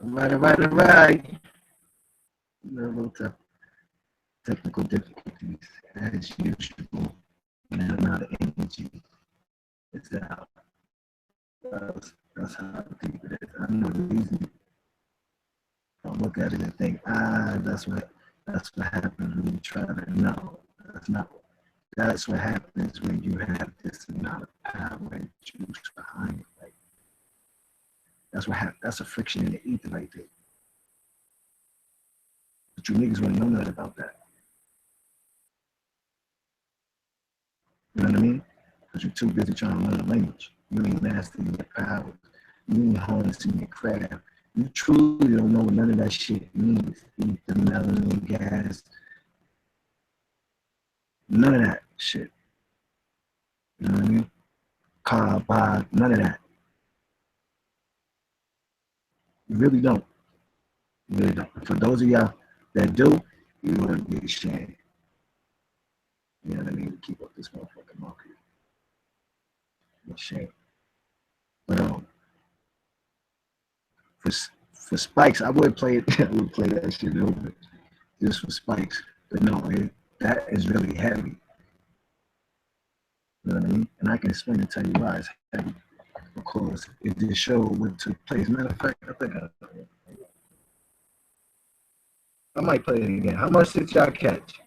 All right. Little technical difficulties as usual. And then amount of energy is out. That's how deep it is. I know it's easy. Don't look at it and think, that's what happens when you try to know. That's not. That's what happens when you have this amount of power and juice behind it. Like, that's what happens. That's a friction in the ether right there. But you niggas wouldn't know nothing about that. You know what I mean? Because you're too busy trying to learn the language. You ain't mastering your powers. You ain't harnessing your craft. You truly don't know what none of that shit means. Ether, melanin, gas, none of that shit. You know what I mean? Carbide, none of that. You really don't. You really don't. For those of y'all that do, you want to be ashamed. You know what I mean? To keep up this motherfucking market. Shame. But for for spikes, I would play it. I would play that shit over just for spikes. But no, that is really heavy. You know what I mean? And I can explain and tell you why it's heavy. Of course, it just showed what took place. Matter of fact, I think I might play it again. How much did y'all catch?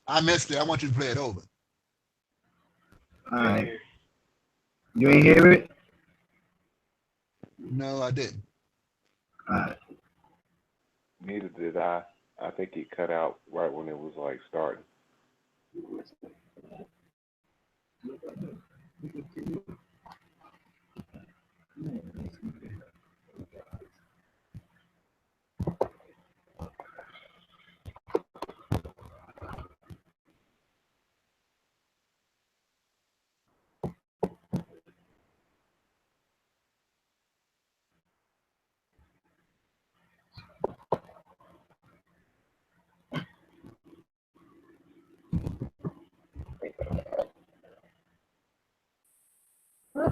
I missed it. I want you to play it over. All right. You ain't hear it? No, I didn't. All right. Neither did I. I think it cut out right when it was like starting.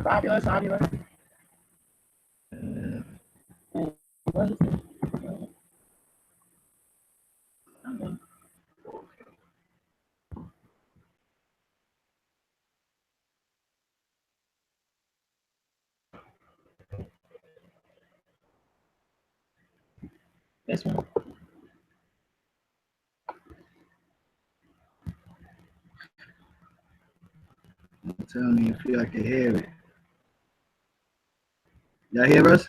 Fabulous. This one. Tell me if y'all can hear it. Y'all hear us?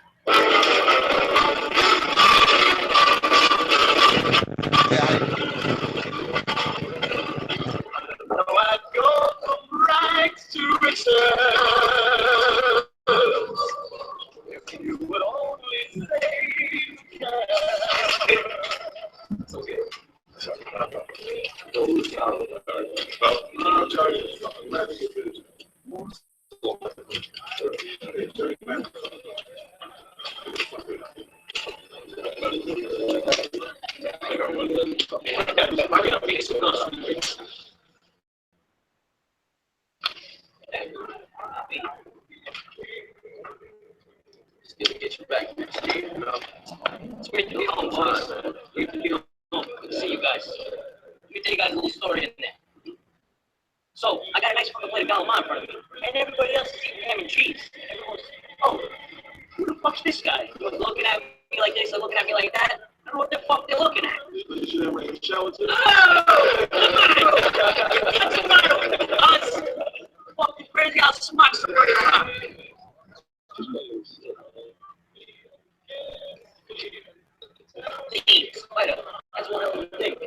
Still get you back next year, you know. It's great to be home, boys. Great to be home. Good to see you guys. Let me tell you guys a little story in there. So, I got a nice fucking plate of calamari in front of me, and everybody else is eating ham and cheese. Everyone's, oh, who the fuck's this guy? Everyone's looking at me like this and looking at me like that. I don't know what the fuck they're looking at. What's the matter with us? Fucking crazy how smart somebody around. That's one of the things.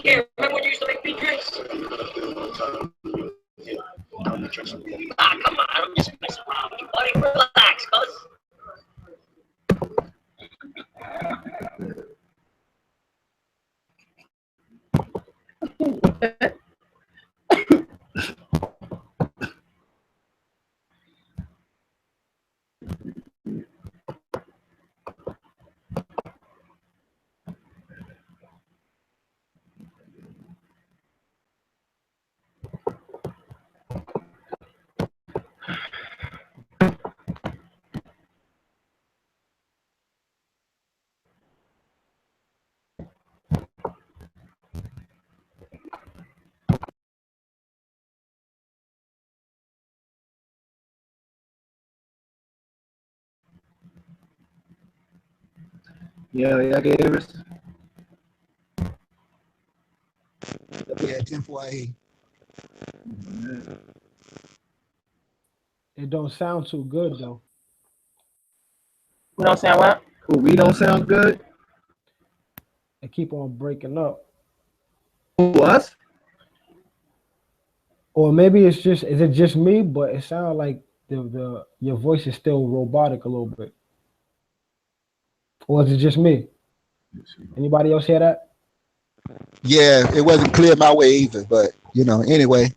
Yeah, remember when you used to make me drinks? Ah, come on, I'm just messing around with you, buddy. Relax, cuz. Yeah, y'all can hear us? Yeah, 10-4 I hear you. It don't sound too good though. We don't sound what? Who, we don't sound good? It keep on breaking up. Who, us? Or maybe it's just is it just me? But it sounds like the your voice is still robotic a little bit. Or is it just me? Anybody else hear that? Yeah, it wasn't clear my way either, but you know, anyway,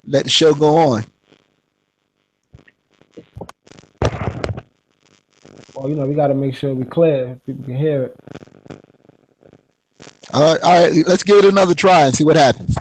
let the show go on. Well, we got to make sure we clear. People can hear it. All right, let's give it another try and see what happens.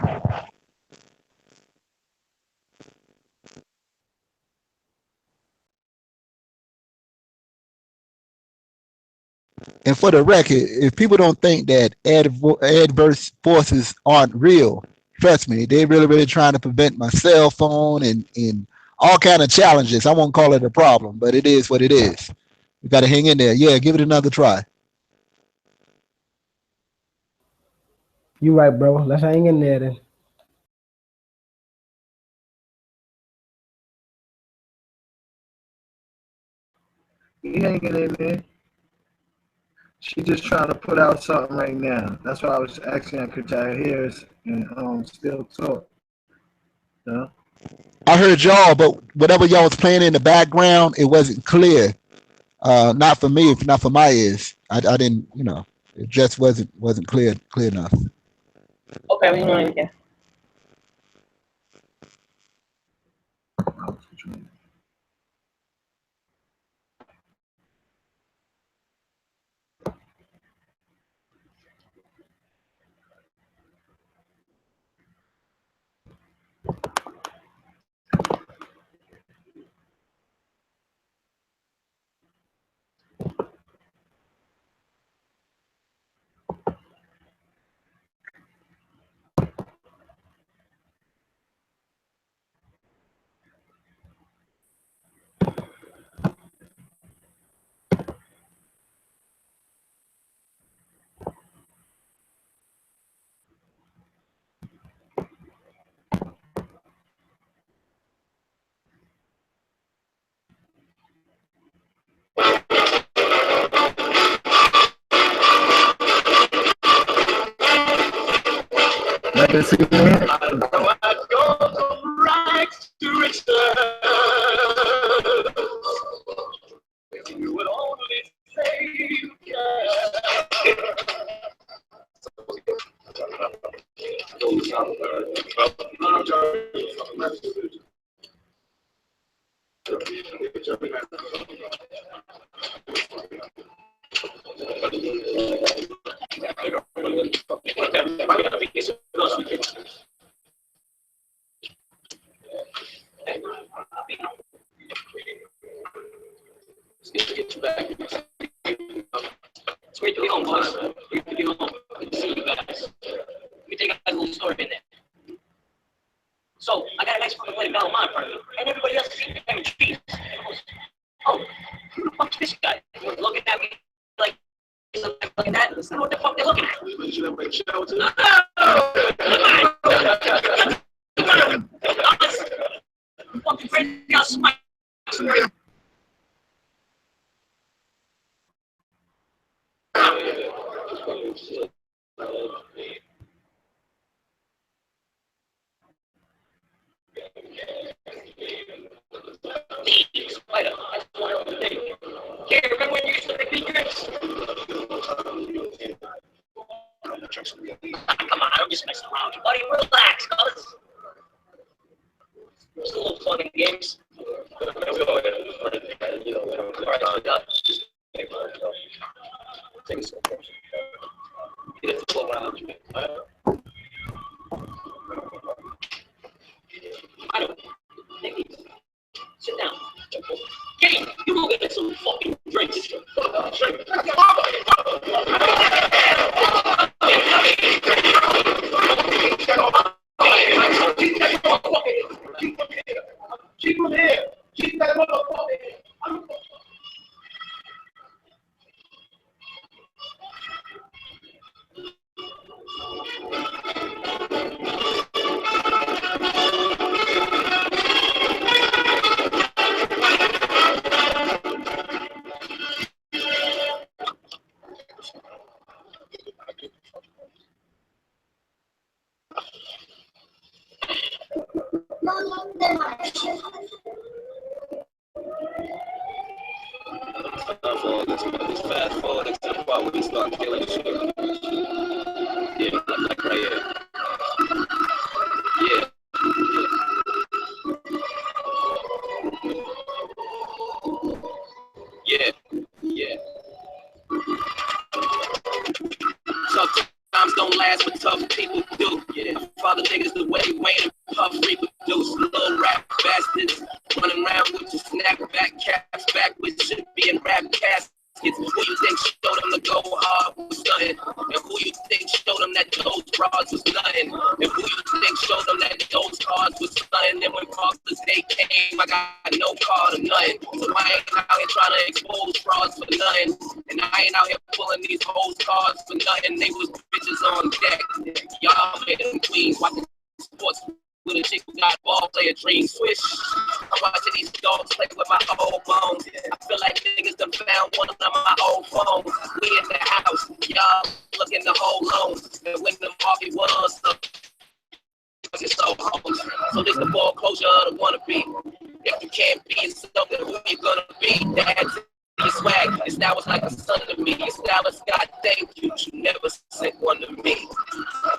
And for the record, if people don't think that adverse forces aren't real, trust me, they're really trying to prevent my cell phone and all kind of challenges. I won't call it a problem, but it is what it is. We got to hang in there. Yeah, give it another try. You right, bro. Let's hang in there then. He hanging in there. She just trying to put out something right now. That's why I was asking her, could y'all hear us and still talk? You know? I heard y'all, but whatever y'all was playing in the background, it wasn't clear. Not for me, not for my ears. I didn't, it just wasn't clear enough. Okay, we doing it again. Legacy man. You would only say you get you back. It's great to be home, boss. Great to be home. Good to see you guys. Let me take a little story in there. So I got a nice fucking play of Belmont for you, and everybody else is eating mac and cheese. Oh, who the fuck's this guy? He was looking at me like looking at that. What the fuck they looking at? I'm fucking crazy. I'll smite. Spider, I just want to think. Hey, remember when you used to make secrets? Come on, I'm just messing around with you, buddy. Relax, fellas. Just a little fun and games. I don't. Sit down. Kenny, you go get some fucking drinks. Keep him here. Keep that motherfucker. Let's fast forward to the part where we start killing shit. Yeah, like right here. Yeah. Yeah. Yeah. Tough times don't last, but tough people do. Yeah. Father niggas the way Wayne and Puff reproduce. Little rap bastards running around with your snapback caps backwards, should be in rap caskets. Who you think showed them to go hard was nothing? And who you think showed them that those bras was nothing? And who you think showed them that those cars was nothing? And when Father's Day came, I got no card or nothing. So I ain't out here trying to expose frauds for nothing. And I ain't out here pulling these hoes cards for nothing. They was bitches on deck. Y'all made them queens watching sports with a chick who got ball player dreams. Swish. I'm watching these dogs play with my old bones. I feel like niggas done found one of my old phones. We in the house, y'all looking to hold loans. And when the market was up, it's so homes. So this the foreclosure of the wannabe. If you can't be yourself, then who you gonna be? Dad's your swag, your style was like a son to me. Your style is God, thank you. You never sent one to me.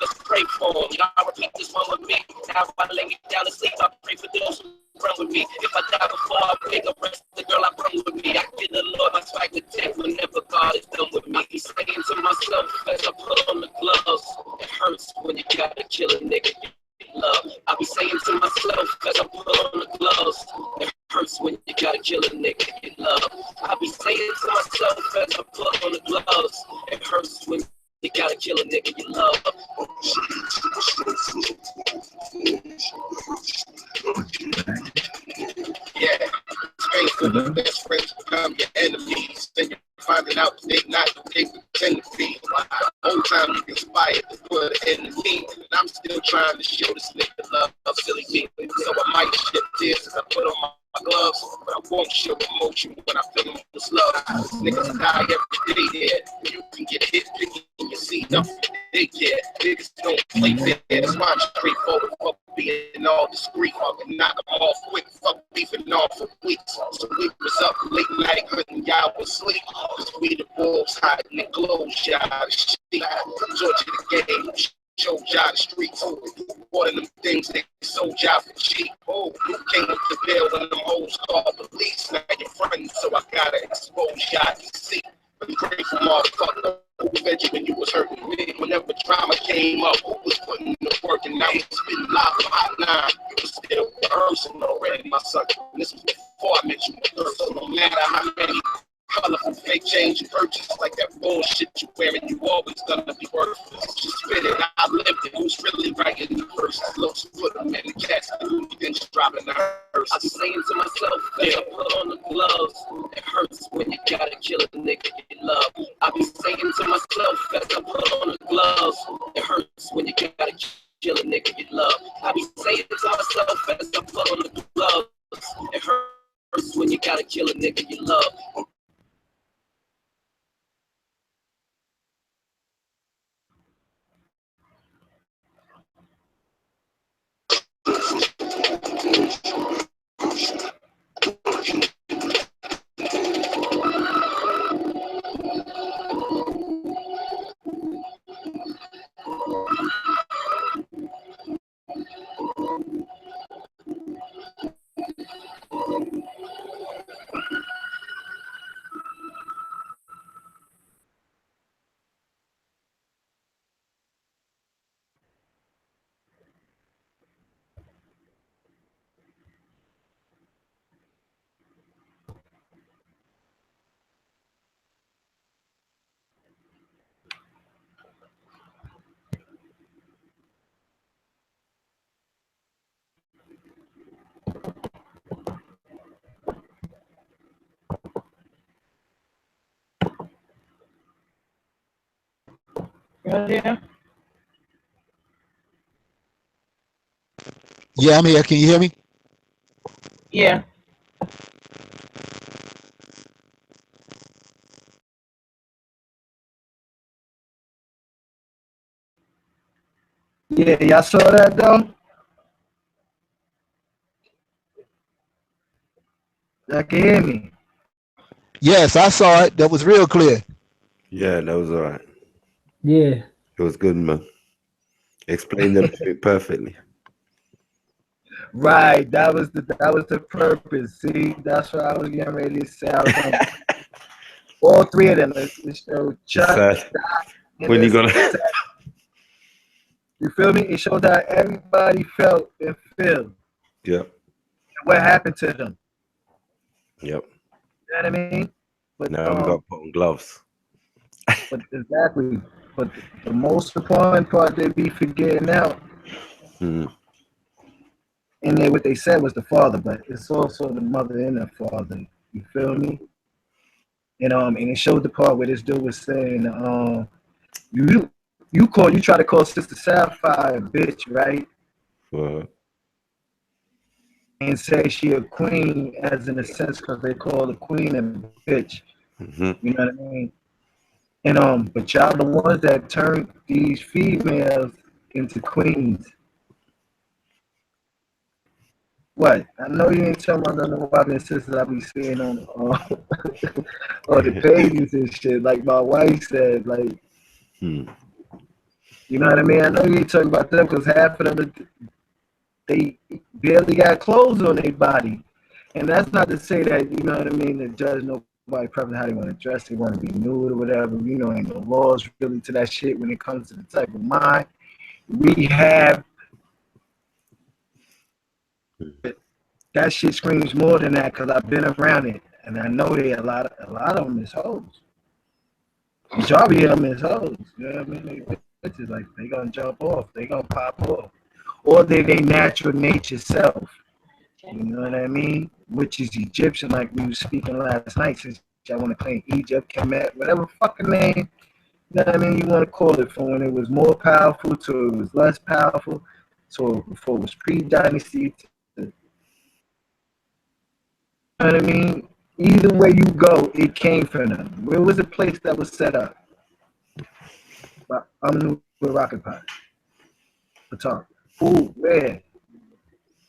Let's pray for him. Y'all repeat this one with me. Now if I lay me down to sleep, I pray for those who run with me. If I die before I wake up, rest the girl I bring with me. I give the Lord my swag to take whenever God is done with me. He's saying to myself as I put on the gloves, it hurts when you gotta kill a nigga you love. I be saying to myself as I put on the gloves, it hurts when you gotta kill a nigga you love. I be saying to myself as I put on the gloves, it hurts when you gotta kill a nigga you love. Yeah, strange when your best friends become your enemies. Then you're finding out they not what they pretend to be. Whole time you conspired to put it in the team, and I'm still trying to show this nigga love, silly me. So I might shed tears as I put on my gloves, but I won't show emotion when I feel this love. Niggas die every day there. You can get hit picking in your seat up. They care. Niggas don't play fair. That's why I'm straightforward. Fuck being all discreet. Fucking knock them off quick. Fuck beefing off for weeks. So we was up late night hunting y'all was sleep. Cause we the wolves hiding in clothes, y'all the sheep. Georgia the game. Showed y'all the streets. One of them things they sold y'all for cheap. Oh, who came up the bill when them hoes called police? Now your friends, so I gotta expose y'all to see. I'm grateful, motherfucker. Who fed you when you was hurting me? Whenever drama came up, who was putting the work and now it's been live for hot 9. You was still rehearsing already, my son. And this was before I met you in person. No matter how many colorful fake change and purchase like that bullshit you wearing, you always gonna be worthless. Just spit it, I lived it. Who's really writing the verse? Looks put them in the casket, who then just dropping the hearse. I be saying to myself, as I put on the gloves, it hurts when you gotta kill a nigga you love. I be saying to myself, as I put on the gloves, it hurts when you gotta kill a nigga you love. I be saying to myself, as I put on the gloves, it hurts when you gotta kill a nigga you love. Yeah. Yeah, I'm here. Can you hear me? Yeah. Yeah, y'all saw that though? Y'all can hear me. Yes, I saw it. That was real clear. Yeah, that was all right. Yeah. It was good, man. Explained the point perfectly. Right, that was the purpose. See, that's what I was getting ready to say. I was gonna, all three of them. It showed Chuck, Sad. and When you this- gonna you feel me? It showed how everybody felt and feel. Yep. What happened to them? Yep. You know what I mean? But Now we got to put on gloves. but exactly. But the most important part they be forgetting out, Mm. and then what they said was the father, but it's also the mother and the father. You feel me? And it showed the part where this dude was saying, you try to call Sister Sapphire a bitch, right? And say she a queen, as in a sense, because they call the queen a bitch. Mm-hmm. You know what I mean? And but y'all the ones that turned these females into queens. What? I know you ain't telling none of the brothers and sisters I be seeing on on the pages and shit. Like my wife said, like, you know what I mean? I know you ain't talking about them because half of them, they barely got clothes on their body. And that's not to say that, you know what I mean, to judge nobody probably how they want to dress, they want to be nude or whatever. You know, ain't no laws really to that shit when it comes to the type of mind we have. That shit screams more than that because I've been around it. And I know a lot of them is hoes. Majority of them is hoes. You know what I mean? They bitches, like, they gonna jump off. They gonna pop off. Or they natural nature self. You know what I mean? Which is Egyptian, like we was speaking last night, since y'all want to claim Egypt, Kemet, whatever fucking name, you know what I mean, you want to call it, from when it was more powerful to it was less powerful, so before it was pre-dynasty. You know what I mean? Either way you go, it came from them. Where was the place that was set up? I'm with Rocket Pot. Talk. Who? Where?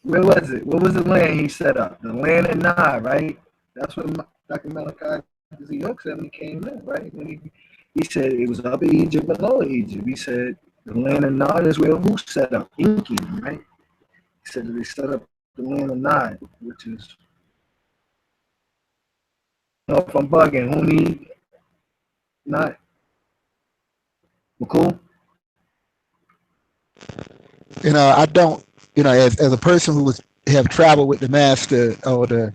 Where was it? What was the land he set up? The land in Nile, right? That's what Dr. Malachi York said when he came in, right? When he said it was up in Egypt, below Egypt. He said the land of Nile is where who set up? Inky, right? He said that they set up the land of Nile, which is, I don't know if I'm bugging, who need not McCool? You know, I don't, you know, as a person who have traveled with the master or the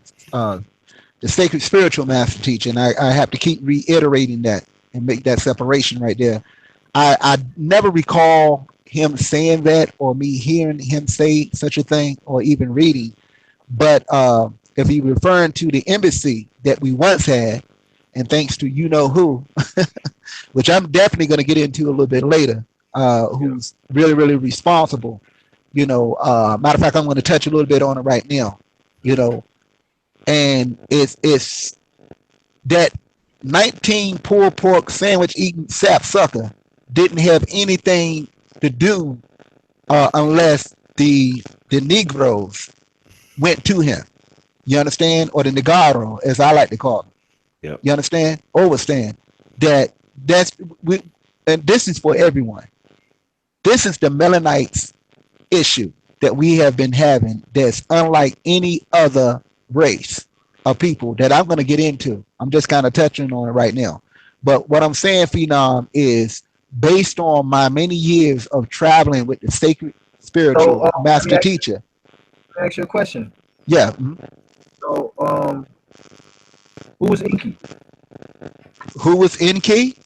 sacred spiritual master teacher, and I have to keep reiterating that and make that separation right there. I never recall him saying that or me hearing him say such a thing or even reading. But if he's referring to the embassy that we once had, and thanks to you know who, which I'm definitely going to get into a little bit later, who's really, really responsible. You know, matter of fact, I'm going to touch a little bit on it right now. You know, and it's that 19 pulled pork sandwich eating sapsucker didn't have anything to do unless the Negroes went to him. You understand? Or the Negaro, as I like to call them. Yep. You understand? Overstand that's we, and this is for everyone. This is the Melanites issue that we have been having that's unlike any other race of people that I'm going to get into. I'm just kind of touching on it right now. But what I'm saying, Phenom, is based on my many years of traveling with the sacred spiritual master teacher. Let me ask you a question. Yeah. So, who was Inky? Who was Enki?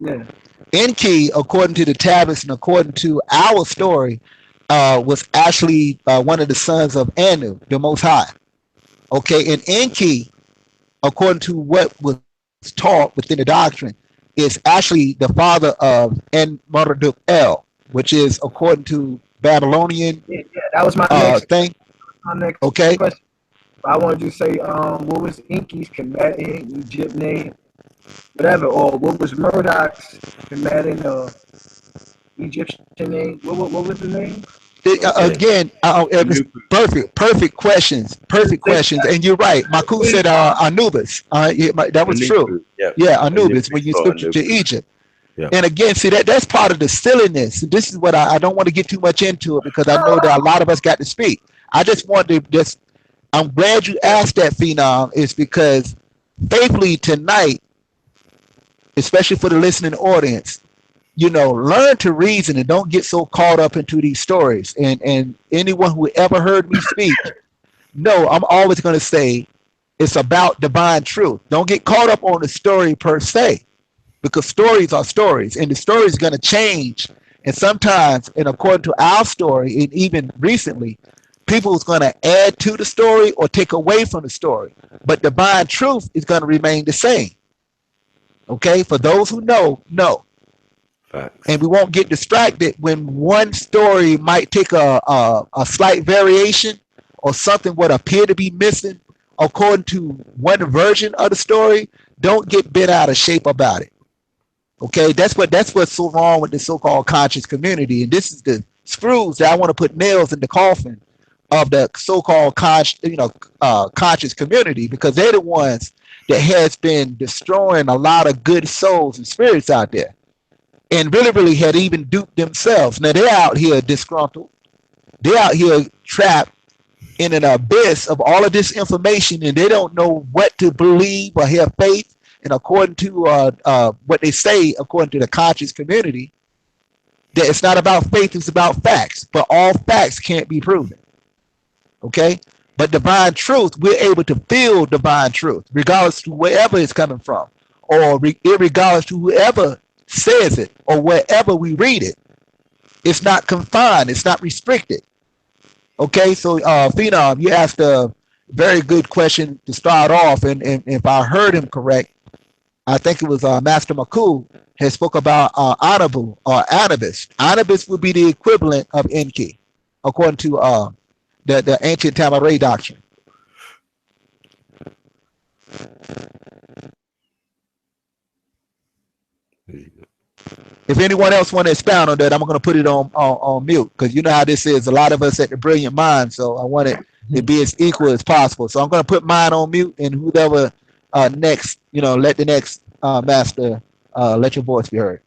Yeah. Enki, according to the tablets and according to our story, was actually one of the sons of Anu, the Most High. Okay, and Enki, according to what was taught within the doctrine, is actually the father of En-Marduk El, which is according to Babylonian that was my next thing. My next okay. question. I wanted you to say, what was Inky's combatant Egypt name, whatever, or what was Murdoch's combatant Egyptian name? What was the name? Again, perfect questions, and you're right. Maku said Anubis. That was true. Yeah, Anubis when you switch to Egypt. Yeah. And again, see that's part of the silliness. This is what I don't want to get too much into it because I know that a lot of us got to speak. I just want to I'm glad you asked that, Phenom, is because faithfully tonight, especially for the listening audience, learn to reason and don't get so caught up into these stories. And anyone who ever heard me speak, no, I'm always going to say it's about divine truth. Don't get caught up on the story per se, because stories are stories, and the story is going to change. And sometimes, and according to our story, and even recently, people is going to add to the story or take away from the story. But divine truth is going to remain the same. Okay, for those who know. Facts. And we won't get distracted when one story might take a slight variation or something would appear to be missing according to one version of the story. Don't get bent out of shape about it. Okay, that's what's so wrong with the so-called conscious community. And this is the screws that I want to put nails in the coffin of the so-called conscious community, because they're the ones that has been destroying a lot of good souls and spirits out there. And really had even duped themselves. Now they're out here disgruntled. They're out here trapped in an abyss of all of this information, and they don't know what to believe or have faith. And according to what they say, according to the conscious community, that it's not about faith, it's about facts. But all facts can't be proven. Okay? But divine truth, we're able to feel divine truth, regardless to wherever it's coming from, or regardless to whoever says it or wherever we read it. It's not confined, it's not restricted. Okay, so Phenom, you asked a very good question to start off, and if I heard him correct, I think it was Master Maku has spoke about Anabu or Anubis. Anubis would be the equivalent of Enki, according to the ancient Tamaray doctrine. If anyone else want to expound on that, I'm going to put it on mute, because you know how this is. A lot of us at the Brilliant Mind, so I want it to be as equal as possible. So I'm going to put mine on mute, and whoever next, let the next master let your voice be heard.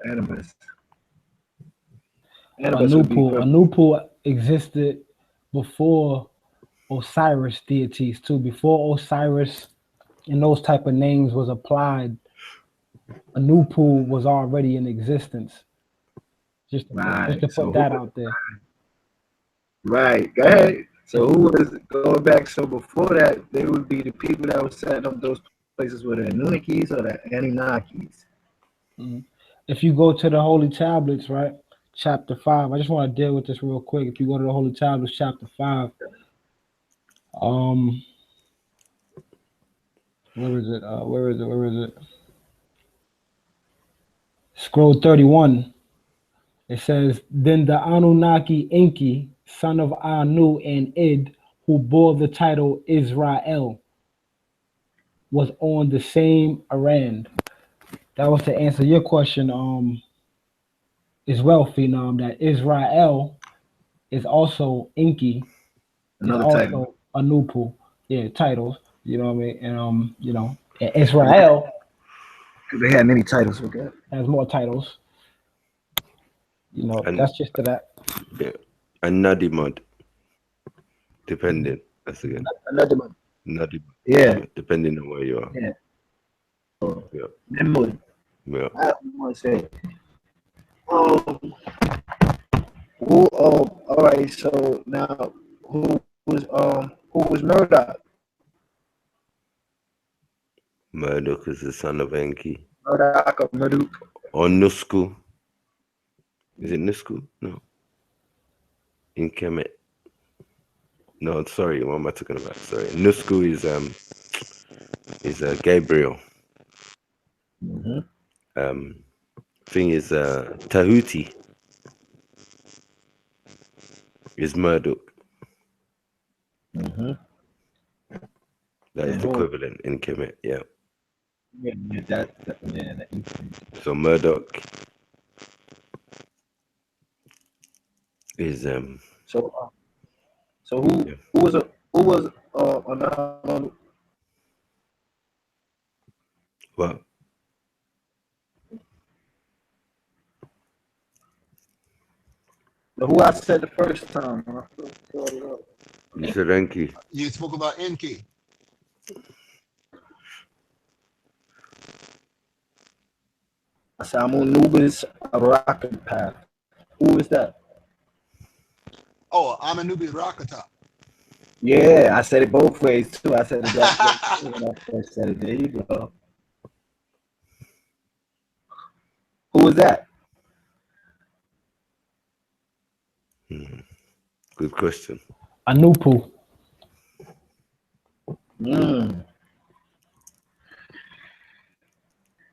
Anubis. Anupu existed before Osiris deities too. Before Osiris and those type of names was applied, Anupu was already in existence. Just to put that out there. Right. Go ahead. So who was going back? So before that, they would be the people that were setting up those places with the Anunnakis or the Anunnakis. Mm-hmm. If you go to the Holy Tablets, right, chapter 5. I just want to deal with this real quick. If you go to the Holy Tablets, chapter 5. Where is it? Where is it? Scroll 31. It says, then the Anunnaki Enki, son of Anu and Id, who bore the title Israel, was on the same errand. That was to answer your question as well, Phenom, that Israel is also Enki, Another also title. Anupu. Yeah, titles. You know what I mean? And and Israel, they had many titles with that. Has more titles. And that's just to that. Yeah. And Nadimud. Depending. That's again. Nadimud. Nadimud. Yeah. Depending on where you are. Yeah. Yeah. Nimud. Yeah. I want to say. All right. So now, who was Murdoch? Murdoch is the son of Enki. Murdoch. Or Nusku. Is it Nusku? No. In Kemet. No, sorry, what am I talking about? Sorry. Nusku is Gabriel. Mm-hmm. Thing is Tahuti is Murdoch. Mm-hmm. That is the equivalent in Kemet, yeah. Yeah. So Murdoch Is So who Yeah. was another? Well, Who I said the first time? When I first started up. you said Enki. You spoke about Enki. I said I'm on Anubis rocket path. Who is that? Oh, I'm Anubis Rakata. Yeah, I said it both ways too. I said it that way when I first said it. There you go. Who was that? Good question. Anupu.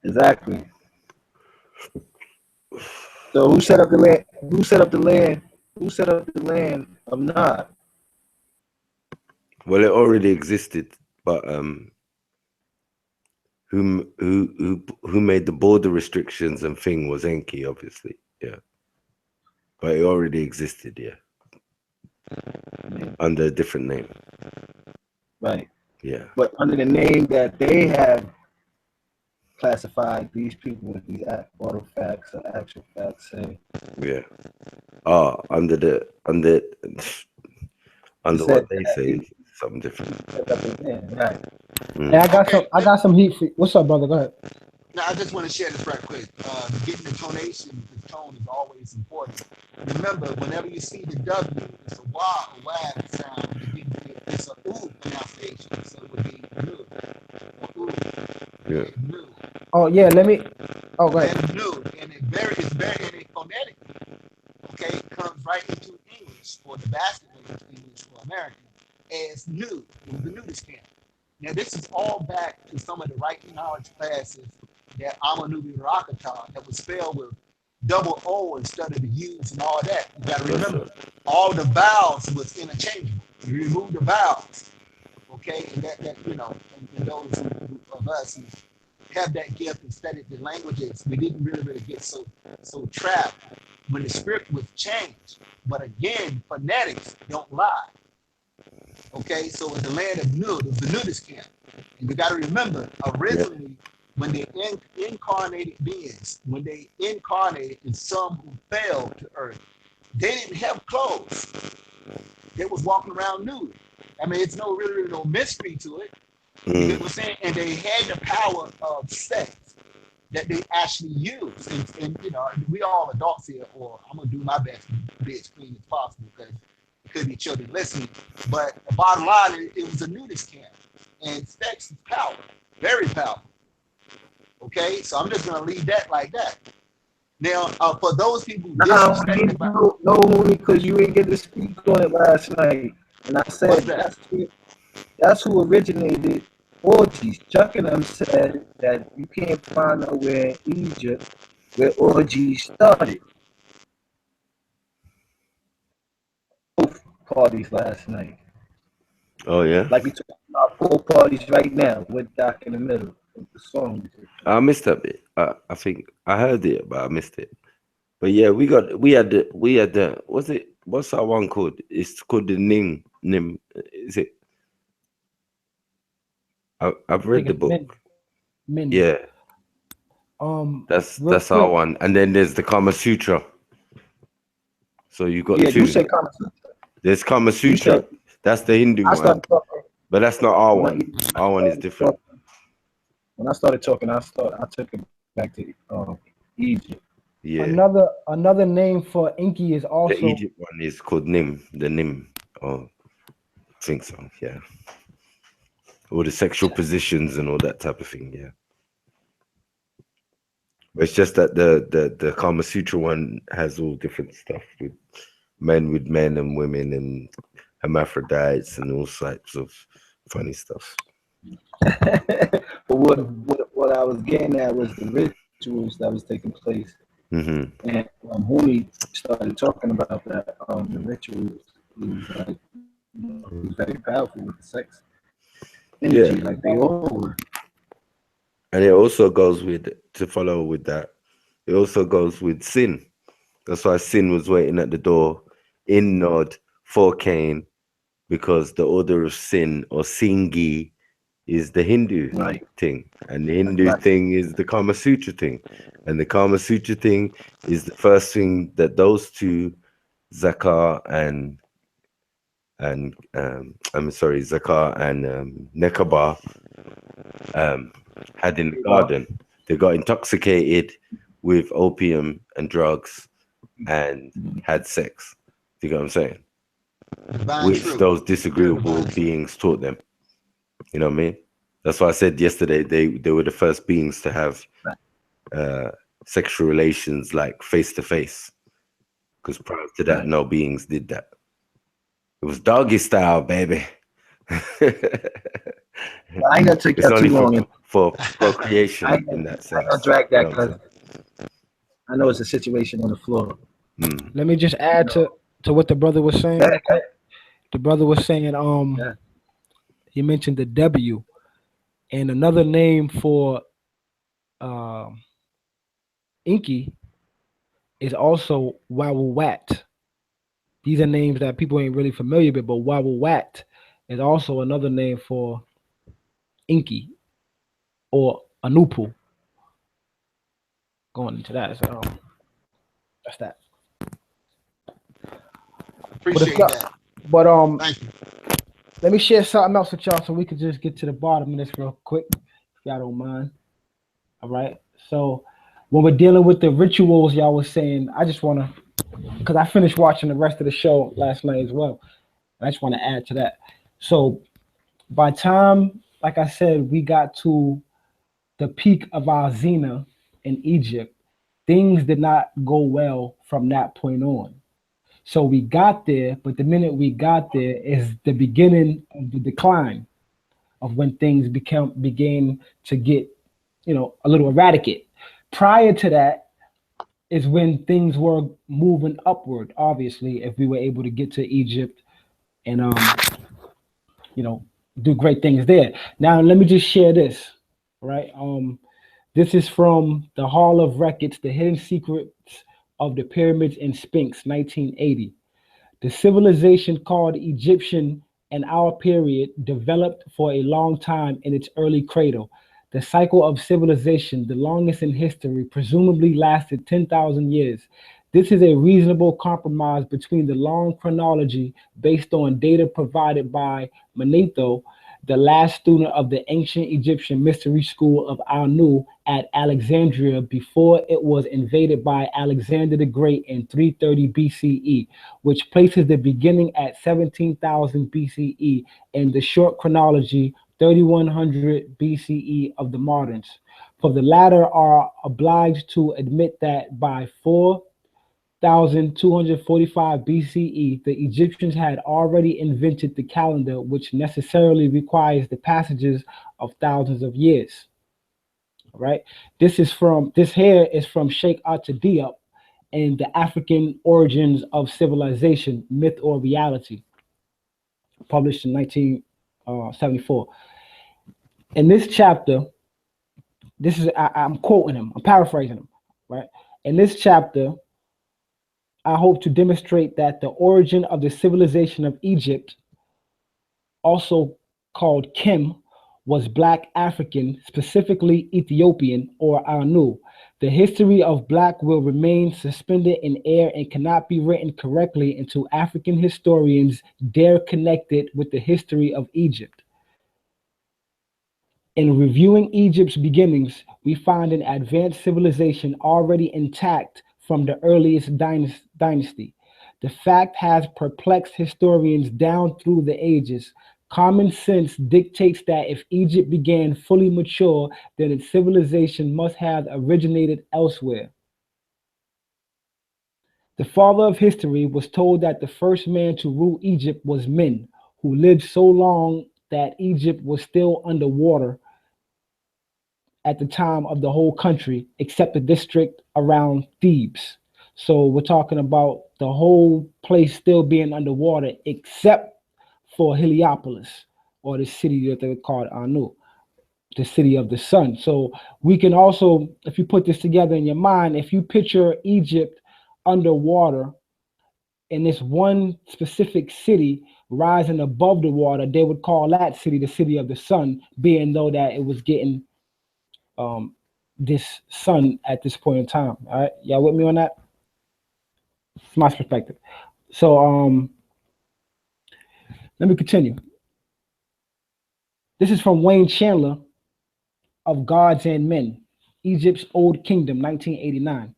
Exactly. So who set up the land? Who set up the land? Who set up the land of Nod? Well, it already existed, but who made the border restrictions and thing was Enki, obviously. Yeah, but it already existed. Yeah, under a different name. Right. Yeah. But under the name that they have classified these people with these artifacts or actual facts say. Yeah. Under what they say, something different. Right. Hey, I got some heat for you. What's up, brother? Go ahead. Now, I just want to share this right quick. Getting the tonation, the tone is always important. Remember, whenever you see the W, it's a wah, a wag sound. It's a ooh pronunciation, so it would be new. Ooh. Yeah. New. Oh yeah, let me. Oh, go ahead. And new, and it's very in a phonetic. Okay, it comes right into English or the basket into English for American as new. It was the nudist camp. Now, this is all back to some of the writing knowledge classes that Amanubi Rakata that was spelled with double O instead of the U's and all that. You got to remember, all the vowels was interchangeable. You remove the vowels, okay? And that you know, and those of us who have that gift and studied the languages, we didn't really get so trapped when the script was changed. But again, phonetics don't lie. Okay, so in the land of Nud, it was the nudist camp. And you got to remember, originally, when they incarnated beings, when they incarnated in some who fell to earth, they didn't have clothes. They was walking around nude. I mean, it's really no mystery to it. You know what I'm saying? And they had the power of sex that they actually use. And you know, we all adults here, or I'm gonna do my best to be as clean as possible because it could be children listening. But the bottom line, it was a nudist camp, and sex is power, very powerful. Okay, so I'm just gonna leave that like that. Now, for those people who disrespect no, because you didn't get to speak on it last night, and I said that's who originated orgies. Chuck and them said that you can't find nowhere in Egypt where orgies started. Both parties last night. Oh yeah. Like we talking about 4 parties right now with Doc in the middle of the song. I missed that bit. I think I heard it, but I missed it. But yeah, we had the what's that one called? It's called the Nim. Is it? I've read the book. Min. Yeah. That's our quick. one. And then there's the Kama Sutra. So you got two. You said Kama Sutra. There's Kama Sutra. That's the Hindu one. But that's not our one. Our one is different. When I started talking, I took it back to Egypt. Yeah. Another name for Enki is also the Egypt one is called Nim. The Nim. Oh, I think so. Yeah. All the sexual positions and all that type of thing. Yeah. But it's just that the Kama Sutra one has all different stuff with men and women and hermaphrodites and all types of funny stuff. But what I was getting at was the rituals that was taking place. Mm-hmm. And Huni started talking about that. The rituals, it was very powerful with the sex energy, like they all were. And it also goes with, to follow with that, it also goes with sin. That's why sin was waiting at the door in Nod for Cain, because the order of Sin or Singi is the Hindu Right. thing, and the Hindu Right. thing is the Kama Sutra thing, and the Kama Sutra thing is the first thing that those two, Zakah and Zakah and Nekaba had in the garden. They got intoxicated with opium and drugs and had sex. Do you get what I'm saying? Divine Which truth. those disagreeable beings taught them. You know what I mean? That's why I said yesterday they were the first beings to have sexual relations like face to face. Because prior to that, no beings did that. It was doggy style, baby. I ain't gonna take It's that only too long. for procreation I ain't in that sense. I ain't gonna drag that You know what I'm because I know it's a situation on the floor. saying? Let me just add to what the brother was saying. Yeah. The brother was saying, Yeah. he mentioned the W, and another name for Inky is also Wawawat. These are names that people ain't really familiar with, but Wawawat is also another name for Inky or Anupu. Going into that, so that's that. Appreciate But that. But Thank you. let me share something else with y'all so we could just get to the bottom of this real quick, if y'all don't mind. All right. So when we're dealing with the rituals y'all was saying, I just want to, because I finished watching the rest of the show last night as well. I just want to add to that. So by time, like I said, we got to the peak of our Zena in Egypt, things did not go well from that point on. So we got there, but the minute we got there is the beginning of the decline of when things began to get, a little erratic. Prior to that is when things were moving upward. Obviously, if we were able to get to Egypt and do great things there. Now, let me just share this, right? This is from the Hall of Records, The Hidden Secrets of the Pyramids and Sphinx, 1980. The civilization called Egyptian in our period developed for a long time in its early cradle. The cycle of civilization, the longest in history, presumably lasted 10,000 years. This is a reasonable compromise between the long chronology based on data provided by Manetho, the last student of the ancient Egyptian mystery school of Anu at Alexandria before it was invaded by Alexander the Great in 330 BCE, which places the beginning at 17,000 BCE and the short chronology 3100 BCE of the moderns. For the latter are obliged to admit that by 4,245 BCE, the Egyptians had already invented the calendar, which necessarily requires the passages of thousands of years. All right. This here is from Sheikh Anta Diop and the African Origins of Civilization, Myth or Reality, published in 1974. In this chapter, I'm quoting him, I'm paraphrasing him, right? In this chapter, I hope to demonstrate that the origin of the civilization of Egypt, also called Kem, was Black African, specifically Ethiopian or Anu. The history of Black will remain suspended in air and cannot be written correctly until African historians dare connect it with the history of Egypt. In reviewing Egypt's beginnings, we find an advanced civilization already intact from the earliest dynasty. The fact has perplexed historians down through the ages. Common sense dictates that if Egypt began fully mature, then its civilization must have originated elsewhere. The father of history was told that the first man to rule Egypt was Men, who lived so long that Egypt was still underwater at the time of the whole country, except the district around Thebes. So we're talking about the whole place still being underwater, except for Heliopolis, or the city that they called Anu, the city of the sun. So we can also, if you put this together in your mind, if you picture Egypt underwater, in this one specific city rising above the water, they would call that city the city of the sun, being though that it was getting this sun at this point in time. All right, y'all with me on that? It's my perspective. So let me continue. This is from Wayne Chandler of Gods and Men, Egypt's Old Kingdom, 1989.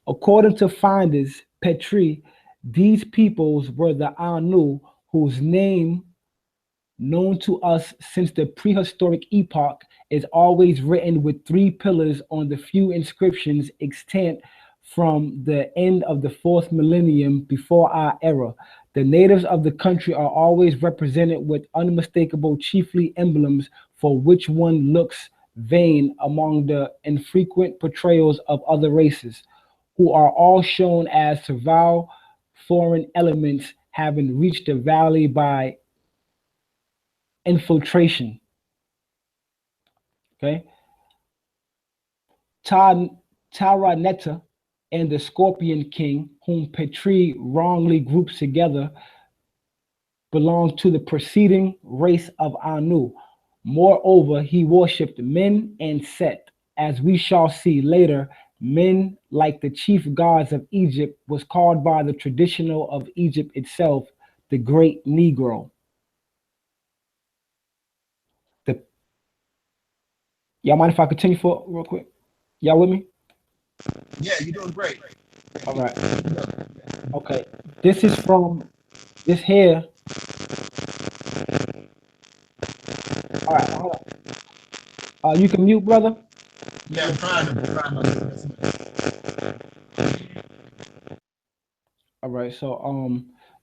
According to Finders Petrie, these peoples were the Anu, whose name, known to us since the prehistoric epoch, is always written with 3 pillars on the few inscriptions extant from the end of the 4th millennium before our era. The natives of the country are always represented with unmistakable chiefly emblems for which one looks vain among the infrequent portrayals of other races, who are all shown as servile foreign elements having reached the valley by infiltration. Okay. Taraneta and the Scorpion King, whom Petrie wrongly groups together, belonged to the preceding race of Anu. Moreover, he worshipped Men and Set. As we shall see later, Men, like the chief gods of Egypt, was called by the traditional of Egypt itself the Great Negro. Y'all mind if I continue for real quick? Y'all with me? Yeah, you're doing great. All right. Okay. This is from this here. All right. Hold on. You can mute, brother. Yeah, I'm trying to. All right. So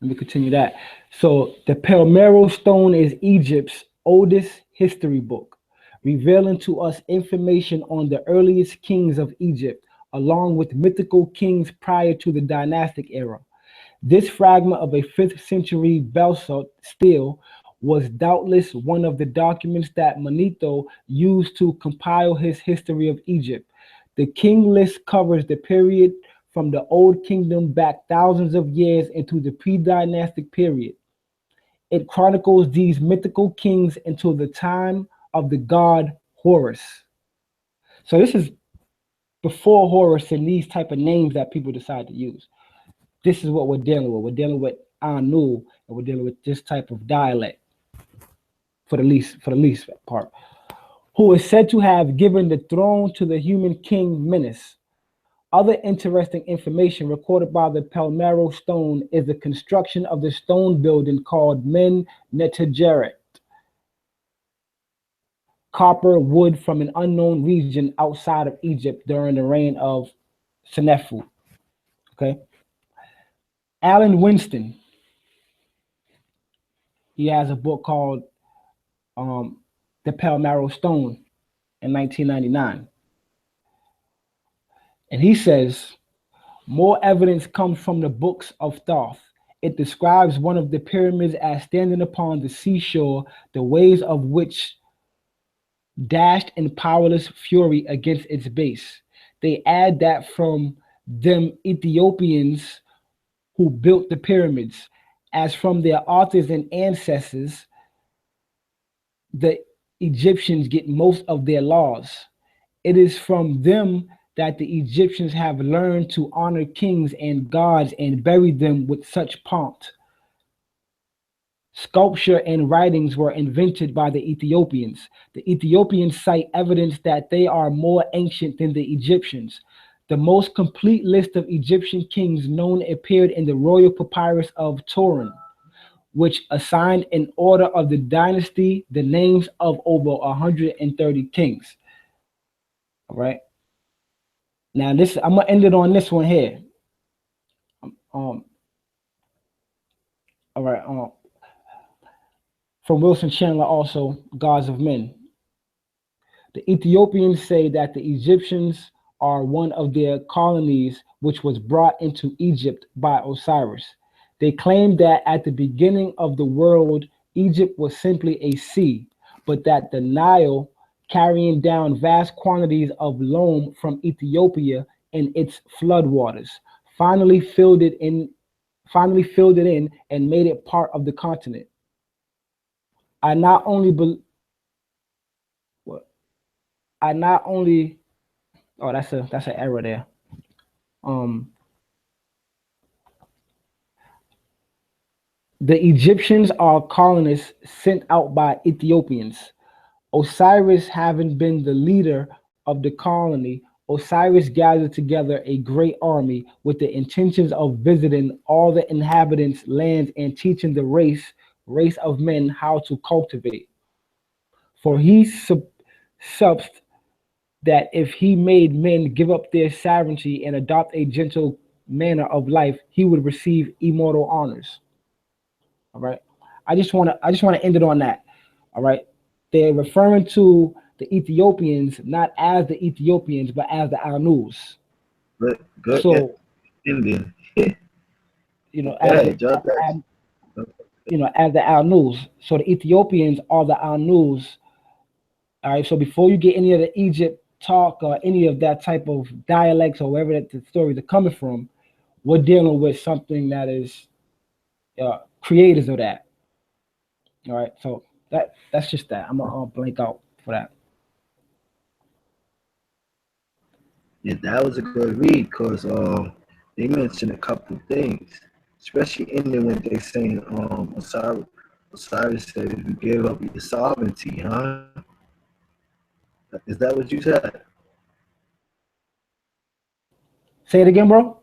let me continue that. So the Palmero Stone is Egypt's oldest history book, revealing to us information on the earliest kings of Egypt, along with mythical kings prior to the dynastic era. This fragment of a 5th century basalt stele was doubtless one of the documents that Manetho used to compile his history of Egypt. The king list covers the period from the Old Kingdom back thousands of years into the pre-dynastic period. It chronicles these mythical kings until the time of the god Horus. So this is before Horus and these type of names that people decide to use. This is what we're dealing with. We're dealing with Anu, and we're dealing with this type of dialect for the least part, who is said to have given the throne to the human king Menes. Other interesting information recorded by the Palmero Stone is the construction of the stone building called Men Netigeret, copper wood from an unknown region outside of Egypt during the reign of Senefu. Okay. Alan Winston, he has a book called The Palmero Stone in 1999. And he says, more evidence comes from the books of Thoth. It describes one of the pyramids as standing upon the seashore, the waves of which dashed in powerless fury against its base. They add that from them Ethiopians who built the pyramids, as from their authors and ancestors, the Egyptians get most of their laws. It is from them that the Egyptians have learned to honor kings and gods and bury them with such pomp. Sculpture and writings were invented by the Ethiopians. The Ethiopians cite evidence that they are more ancient than the Egyptians. The most complete list of Egyptian kings known appeared in the royal papyrus of Turin, which assigned in order of the dynasty the names of over 130 kings. All right. Now this, I'm gonna end it on this one here. All right. From Wilson Chandler, also Gods of Men. The Ethiopians say that the Egyptians are one of their colonies which was brought into Egypt by Osiris. They claim that at the beginning of the world, Egypt was simply a sea, but that the Nile, carrying down vast quantities of loam from Ethiopia in its floodwaters, finally filled it in finally filled it in and made it part of the continent. I not only I not only oh that's an error there. The Egyptians are colonists sent out by Ethiopians. Osiris having been the leader of the colony, Osiris gathered together a great army with the intentions of visiting all the inhabitants' lands and teaching the race of men how to cultivate. For he supposed that if he made men give up their sovereignty and adopt a gentle manner of life, he would receive immortal honors. All right. I just want to end it on that. All right. They're referring to the Ethiopians not as the Ethiopians, but as the Anus. Good. So, Indian. you know, as the Anus. So the Ethiopians are the Anus. All right. So before you get any of the Egypt talk or any of that type of dialects or wherever that the stories are coming from, we're dealing with something that is creators of that. All right. So that's just that. I'm gonna blank out for that. Yeah, that was a good read because they mentioned a couple of things, especially in there when they saying Osiris said if you gave up your sovereignty, huh? Is that what you said? Say it again, bro.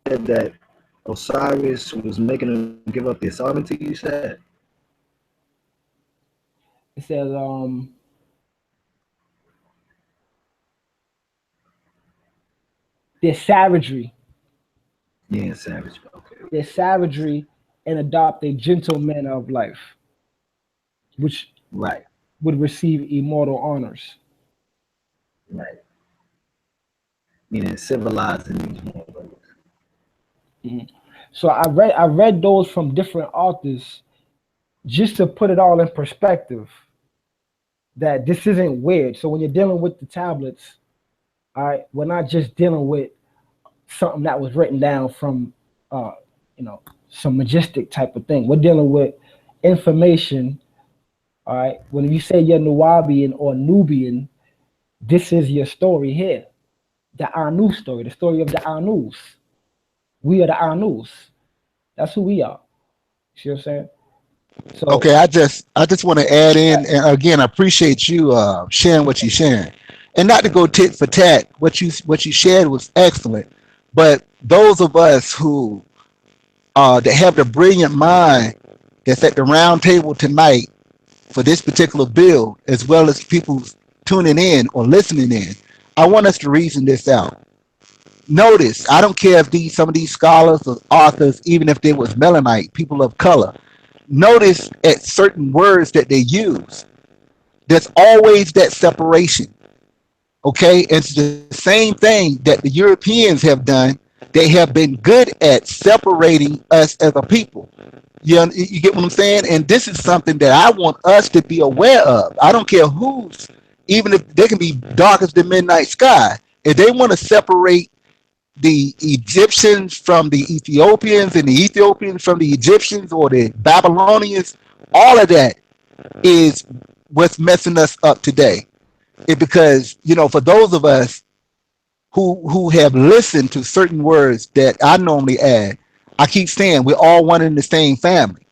Said that Osiris was making them give up their sovereignty, you said? It says their savagery. Yeah, savage. Okay. Their savagery and adopt a gentle manner of life, which Right. would receive immortal honors. Right. Meaning civilizing these motherfuckers. Mm-hmm. So I read those from different authors just to put it all in perspective that this isn't weird. So when you're dealing with the tablets, all right, we're not just dealing with something that was written down from some majestic type of thing. We're dealing with information. All right, when you say you're Nubian or Nubian, this is your story here. The Anu story, the story of the Anus. We are the Anus. That's who we are. See what I'm saying? So Okay, I just want to add in, and again, I appreciate you sharing what you're sharing, and not to go tit for tat. What you shared was excellent, but those of us who that have the brilliant mind that's at the round table tonight for this particular bill, as well as people tuning in or listening in, I want us to reason this out. Notice, I don't care if some of these scholars or authors, even if they was Melanite, people of color, notice at certain words that they use, there's always that separation. Okay, it's the same thing that the Europeans have done. They have been good at separating us as a people. You get what I'm saying? And this is something that I want us to be aware of. I don't care who's, even if they can be dark as the midnight sky, if they want to separate the Egyptians from the Ethiopians and the Ethiopians from the Egyptians or the Babylonians, all of that is what's messing us up today. Because, for those of us who have listened to certain words that I normally add, I keep saying we're all one in the same family,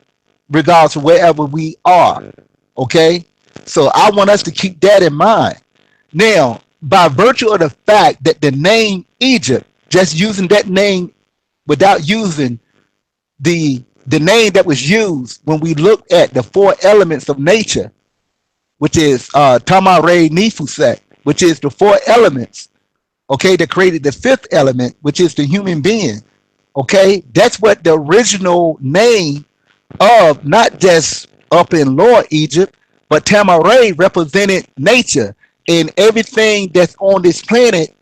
regardless of wherever we are. Okay? So I want us to keep that in mind. Now, by virtue of the fact that the name Egypt, just using that name without using the name that was used when we looked at the four elements of nature, which is Tamare Nefuset, which is the four elements, okay, that created the fifth element, which is the human being. Okay, that's what the original name of not just up in Lower Egypt, but Tamare represented nature, and everything that's on this planet,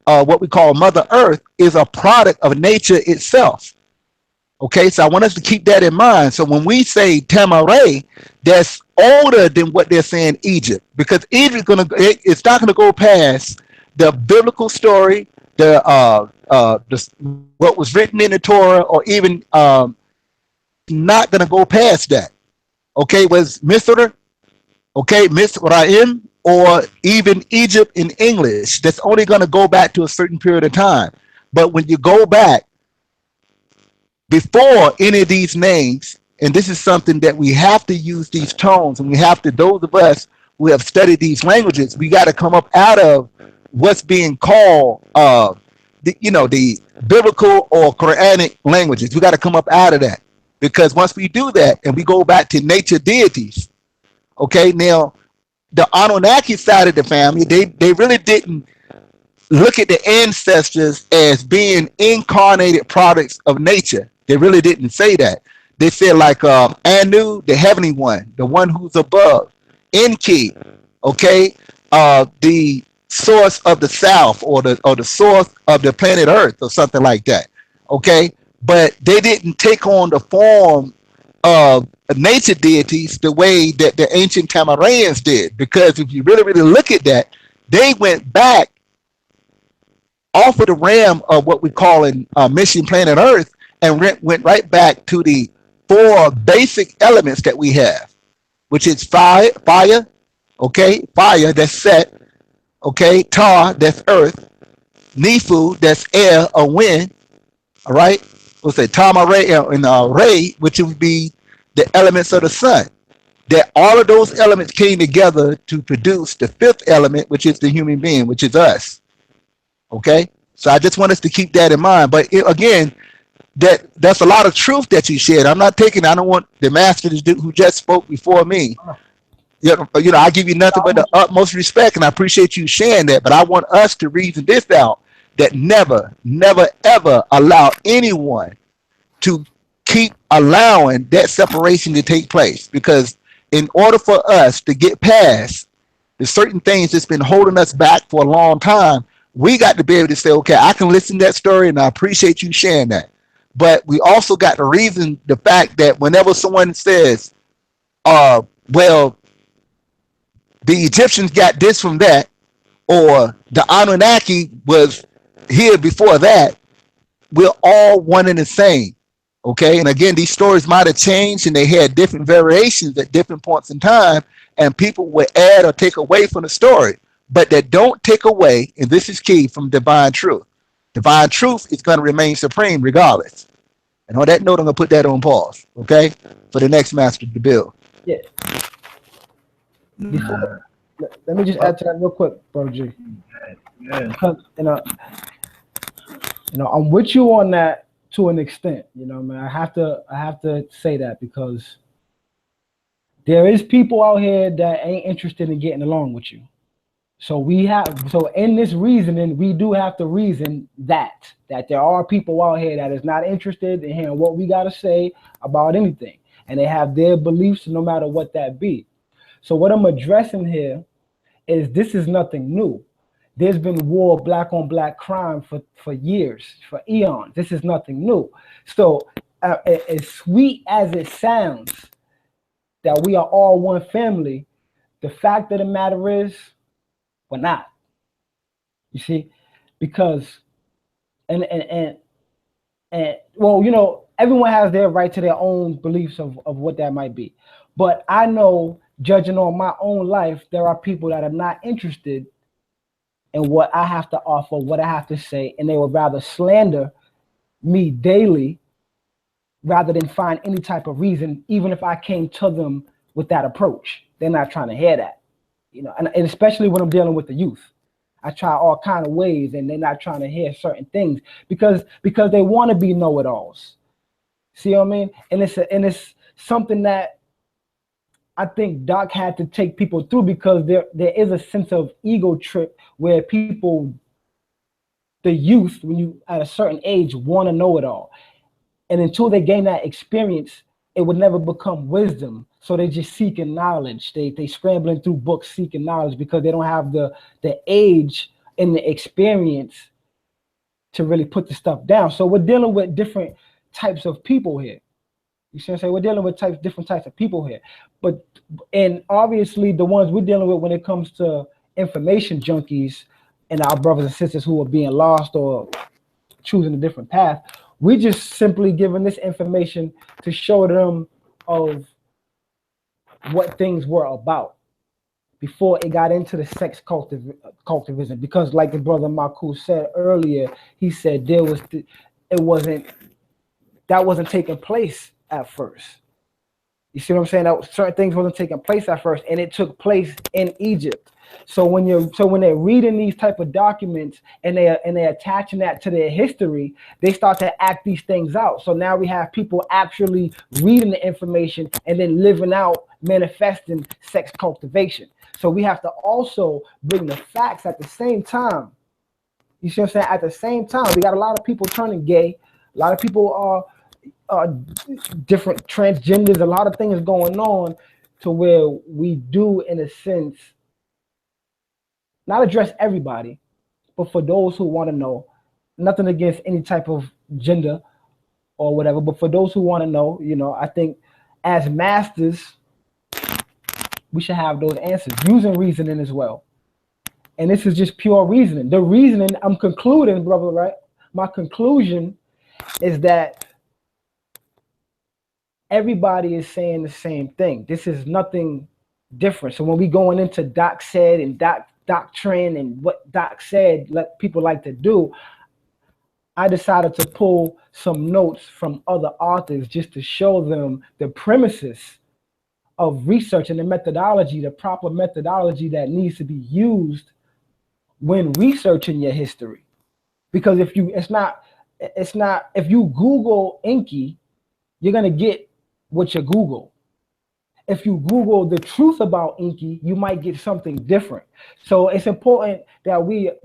what we call Mother Earth, is a product of nature itself. Okay, so I want us to keep that in mind. So when we say Tamare, that's older than what they're saying Egypt, because Egypt it's not going to go past the biblical story, what was written in the Torah, or even not going to go past that. Okay, was Misr, okay, Misraim, or even Egypt in English. That's only going to go back to a certain period of time. But when you go back before any of these names, and this is something that we have to use these tones, and we have to, those of us who have studied these languages, we got to come up out of what's being called the biblical or Quranic languages. We got to come up out of that, because once we do that and we go back to nature deities, okay, now the Anunnaki side of the family, they really didn't look at the ancestors as being incarnated products of nature. They really didn't say that. They said like Anu, the heavenly one, the one who's above, Enki, okay, the source of the south, or the source of the planet Earth, or something like that. Okay, but they didn't take on the form of nature deities the way that the ancient Tamarayans did, because if you really look at that, they went back off of the realm of what we call in mission planet Earth, and went right back to the 4 basic elements that we have, which is fire, okay, fire, that's set, okay, tar, that's earth, Nefu, that's air or wind, all right, we'll say Tamaray and Ray, which would be the elements of the sun. That all of those elements came together to produce the 5th element, which is the human being, which is us. Okay, so I just want us to keep that in mind. But again, that's a lot of truth that you shared. I'm not taking. I don't want the master who just spoke before me. You know, I give you nothing but the utmost respect, and I appreciate you sharing that. But I want us to reason this out: that never, ever allow anyone to keep allowing that separation to take place, because in order for us to get past the certain things that's been holding us back for a long time, we got to be able to say, okay, I can listen to that story and I appreciate you sharing that. But we also got to reason the fact that whenever someone says, well, the Egyptians got this from that, or the Anunnaki was here before that, we're all one and the same. Okay, and again, these stories might have changed and they had different variations at different points in time, and people would add or take away from the story, but that don't take away, and this is key, from divine truth. Divine truth is going to remain supreme regardless. And on that note, I'm going to put that on pause, okay, for the next master to build. Yeah. Before, let me just add to that real quick, Brother G. Yeah. Because, I'm with you on that to an extent. Man, I have to say that, because there is people out here that ain't interested in getting along with you. So in this reasoning, we do have to reason that there are people out here that is not interested in hearing what we got to say about anything, and they have their beliefs no matter what that be. So what I'm addressing here is, this is nothing new. There's been war, black on black crime for years, for eons. This is nothing new. So as sweet as it sounds that we are all one family, the fact of the matter is, we're not. You see, because and well, everyone has their right to their own beliefs of what that might be. But I know, judging on my own life, there are people that are not interested in what I have to offer, what I have to say, and they would rather slander me daily rather than find any type of reason, even if I came to them with that approach. They're not trying to hear that. And especially when I'm dealing with the youth, I try all kind of ways, and they're not trying to hear certain things because they want to be know-it-alls. See what I mean? And it's something that I think Doc had to take people through, because there is a sense of ego trip where people, the youth, when you at a certain age, want to know it all, and until they gain that experience, it would never become wisdom. So they just seeking knowledge. They scrambling through books seeking knowledge, because they don't have the age and the experience to really put the stuff down. So we're dealing with different types of people here. You see what I'm saying? We're dealing with different types of people here. And obviously the ones we're dealing with when it comes to information junkies and our brothers and sisters who are being lost or choosing a different path. We just simply giving this information to show them of what things were about before it got into the sex cultivism. Because like the brother Maku said earlier, he said that wasn't taking place at first. You see what I'm saying? That certain things wasn't taking place at first, and it took place in Egypt. So when they're reading these type of documents and they're attaching that to their history, they start to act these things out. So now we have people actually reading the information and then living out, manifesting sex cultivation. So we have to also bring the facts at the same time. You see what I'm saying? At the same time, we got a lot of people turning gay. A lot of people are different transgenders. A lot of things going on to where we do, in a sense, not address everybody, but for those who want to know, nothing against any type of gender or whatever, but for those who want to know, you know, I think as masters, we should have those answers using reasoning as well. And this is just pure reasoning. The reasoning, I'm concluding, brother, right? My conclusion is that everybody is saying the same thing. This is nothing different. So when we going into Doc said and doctrine and what Doc said, let people like to do, I decided to pull some notes from other authors just to show them the premises of research and the methodology, the proper methodology that needs to be used when researching your history. Because if you Google Enki, you're gonna get what you Google. If you Google the truth about Enki, you might get something different. So it's important that we're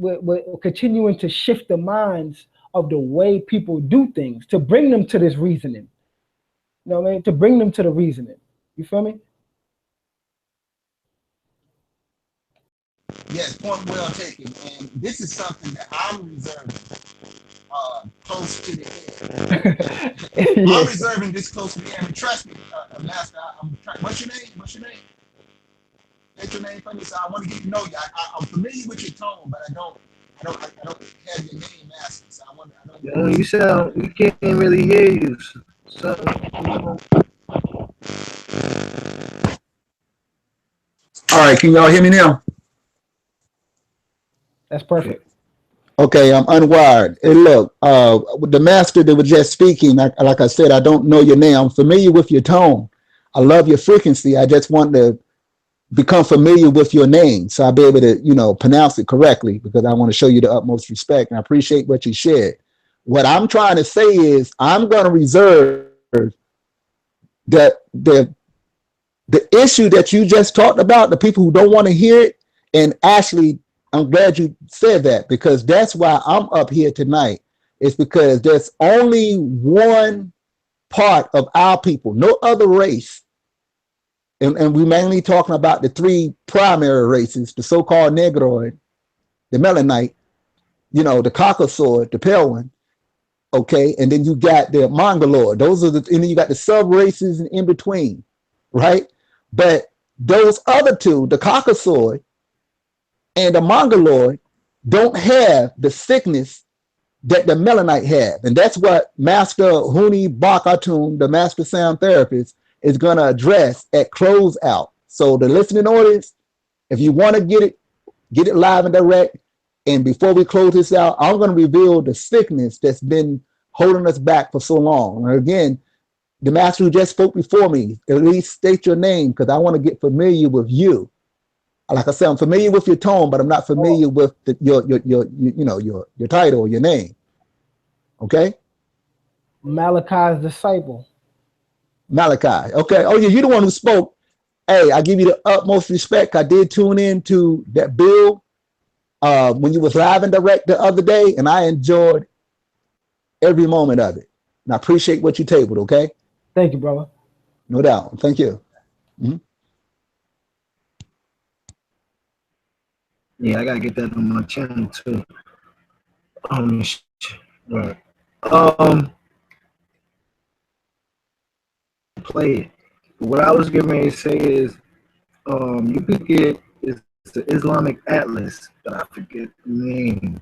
continuing to shift the minds of the way people do things to bring them to this reasoning. You know what I mean? To bring them to the reasoning. You feel me? Yes, point well taken. And this is something that I'm reserving close to the head. Yeah. I'm reserving this close to the head. And trust me, Master, I'm trying. What's your name? What's your name? What's your name for me? So I want to get to know you. I'm familiar with your tone, but I don't have your name, Master. So You sound, we can't really hear you. So, all right, can y'all hear me now? That's perfect. Okay, I'm unwired. Hey, look, the master that was just speaking, like I said, I don't know your name. I'm familiar with your tone. I love your frequency. I just want to become familiar with your name so I'll be able to, pronounce it correctly, because I want to show you the utmost respect, and I appreciate what you shared. What I'm trying to say is I'm going to reserve the issue that you just talked about, the people who don't want to hear it. And actually, I'm glad you said that, because that's why I'm up here tonight. It's because there's only one part of our people, no other race. And we're mainly talking about the three primary races, the so-called Negroid, the Melanite, the Caucasoid, the pale one. Okay, and then you got the Mongoloid. And then you got the sub-races in between, right? But those other two, the Caucasoid and the Mongoloid, don't have the sickness that the Melanite have. And that's what Master Huni Bakatun, the Master Sound Therapist, is going to address at closeout. So the listening audience, if you want to get it live and direct. And before we close this out, I'm going to reveal the sickness that's been holding us back for so long. And again, the master who just spoke before me, at least state your name, because I want to get familiar with you. Like I said, I'm familiar with your tone, but I'm not familiar with your title, your name. Okay? Malachi's disciple. Malachi. Okay. Oh yeah, you're the one who spoke. Hey, I give you the utmost respect. I did tune in to that bill when you was live and direct the other day, and I enjoyed every moment of it. And I appreciate what you tabled. Okay. Thank you, brother. No doubt. Thank you. Mm-hmm. yeah, I gotta get that on my channel too. Right. Play it. What I was getting ready to say is, you could get, it's an Islamic atlas, but I forget the name.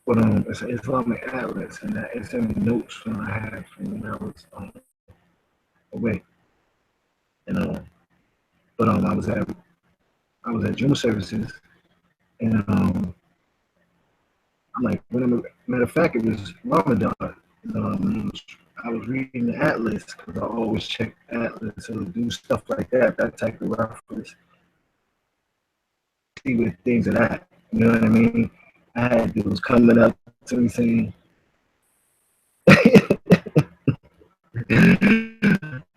But it's an Islamic atlas, and it's in the notes from I had from when I was away. And but I was at Juma services, and I'm like, matter of fact, it was Ramadan. I was reading the atlas because I always check atlas or do stuff like that type of reference. See what things are that. You know what I mean? I had dudes coming up to me saying,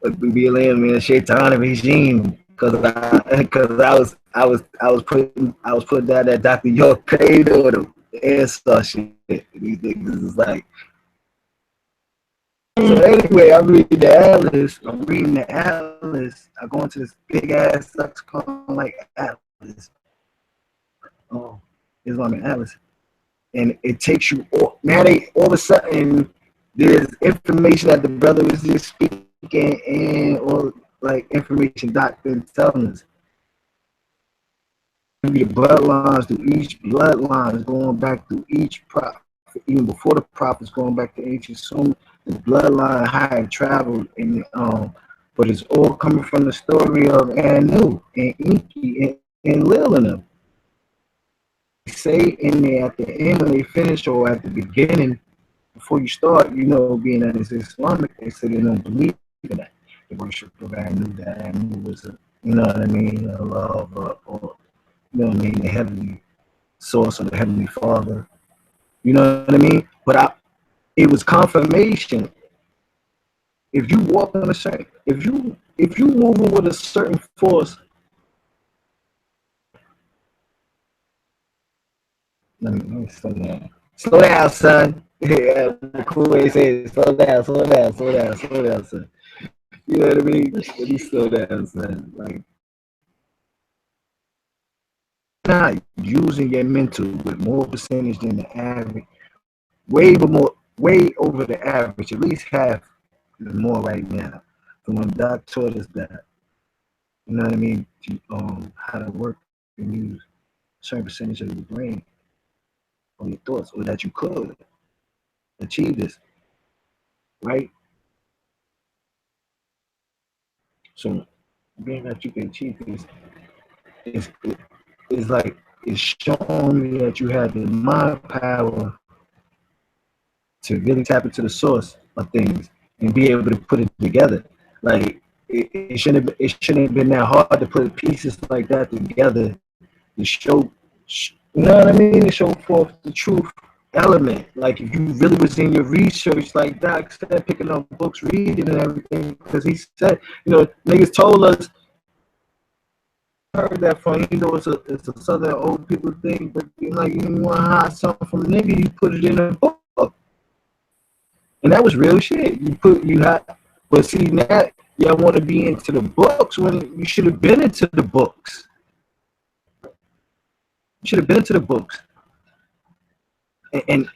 BLM, man, Shaitan regime, because I was putting down that Dr. York paid on them and stuff shit. These niggas is like. So anyway, I'm reading the atlas. I go into this big ass lexicon like atlas. Oh, Islamic atlas, and it takes you all. Now they all of a sudden there's information that the brother was just speaking, and or like information doctor telling us. The bloodlines through each bloodline is going back through each prophet, even before the prophets, going back to ancient Sumer. The bloodline how it traveled, and but it's all coming from the story of Anu and Enki and Lil and them. They say in there at the end when they finish or at the beginning, before you start, you know, being that it's Islamic, they say they don't believe in that. The worship of Anu, that Anu was a, you know what I mean, a love or you know what I mean, the heavenly source or the heavenly Father. You know what I mean? But it was confirmation. If you walk on a certain, if you moving with a certain force, let me slow down. Slow down, son. Yeah, cool way to say it. Slow down, son. You know what I mean? Let me slow down, son. Like, not using your mental with more percentage than the average, way over the average, at least half more right now. So when Doc taught us that, you know what I mean, how to work and use a certain percentage of your brain or your thoughts, or that you could achieve this, right? So being that you can achieve this, it's like it's showing me that you have the mind power to really tap into the source of things and be able to put it together. Like it shouldn't have been that hard to put pieces like that together to show, you know what I mean, to show forth the truth element. Like if you really was in your research, like Doc said, picking up books, reading and everything, because he said, you know, niggas told us, heard that from, you know, it's a southern old people thing, but you know, like you want to hide something from a nigga, you put it in a book. And that was real shit. But see now y'all want to be into the books when you should have been into the books. You should have been into the books. And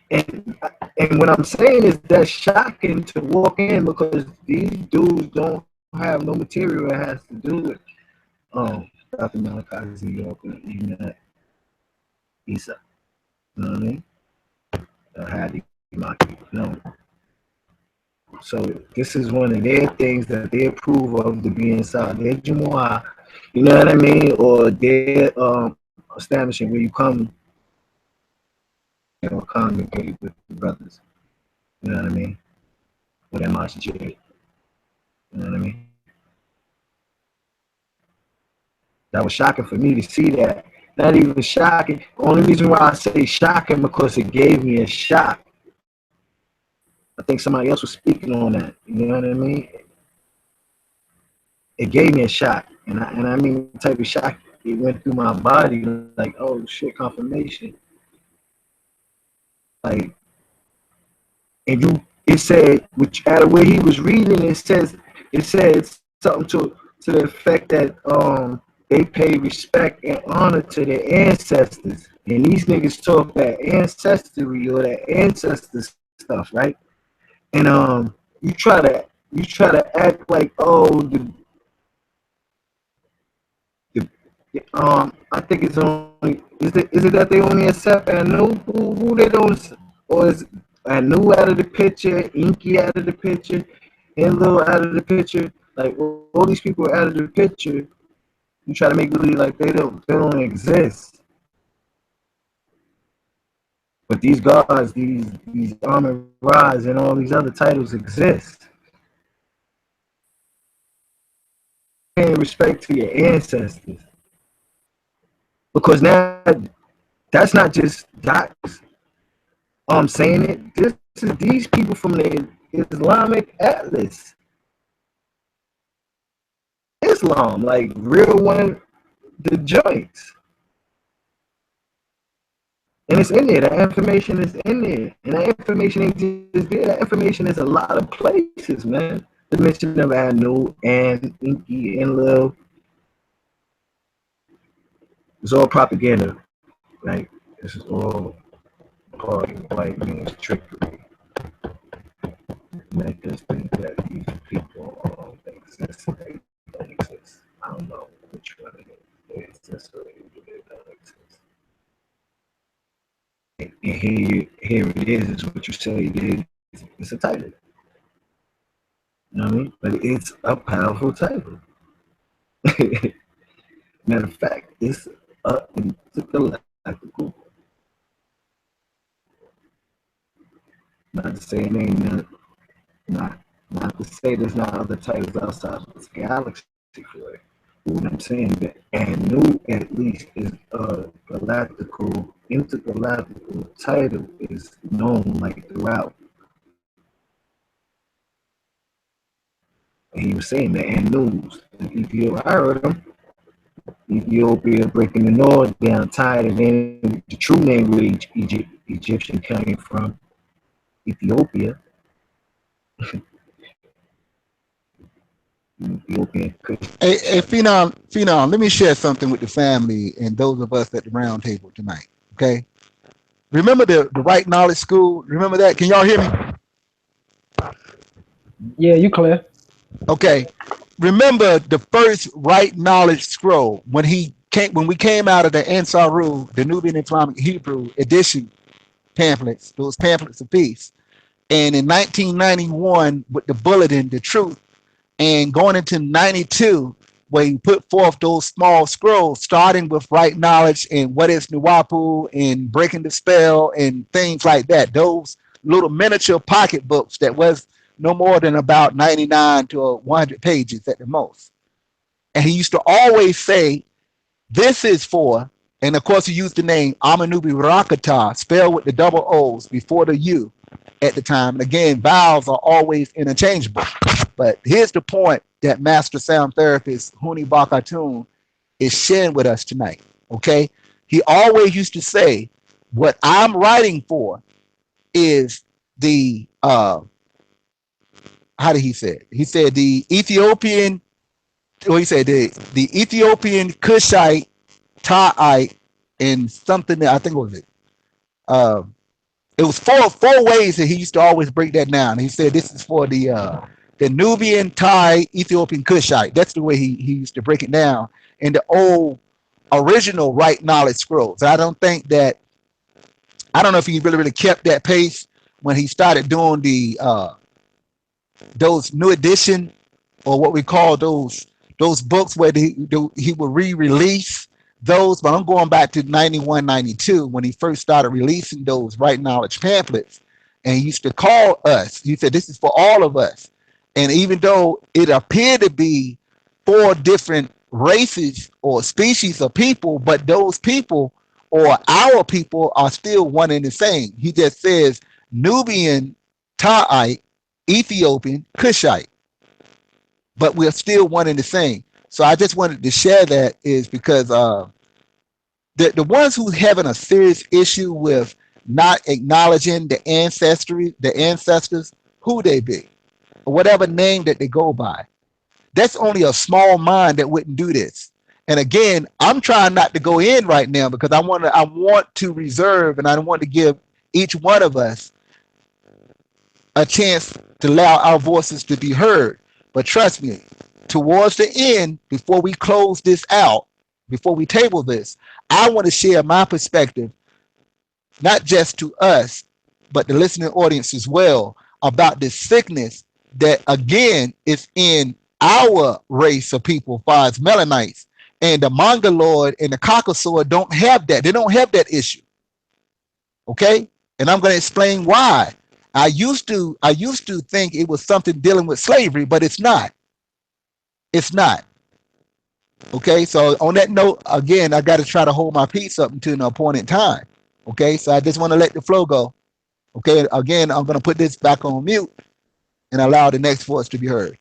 what I'm saying is that's shocking to walk in because these dudes don't have no material that has to do with Dr. Malachi Z. York and even Isa. You know what I mean? Hadi Maki. No. So this is one of their things that they approve of to be inside their Jumu'ah, you know what I mean, or their establishment where you come and congregate with the brothers, you know what I mean, or that masjid, you know what I mean. That was shocking for me to see that. Not even shocking. The only reason why I say shocking because it gave me a shock. I think somebody else was speaking on that. You know what I mean? It gave me a shock, and I mean the type of shock it went through my body, like, oh shit, confirmation. Like, and it said, which out of where he was reading, it said something to the effect that they pay respect and honor to their ancestors, and these niggas talk that ancestry or that ancestor stuff, right? And you try to act like, oh, I think it's only is it that they only accept Anu? Who they don't, or is Anu out of the picture, Inky out of the picture, Enlil out of the picture? Like all these people are out of the picture. You try to make believe like they don't exist. But these gods, these Amun Ra's and all these other titles exist. Paying respect to your ancestors. Because now that's not just docs. I'm saying it. This is these people from the Islamic Atlas. Islam, like real one, the joints. And it's in there. That information is in there. And that information ain't just there. That information is a lot of places, man. The mention of Anu and Inky and Lil. It's all propaganda. Like, this is all part of white man's trickery. Make us think that these people exist and they don't exist. I don't know which one it is. They exist or they don't exist. And here it is what you say it is. It's a title. You know what I mean? But it's a powerful title. Matter of fact, it's a intergalactical. Not to say it ain't not to say there's not other titles outside of this galaxy for it. What I'm saying that Anu at least is a intergalactical title is known like throughout. And he was saying that Anu's, Ethiopia, I heard him. Ethiopia breaking the north down, tied, and then the true name where Egyptian came from, Ethiopia. Ethiopian. Hey, Phenom, let me share something with the family and those of us at the round table tonight. Okay. Remember the Right Knowledge School? Remember that? Can y'all hear me? Yeah, you clear. Okay. Remember the first Right Knowledge Scroll when we came out of the Ansaru, the Nubian Islamic Hebrew edition pamphlets, those pamphlets of peace. And in 1991, with the bulletin, The Truth, and going into 92, where he put forth those small scrolls, starting with Right Knowledge and What is Nuwapu and Breaking the Spell and things like that. Those little miniature pocket books that was no more than about 99 to 100 pages at the most. And he used to always say, this is for, and of course he used the name Amanubi Rakata, spelled with the double O's before the U at the time. And again, vowels are always interchangeable. But here's the point that Master Sound Therapist Huni Bakatun is sharing with us tonight. Okay, he always used to say, "What I'm writing for is the how did he say it? He said the Ethiopian. Well, he said the Ethiopian Kushite, Ta'ite, and something that I think was it. It was four ways that he used to always break that down. He said this is for the Nubian, Thai, Ethiopian, Kushite. That's the way he used to break it down in the old original Right Knowledge scrolls. I don't know if he really kept that pace when he started doing the those new edition, or what we call those books where he would re-release those. But I'm going back to 91, 92 when he first started releasing those Right Knowledge pamphlets. And he used to call us. He said, this is for all of us. And even though it appeared to be 4 different races or species of people, but those people or our people are still one and the same. He just says Nubian, Ta'ite, Ethiopian, Kushite, but we're still one and the same. So I just wanted to share that is because the ones who having a serious issue with not acknowledging the ancestors, who they be, or whatever name that they go by. That's only a small mind that wouldn't do this. And again, I'm trying not to go in right now because I want to reserve, and I want to give each one of us a chance to allow our voices to be heard. But trust me, towards the end, before we close this out, before we table this, I want to share my perspective, not just to us, but the listening audience as well, about this sickness that again is in our race of people, as far as Melanites. And the Mongoloid and the Caucasoid don't have that. They don't have that issue. Okay? And I'm going to explain why. I used to think it was something dealing with slavery, but it's not. It's not. Okay, so on that note, again, I got to try to hold my peace up until an appointed time. Okay, so I just want to let the flow go. Okay, again, I'm going to put this back on mute and allow the next voice to be heard.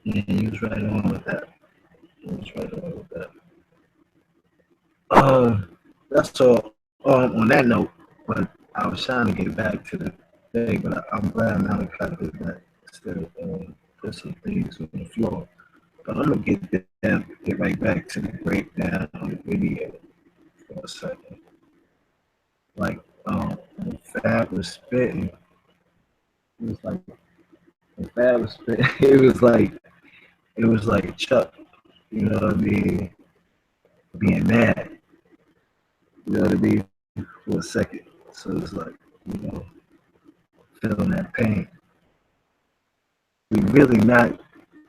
Yeah, you was right on with that. You was right on with that. That's all. On that note, but I was trying to get back to the thing, but I'm glad Malachi did that instead of put some things on the floor. But I'm gonna get right back to the breakdown of the video for a second. Like, when Fab was spitting, it was like when Fab was spitting, it was like Chuck, you know what I mean, being mad, you know what I mean, for a second. So it's like, you know, feeling that pain. We really not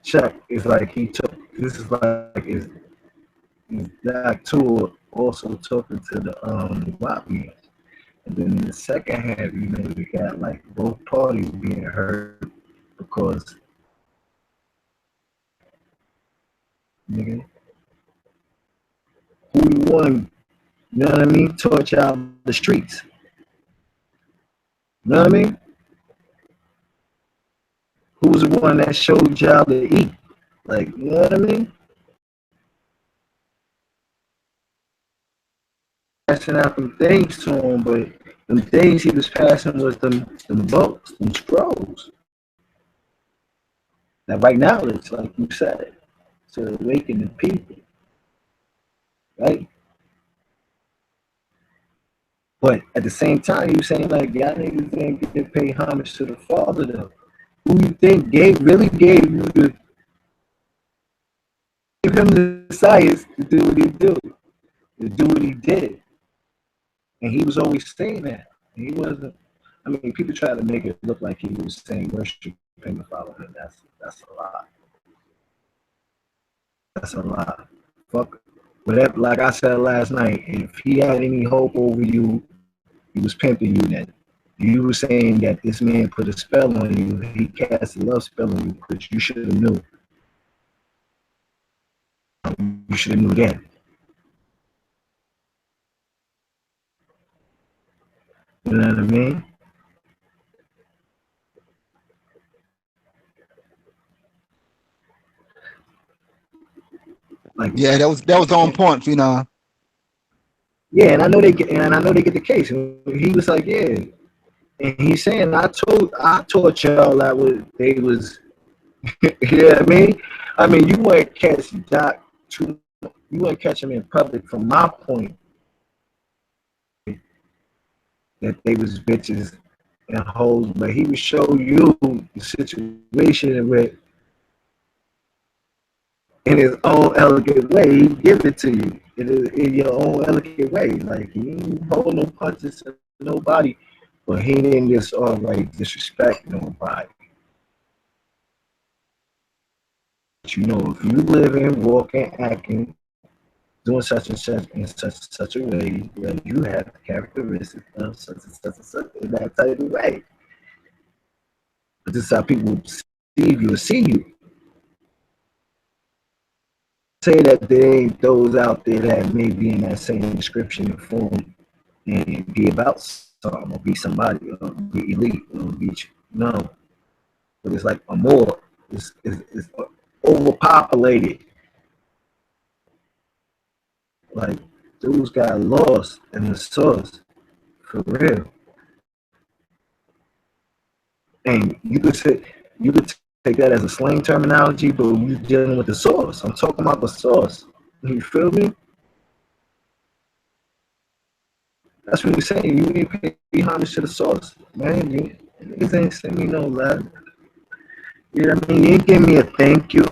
Chuck. It's like he took. This is like his Doc Tour also talking to the Wapians. And then in the second half, you know, we got like both parties being heard because, nigga, who the one, you know what I mean, taught y'all the streets. You know what I mean? Who was the one that showed y'all to eat? Like, you know what I mean? Passing out them things to him, but them things he was passing was them books, them scrolls. Now, right now, it's like you said, to awaken the people, right? But at the same time, you saying like y'all niggas didn't get pay homage to the father though. Who you think really gave you the gave him the science to do what he do, to do what he did, and he was always saying that. He wasn't. I mean, people try to make it look like he was saying worship him and follow him. That's a lie. That's a lie. Fuck. Whatever. Like I said last night, if he had any hope over you, he was pimping you then. You were saying that this man put a spell on you. He cast a love spell on you because you should have knew. You should have knew that. You know what I mean? Like, yeah, that was on point, you know. Yeah, and I know they get the case. And he was like, yeah, and he's saying I taught y'all that they was. You know what I mean? I mean, you wouldn't catch Doc you wouldn't catch him in public from my point that they was bitches and hoes, but he would show you the situation where in his own elegant way, he give it to you in your own elegant way. Like he ain't hold no punches to nobody, but he didn't just alright disrespect nobody. But you know, if you living, walking, acting, doing such and such in such a way, that you have the characteristics of such and such and such in that type of way. But this is how people see you. Say that there ain't those out there that may be in that same description and form and be about something or be somebody or be elite or be no. But it's like a more. It's overpopulated. Like dudes got lost in the source for real. And you could take that as a slang terminology, but we're dealing with the source. I'm talking about the source. You feel me? That's what we're saying. You need to pay homage to the source, man. Niggas ain't send me no love. You know what I mean? You ain't give me a thank you.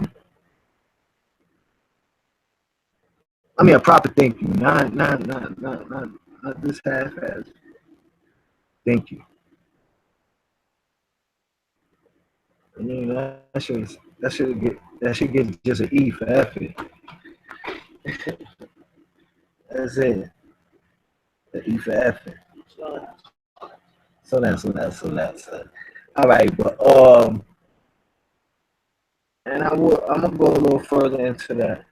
I mean a proper thank you, not this half-ass. Thank you. I mean that should get just an E for effort. That's it. The E for effort. So that's all right, but and I'm gonna go a little further into that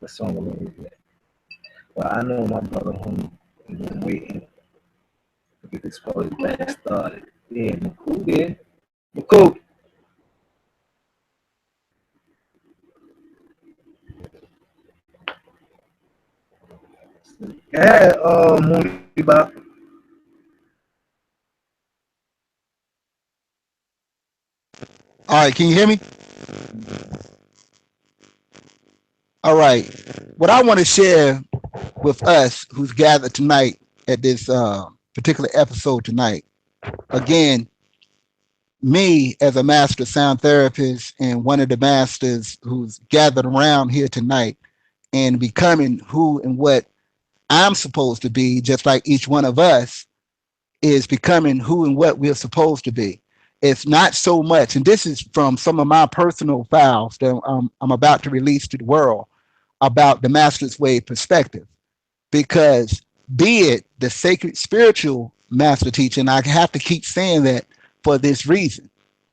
the song a little bit. But I know my brother who is waiting to get this project back started. Yeah, Maku did. Maku. Yeah, Mooney. All right, can you hear me? All right. What I want to share with us who's gathered tonight at this particular episode tonight, again, me as a master sound therapist and one of the masters who's gathered around here tonight and becoming who and what I'm supposed to be, just like each one of us is becoming who and what we're supposed to be. It's not so much, and this is from some of my personal files that I'm about to release to the world about the Master's Way perspective, because be it the sacred spiritual master teacher, and I have to keep saying that for this reason,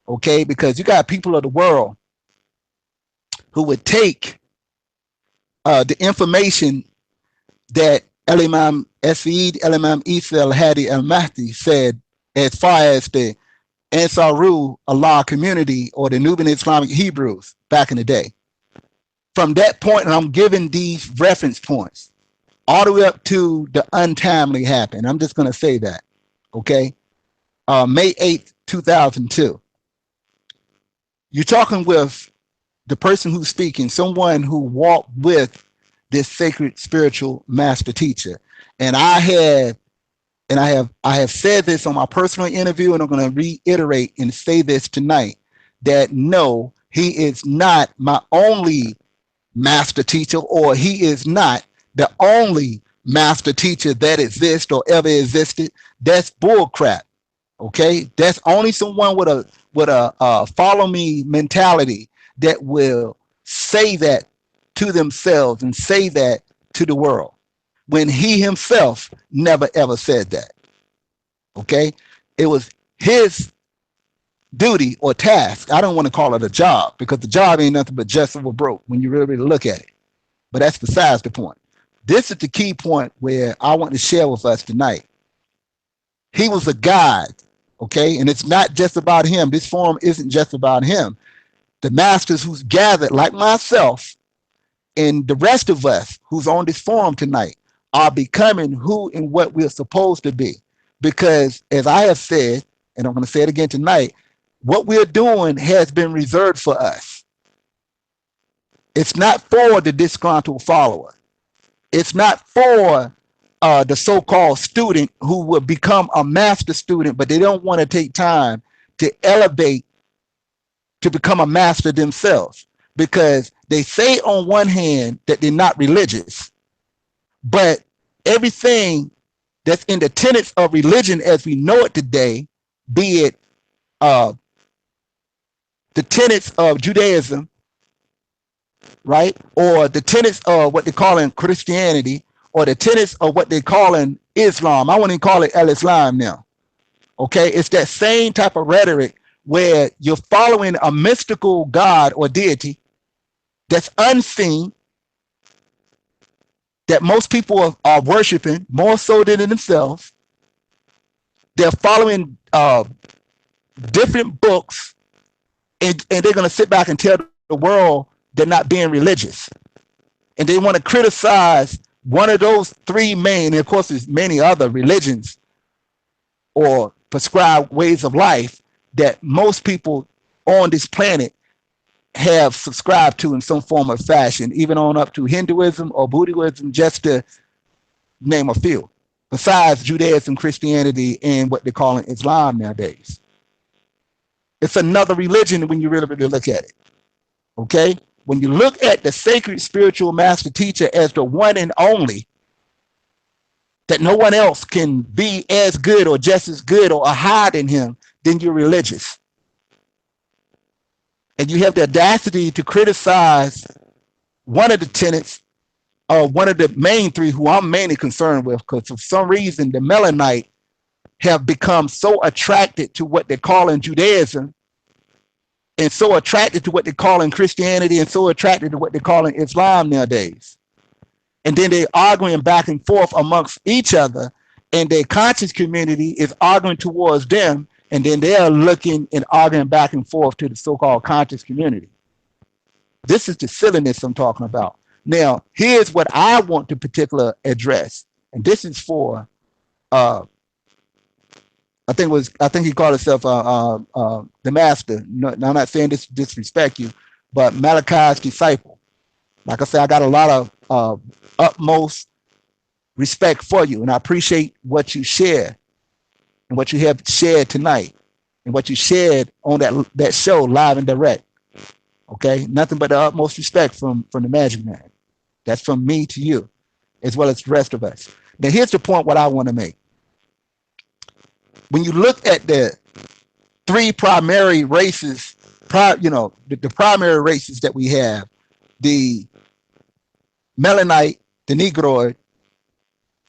okay? Because you got people of the world who would take the information that Imam Sayyid Imam Isa al-Hadi al-Mahdi said as far as the Ansaru Allah community or the Nubian Islamic Hebrews back in the day. From that point, and I'm giving these reference points all the way up to the untimely happened. I'm just going to say that, okay? May 8th, 2002. You're talking with the person who's speaking, someone who walked with this sacred spiritual master teacher. And I have said this on my personal interview, and I'm going to reiterate and say this tonight, that no, he is not my only master teacher, or he is not the only master teacher that exists or ever existed. That's bull crap. Okay, that's only someone with a follow me mentality that will say that to themselves and say that to the world, when he himself never ever said that. Okay, it was his duty or task. I don't want to call it a job, because the job ain't nothing but just over broke when you really look at it. But that's besides the point. This is the key point where I want to share with us tonight. He was a guide, okay? And it's not just about him. This forum isn't just about him. The masters who's gathered, like myself, and the rest of us who's on this forum tonight, are becoming who and what we're supposed to be. Because as I have said, and I'm going to say it again tonight, what we're doing has been reserved for us. It's not for the disgruntled follower. It's not for the so-called student who will become a master student, but they don't want to take time to elevate to become a master themselves, because they say on one hand that they're not religious, but everything that's in the tenets of religion as we know it today, be it the tenets of Judaism, right? Or the tenets of what they call in Christianity, or the tenets of what they call in Islam. I wouldn't call it Al-Islam now. Okay, it's that same type of rhetoric where you're following a mystical God or deity that's unseen, that most people are worshiping more so than themselves. They're following different books, and they're going to sit back and tell the world they're not being religious. And they want to criticize one of those three main, and of course there's many other religions or prescribed ways of life that most people on this planet have subscribed to in some form or fashion, even on up to Hinduism or Buddhism, just to name a few, besides Judaism, Christianity, and what they're calling Islam nowadays. It's another religion when you really, really look at it. Okay? When you look at the sacred spiritual master teacher as the one and only, that no one else can be as good or just as good or higher than him, then you're religious. And you have the audacity to criticize one of the tenets, or one of the main three, who I'm mainly concerned with, because for some reason the Mennonite have become so attracted to what they call in Judaism, and so attracted to what they call in Christianity, and so attracted to what they call in Islam nowadays. And then they're arguing back and forth amongst each other, and their conscious community is arguing towards them, and then they're looking and arguing back and forth to the so-called conscious community. This is the silliness I'm talking about. Now, here's what I want to particular address, and this is for I think he called himself the master. No, I'm not saying this to disrespect you, but Malachi's disciple. Like I said, I got a lot of utmost respect for you, and I appreciate what you share and what you have shared tonight and what you shared on that show, live and direct. Okay, nothing but the utmost respect from the Magic Man. That's from me to you, as well as the rest of us. Now, here's the point what I want to make. When you look at the three primary races, the primary races that we have, the Mennonite, the Negroid,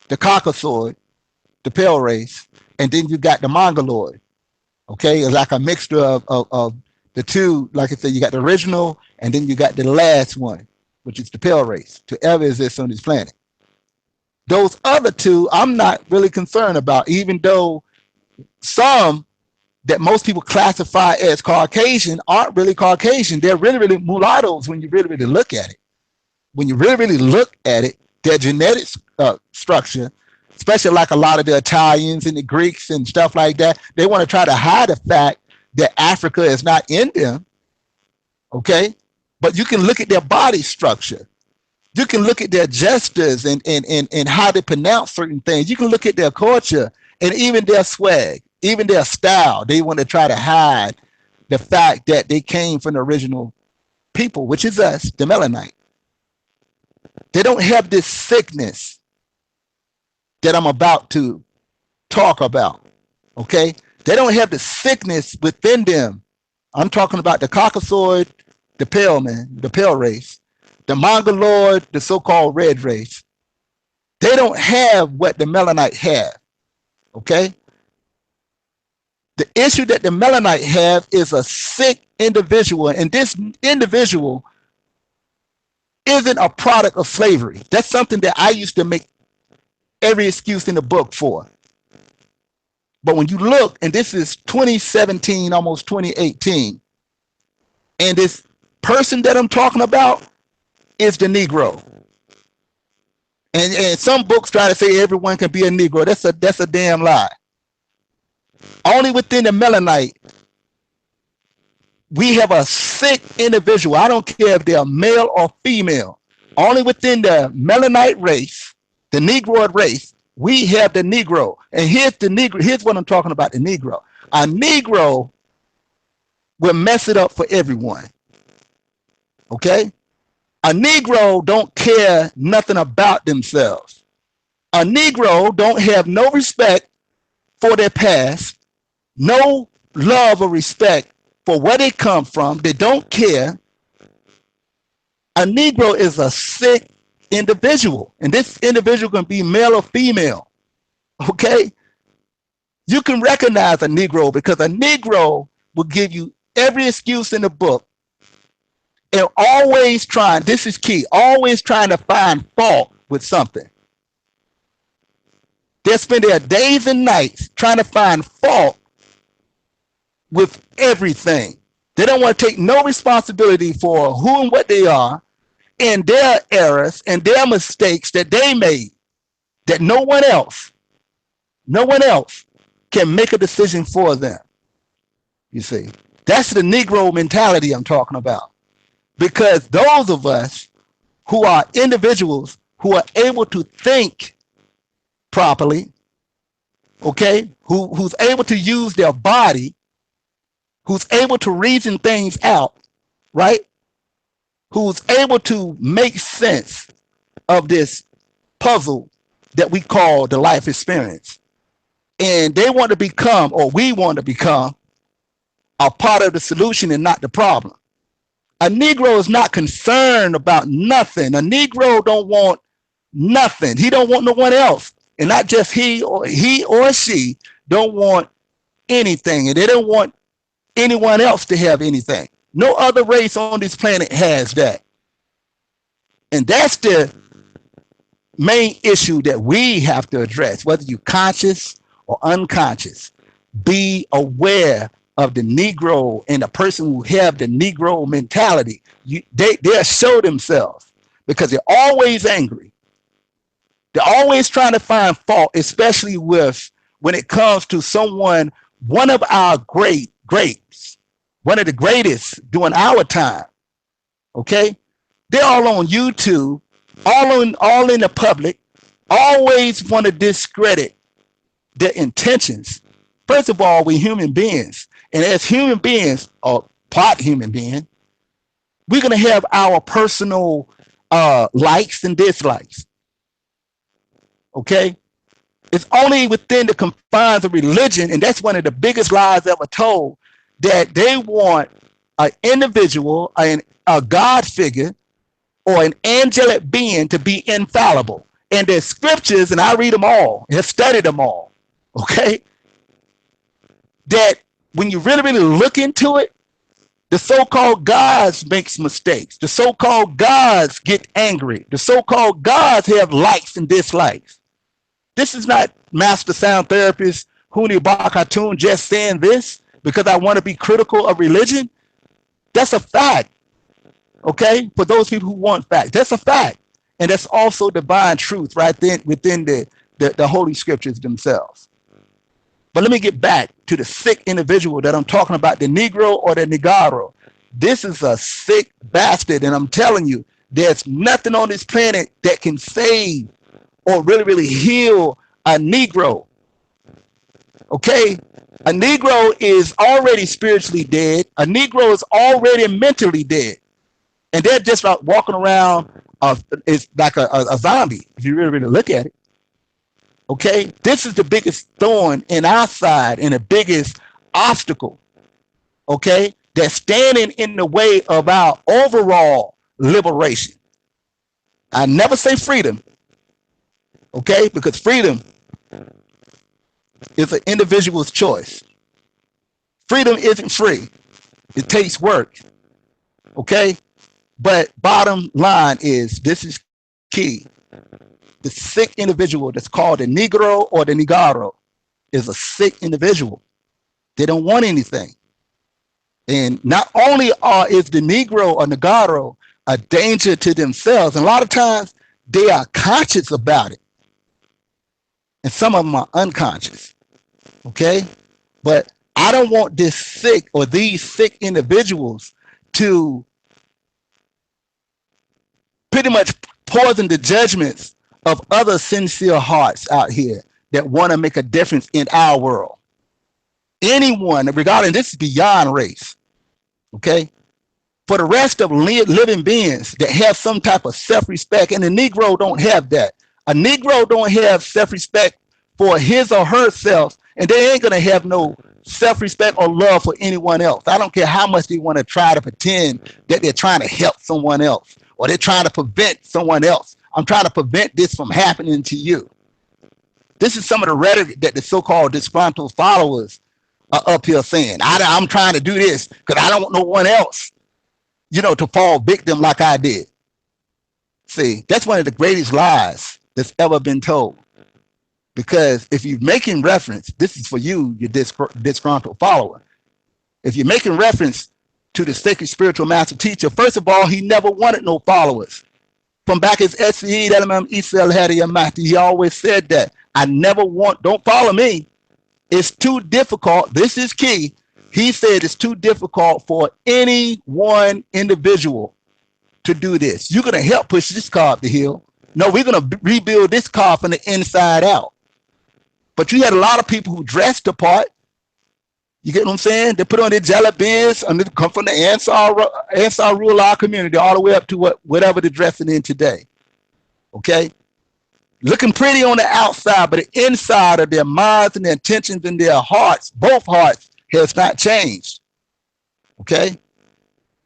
the Caucasoid, the Pale Race, and then you got the Mongoloid. Okay, it's like a mixture of the two. Like I said, you got the original, and then you got the last one, which is the Pale Race, to ever exist on this planet. Those other two, I'm not really concerned about, even though some that most people classify as Caucasian aren't really Caucasian. They're really, really mulattoes when you really, really look at it. When you really, really look at it, their genetic structure, especially like a lot of the Italians and the Greeks and stuff like that, they want to try to hide the fact that Africa is not in them. Okay? But you can look at their body structure. You can look at their gestures and how they pronounce certain things. You can look at their culture and even their swag, even their style. They want to try to hide the fact that they came from the original people, which is us, the Mennonite. They don't have this sickness that I'm about to talk about, okay? They don't have the sickness within them. I'm talking about the Caucasoid, the Pale Man, the Pale Race, the Mongoloid, the so-called Red Race. They don't have what the Mennonite have, okay? The issue that the Mennonite have is a sick individual, and this individual isn't a product of slavery. That's something that I used to make every excuse in the book for. But when you look, and this is 2017, almost 2018, and this person that I'm talking about is the Negro. And some books try to say everyone can be a Negro. That's a damn lie. Only within the Mennonite, we have a sick individual. I don't care if they're male or female. Only within the Mennonite race, the Negroid race, we have the Negro. And here's the Negro. Here's what I'm talking about, the Negro. A Negro will mess it up for everyone. Okay? A Negro don't care nothing about themselves. A Negro don't have no respect for their past, no love or respect for where they come from. They don't care. A Negro is a sick individual, and this individual can be male or female. Okay? You can recognize a Negro because a Negro will give you every excuse in the book and always trying, this is key, always trying to find fault with something. They'll spend their days and nights trying to find fault with everything. They don't want to take no responsibility for who and what they are and their errors and their mistakes that they made, that no one else can make a decision for them. You see, that's the Negro mentality I'm talking about. Because those of us who are individuals who are able to think properly, okay, who's able to use their body, who's able to reason things out, right? Who's able to make sense of this puzzle that we call the life experience. And they want to become, or we want to become, a part of the solution and not the problem. A Negro is not concerned about nothing. A Negro don't want nothing. He don't want no one else. And not just he or she don't want anything. And they don't want anyone else to have anything. No other race on this planet has that. And that's the main issue that we have to address, whether you're conscious or unconscious. Be aware of the Negro and the person who have the Negro mentality. They'll show themselves because they're always angry. They're always trying to find fault, especially when it comes to someone, one of our greats, one of the greatest during our time. Okay, they're all on YouTube, all in the public, always want to discredit their intentions. First of all, we're human beings, and as human beings, or part human being, we're gonna have our personal likes and dislikes. Okay, it's only within the confines of religion, and that's one of the biggest lies ever told, that they want an individual, a God figure, or an angelic being to be infallible. And there's scriptures, and I read them all, and have studied them all, okay? That when you really, really look into it, the so-called gods makes mistakes. The so-called gods get angry. The so-called gods have likes and dislikes. This is not master sound therapist Huni Bakatun just saying this because I want to be critical of religion. That's a fact. Okay, for those people who want facts, that's a fact, and that's also divine truth right then within the holy scriptures themselves. But let me get back to the sick individual that I'm talking about, the Negro or the Negaro. This is a sick bastard, and I'm telling you, there's nothing on this planet that can save or really, really heal a Negro. Okay, a Negro is already spiritually dead. A Negro is already mentally dead. And they're just like walking around, it's like a zombie, if you really, really look at it. Okay, this is the biggest thorn in our side and the biggest obstacle, okay, that's standing in the way of our overall liberation. I never say freedom, okay, because freedom is an individual's choice. Freedom isn't free. It takes work, okay? But bottom line is, this is key. The sick individual that's called the Negro or the Negaro is a sick individual. They don't want anything. And not only is the Negro or Negaro a danger to themselves, and a lot of times they are conscious about it. And some of them are unconscious, okay? But I don't want this sick or these sick individuals to pretty much poison the judgments of other sincere hearts out here that want to make a difference in our world. Anyone, regarding this is beyond race, okay? For the rest of living beings that have some type of self-respect, and the Negro don't have that. A Negro don't have self-respect for his or herself, and they ain't gonna have no self-respect or love for anyone else. I don't care how much they want to try to pretend that they're trying to help someone else, or they're trying to prevent someone else. I'm trying to prevent this from happening to you. This is some of the rhetoric that the so-called disgruntled followers are up here saying. I'm trying to do this because I don't want no one else, you know, to fall victim like I did. See, that's one of the greatest lies that's ever been told. Because if you're making reference, this is for you, your disgruntled follower. If you're making reference to the sacred spiritual master teacher, first of all, he never wanted no followers. From back as SE, he always said that. I never want, don't follow me. It's too difficult. This is key He said it's too difficult for any one individual to do this. You're going to help push this car up the hill. No, we're going to rebuild this car from the inside out. But you had a lot of people who dressed the part. You get what I'm saying? They put on their jelly beans and they come from the Ansar Rullah community all the way up to whatever they're dressing in today. Okay? Looking pretty on the outside, but the inside of their minds and their intentions and their hearts, both hearts, has not changed. Okay?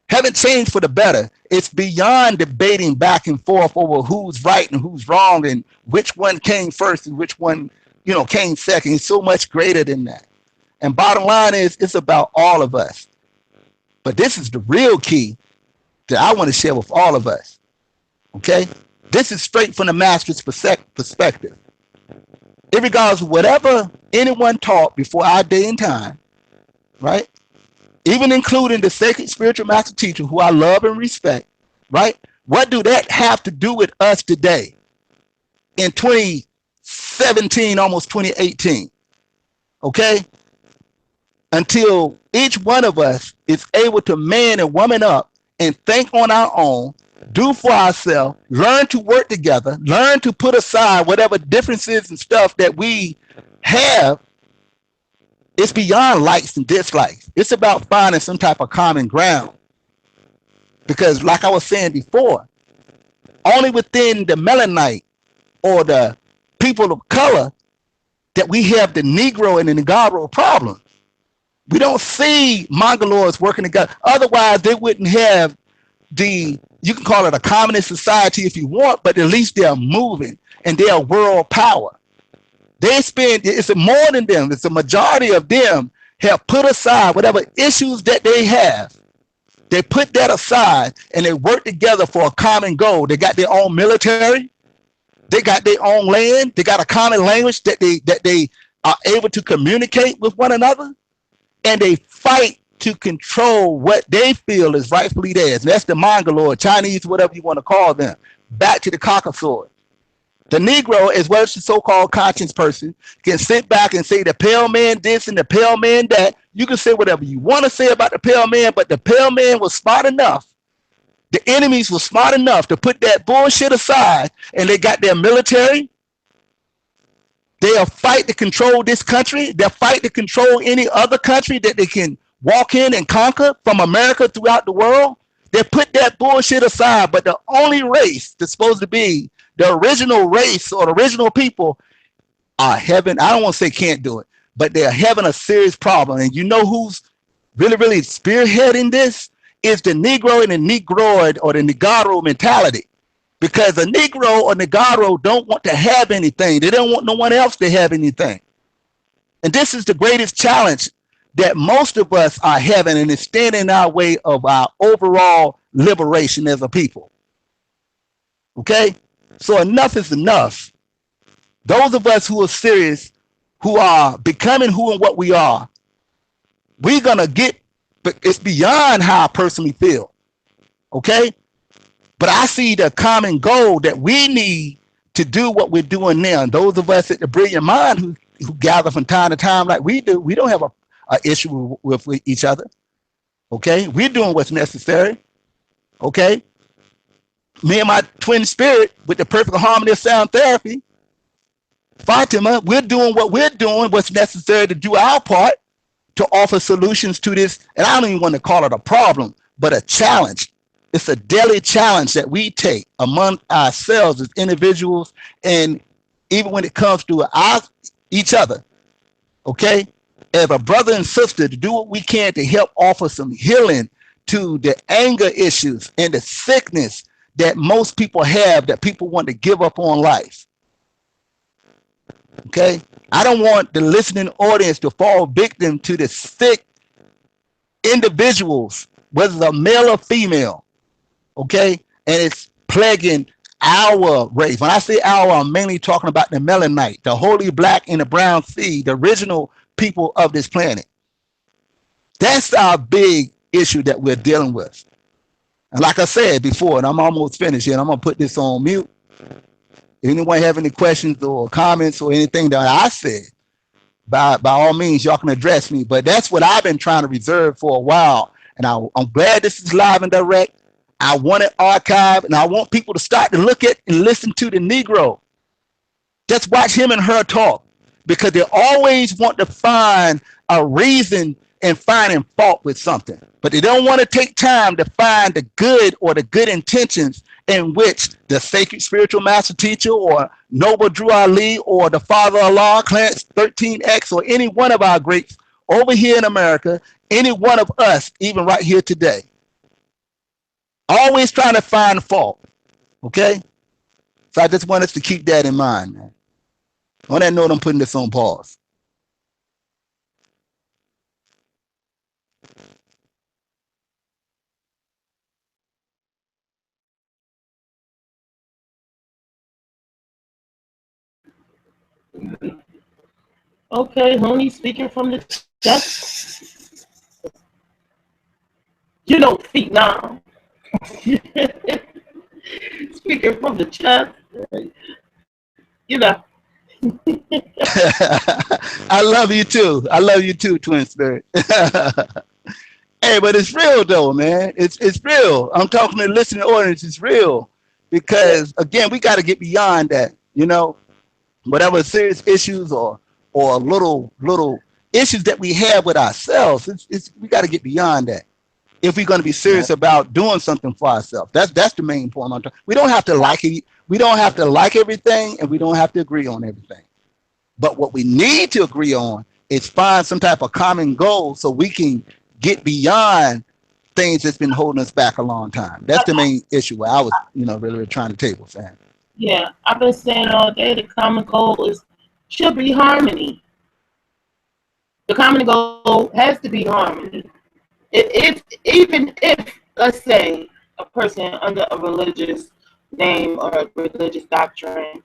Haven't changed for the better. It's beyond debating back and forth over who's right and who's wrong and which one came first and which one, came second. It's so much greater than that. And bottom line is, it's about all of us. But this is the real key that I want to share with all of us. Okay? This is straight from the master's perspective. Irregardless of whatever anyone taught before our day and time, right? Even including the sacred spiritual master teacher, who I love and respect, right? What do that have to do with us today in 2017, almost 2018? Okay? Until each one of us is able to man and woman up and think on our own, do for ourselves, learn to work together, learn to put aside whatever differences and stuff that we have. It's beyond likes and dislikes. It's about finding some type of common ground. Because like I was saying before, only within the Melaninite or the people of color that we have the Negro and the Negro problem. We don't see Mongoloids working together. Otherwise, they wouldn't have you can call it a communist society if you want, but at least they're moving and they're world power. It's more than them. It's a majority of them have put aside whatever issues that they have. They put that aside and they work together for a common goal. They got their own military. They got their own land. They got a common language that they are able to communicate with one another. And they fight to control what they feel is rightfully theirs. And that's the Mongoloid, Chinese, whatever you want to call them. Back to the Caucasoid. The Negro, as well as the so-called conscious person, can sit back and say the pale man this and the pale man that. You can say whatever you want to say about the pale man, but the pale man was smart enough. The enemies were smart enough to put that bullshit aside, and they got their military. They'll fight to control this country. They'll fight to control any other country that they can walk in and conquer from America throughout the world. They put that bullshit aside, but the only race that's supposed to be the original race or the original people are having, I don't want to say can't do it, but they're having a serious problem. And you know who's really spearheading this? Is the Negro and the Negroid or the Negro mentality. Because the Negro or Negro don't want to have anything. They don't want no one else to have anything. And this is the greatest challenge that most of us are having, and it's standing in our way of our overall liberation as a people. Okay? So enough is enough. Those of us who are serious, who are becoming who and what we are, we're going to get, but it's beyond how I personally feel. Okay? But I see the common goal that we need to do what we're doing now. And those of us at the Brilliant Mind who gather from time to time like we do, we don't have a issue with each other. Okay? We're doing what's necessary. Okay? Me and my twin spirit with the perfect harmony of sound therapy, Fatima, we're doing what we're doing, what's necessary to do our part to offer solutions to this. And I don't even want to call it a problem, but a challenge. It's a daily challenge that we take among ourselves as individuals, and even when it comes to each other, okay? As a brother and sister, to do what we can to help offer some healing to the anger issues and the sickness that most people have, that people want to give up on life. Okay? I don't want the listening audience to fall victim to the sick individuals, whether it's a male or female. Okay? And it's plaguing our race. When I say our, I'm mainly talking about the Melanite, the holy black and the brown seed, the original people of this planet. That's our big issue that we're dealing with. And like I said before, and I'm almost finished here, and I'm going to put this on mute. If anyone have any questions or comments or anything that I said, by all means, y'all can address me. But that's what I've been trying to reserve for a while. And I'm glad this is live and direct. I want it archived, and I want people to start to look at and listen to the Negro. Just watch him and her talk, because they always want to find a reason and finding fault with something, but they don't want to take time to find the good or the good intentions in which the sacred spiritual master teacher or Noble Drew Ali or the Father Allah, Clarence 13X, or any one of our greats over here in America, any one of us, even right here today. Always trying to find fault, okay? So I just want us to keep that in mind, man. On that note, I'm putting this on pause. Okay, honey, speaking from the chest. You don't speak now. Speaking from the chest. You know. I love you too. I love you too, Twin Spirit. Hey, but it's real though, man. It's real. I'm talking to the listening audience. It's real, because again, we got to get beyond that. You know, whatever serious issues or little issues that we have with ourselves, we got to get beyond that if we're going to be serious about doing something for ourselves. That's the main point. We don't have to like it. We don't have to like everything, and we don't have to agree on everything. But what we need to agree on is find some type of common goal so we can get beyond things that's been holding us back a long time. That's the main issue where I was, really trying to table, Sam. Yeah, I've been saying all day the common goal should be harmony. The common goal has to be harmony. Even if, let's say, a person under a religious name or a religious doctrine,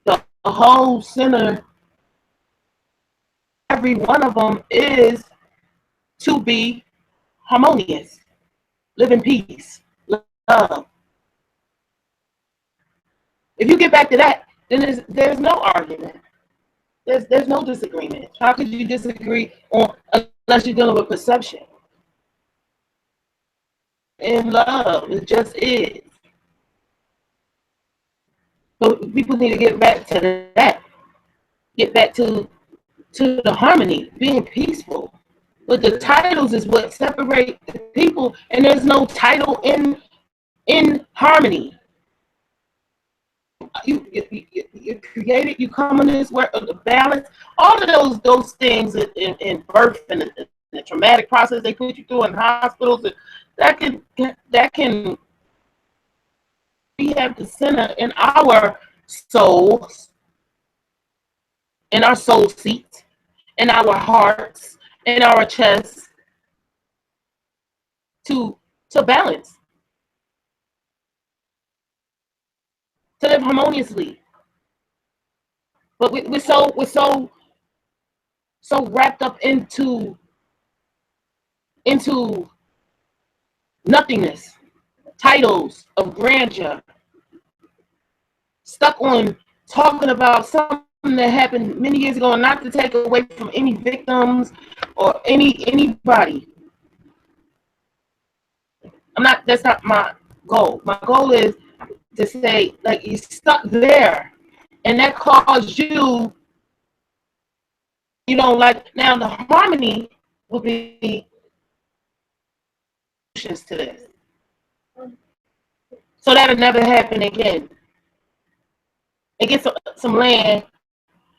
the whole center, every one of them is to be harmonious, live in peace, love. If you get back to that, then there's no argument. There's no disagreement. How could you disagree unless you're dealing with perception? In love, it just is. So people need to get back to that. Get back to the harmony, being peaceful. But the titles is what separate the people, and there's no title in harmony. You created, you come in this work of the balance, all of those things in birth and the traumatic process they put you through in hospitals, that can we have the center in our souls, in our soul seat, in our hearts, in our chests, to balance, to live harmoniously. But we're so wrapped up into nothingness, titles of grandeur, stuck on talking about something that happened many years ago, and not to take away from any victims or anybody. That's not my goal. My goal is to say, like, you're stuck there, and that caused you don't like. Now the harmony will be to this, so that'll never happen again. And get some land,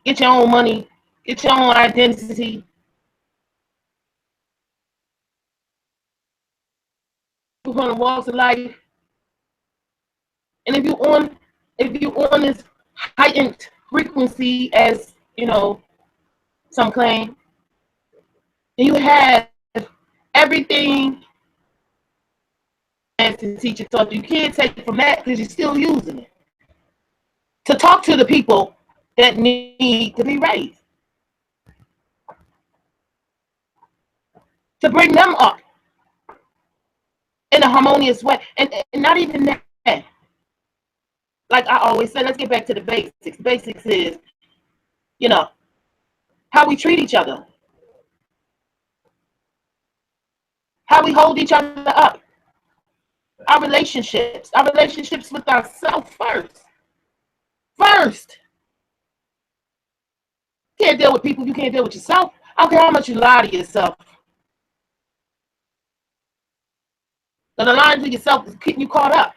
get your own money, get your own identity. You're gonna walk of life, and if you're on this heightened frequency, as some claim, then you have everything to teach yourself. You can't take it from that because you're still using it to talk to the people that need to be raised, to bring them up in a harmonious way, and not even that. Like I always say, let's get back to the basics. Basics is, how we treat each other, how we hold each other up, our relationships with ourselves first. First. You can't deal with people, you can't deal with yourself. I don't care how much you lie to yourself. The lying to yourself is keeping you caught up.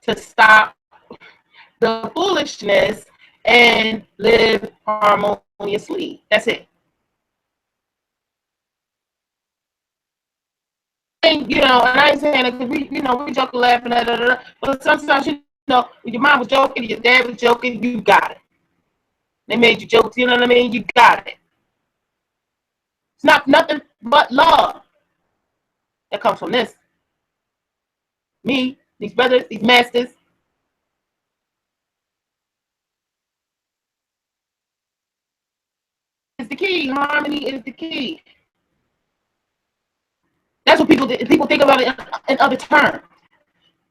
To stop the foolishness and live harmoniously. That's it. And, and I ain't saying that because we joke and laugh and but sometimes, when your mom was joking, your dad was joking, you got it. They made you jokes, you know what I mean? You got it. It's not nothing but love that comes from this. Me, these brothers, these masters. Is the key. Harmony is the key. That's what people think about it in other terms.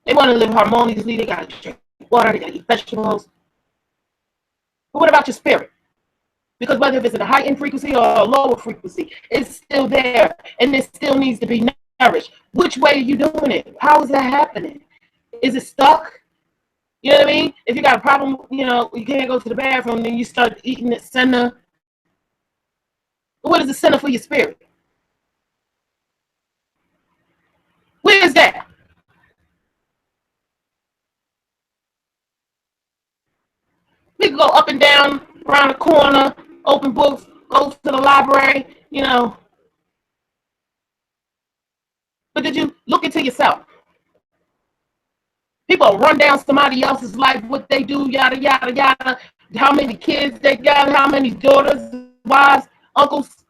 They want to live harmoniously. They got to drink water. They got to eat vegetables. But what about your spirit? Because whether it's at a high-end frequency or a lower frequency, it's still there, and it still needs to be nourished. Which way are you doing it? How is that happening? Is it stuck? You know what I mean? If you got a problem, you can't go to the bathroom, then you start eating at center. What is the center for your spirit? Where is that? We can go up and down, around the corner, open books, go to the library, But did you look into yourself? People run down somebody else's life, what they do, yada, yada, yada, how many kids they got, how many daughters, wives, uncles,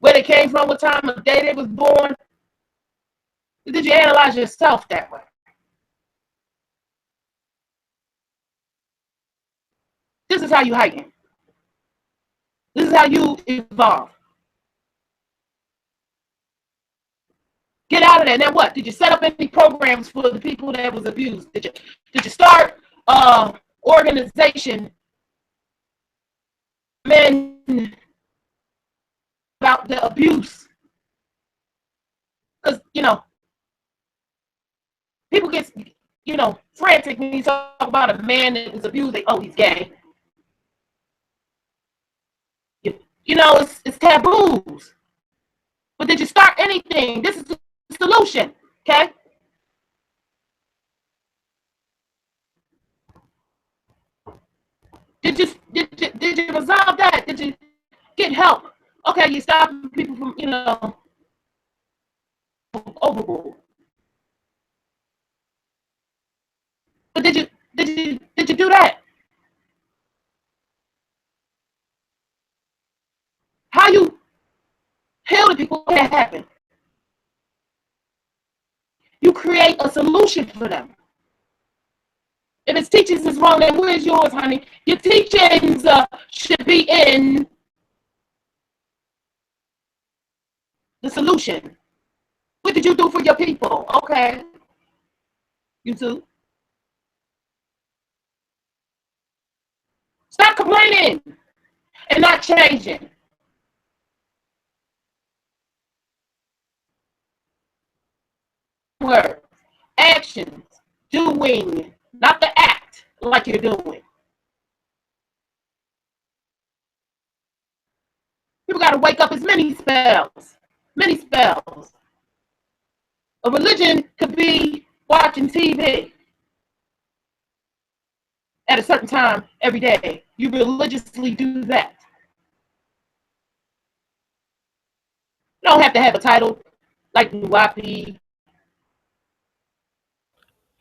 where they came from, what time of day they was born. Did you analyze yourself that way? This is how you heighten. This is how you evolve. Get out of there. Now what? Did you set up any programs for the people that was abused? Did you start organization men about the abuse? Because people get frantic when you talk about a man that was abused. He's gay. It's taboos. But did you start anything? This is the solution, okay? Did you resolve that? Did you get help? Okay, you stop people from overboard. But did you do that? How you heal the people that happen? You create a solution for them. If his teachings is wrong, then where's yours, honey? Your teachings should be in the solution. What did you do for your people? Okay. You too. Stop complaining and not changing. Words, actions, doing, not the act like you're doing. People got to wake up. As many spells. Many spells. A religion could be watching TV at a certain time every day. You religiously do that. You don't have to have a title like Nuwapi.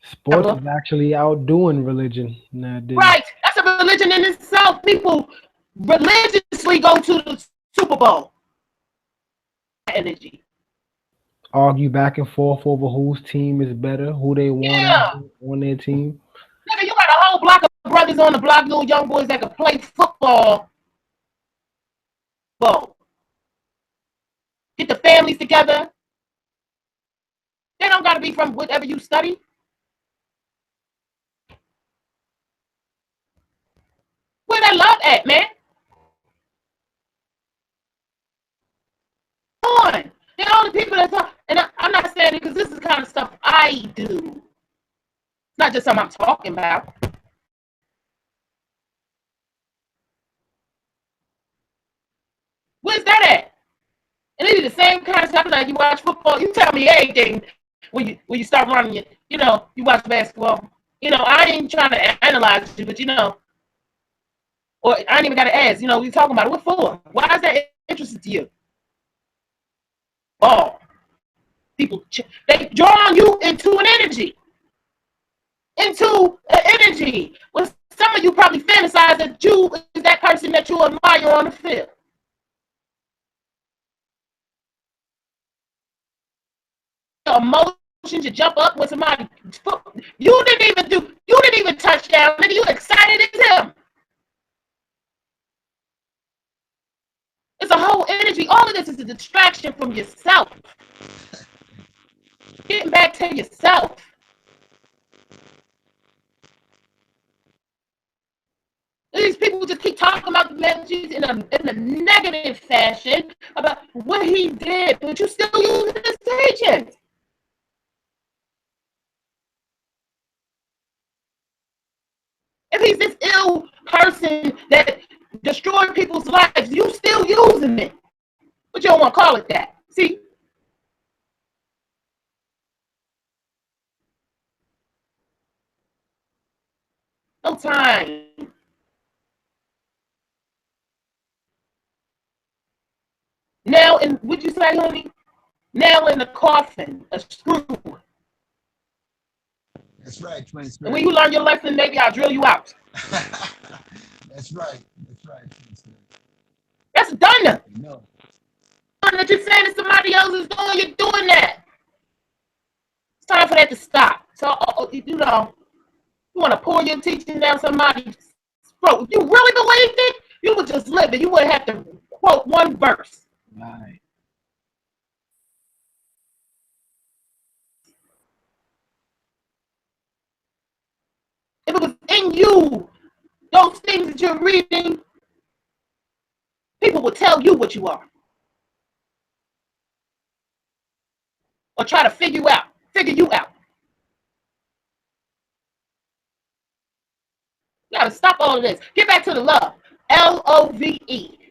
Sports is actually outdoing religion nowadays. Right. That's a religion in itself. People religiously go to the Super Bowl. Energy. Argue back and forth over whose team is better, who they want on their team. Nigga, you got a whole block of brothers on the block, little young boys that can play football. Whoa. Get the families together. They don't got to be from whatever you study. Where that love at, man? On. You know, the people that talk, and I'm not saying it because this is the kind of stuff I do. It's not just something I'm talking about. Where's that at? And it is the same kind of stuff. Like you watch football, you tell me anything when you start running it. You know, you watch basketball. You know, I ain't trying to analyze you, but you know, or I ain't even got to ask. You know, we talking about it. What for? Why is that interesting to you? Ball. People, they draw you into an energy. Into an energy. Well, some of you probably fantasize that you is that person that you admire on the field. Emotions, you jump up with somebody. You didn't even touch down. Nigga, you excited as him. It's a whole energy. All of this is a distraction from yourself. Getting back to yourself. These people just keep talking about the messages in a negative fashion about what he did, but you still using his teachings. If he's this ill person that destroyed people's lives, you still using it. But you don't want to call it that. See? No time. Nail in, what'd you say, honey? Nail in the coffin, a screw. That's right, Twin Spirit. And when you learn your lesson, maybe I'll drill you out. That's right. That's right, Twin Spirit. That's done. No. That you're saying that somebody else is doing, you're doing that. It's time for that to stop. So, you know, you want to pour your teaching down somebody's throat. If you really believed it, you would just live it. You wouldn't have to quote one verse. Right. If it was in you, those things that you're reading, people would tell you what you are. Or try to figure you out. You gotta stop all of this. Get back to the love. Love,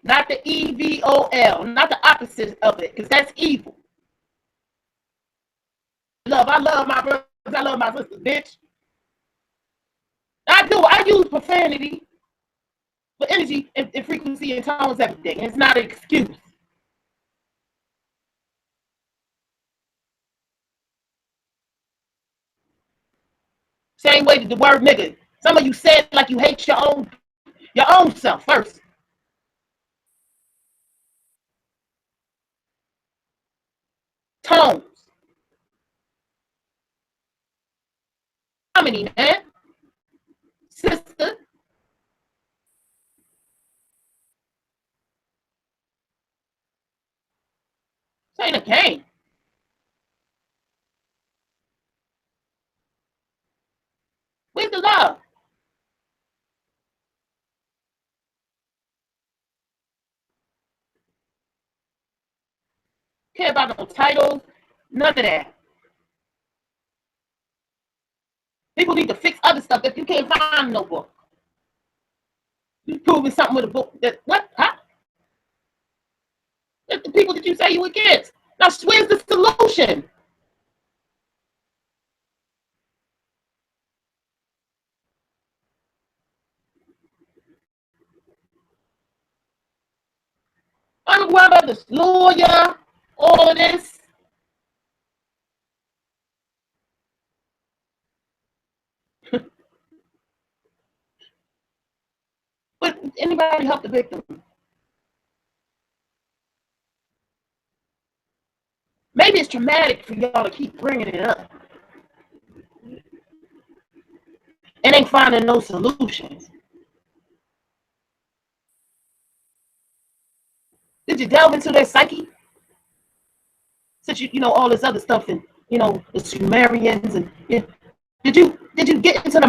not the EVOL, not the opposite of it, because that's evil. Love, I love my brothers, I love my sisters, bitch. I do. I use profanity for energy and frequency and tones, everything. It's not an excuse. Same way that the word nigga. Some of you said like you hate your own self first. Tones. Harmony, man. Sister. This ain't a game. Where's the love? Care about no titles, none of that. People need to fix other stuff if you can't find no book. You proving something with a book that what? Huh? That's the people that you say you against. Now where's the solution? I'm worried about this lawyer, all of this. But anybody help the victim? Maybe it's traumatic for y'all to keep bringing it up and ain't finding no solutions. Did you delve into their psyche? Since you know all this other stuff and you know the Sumerians and did you get into the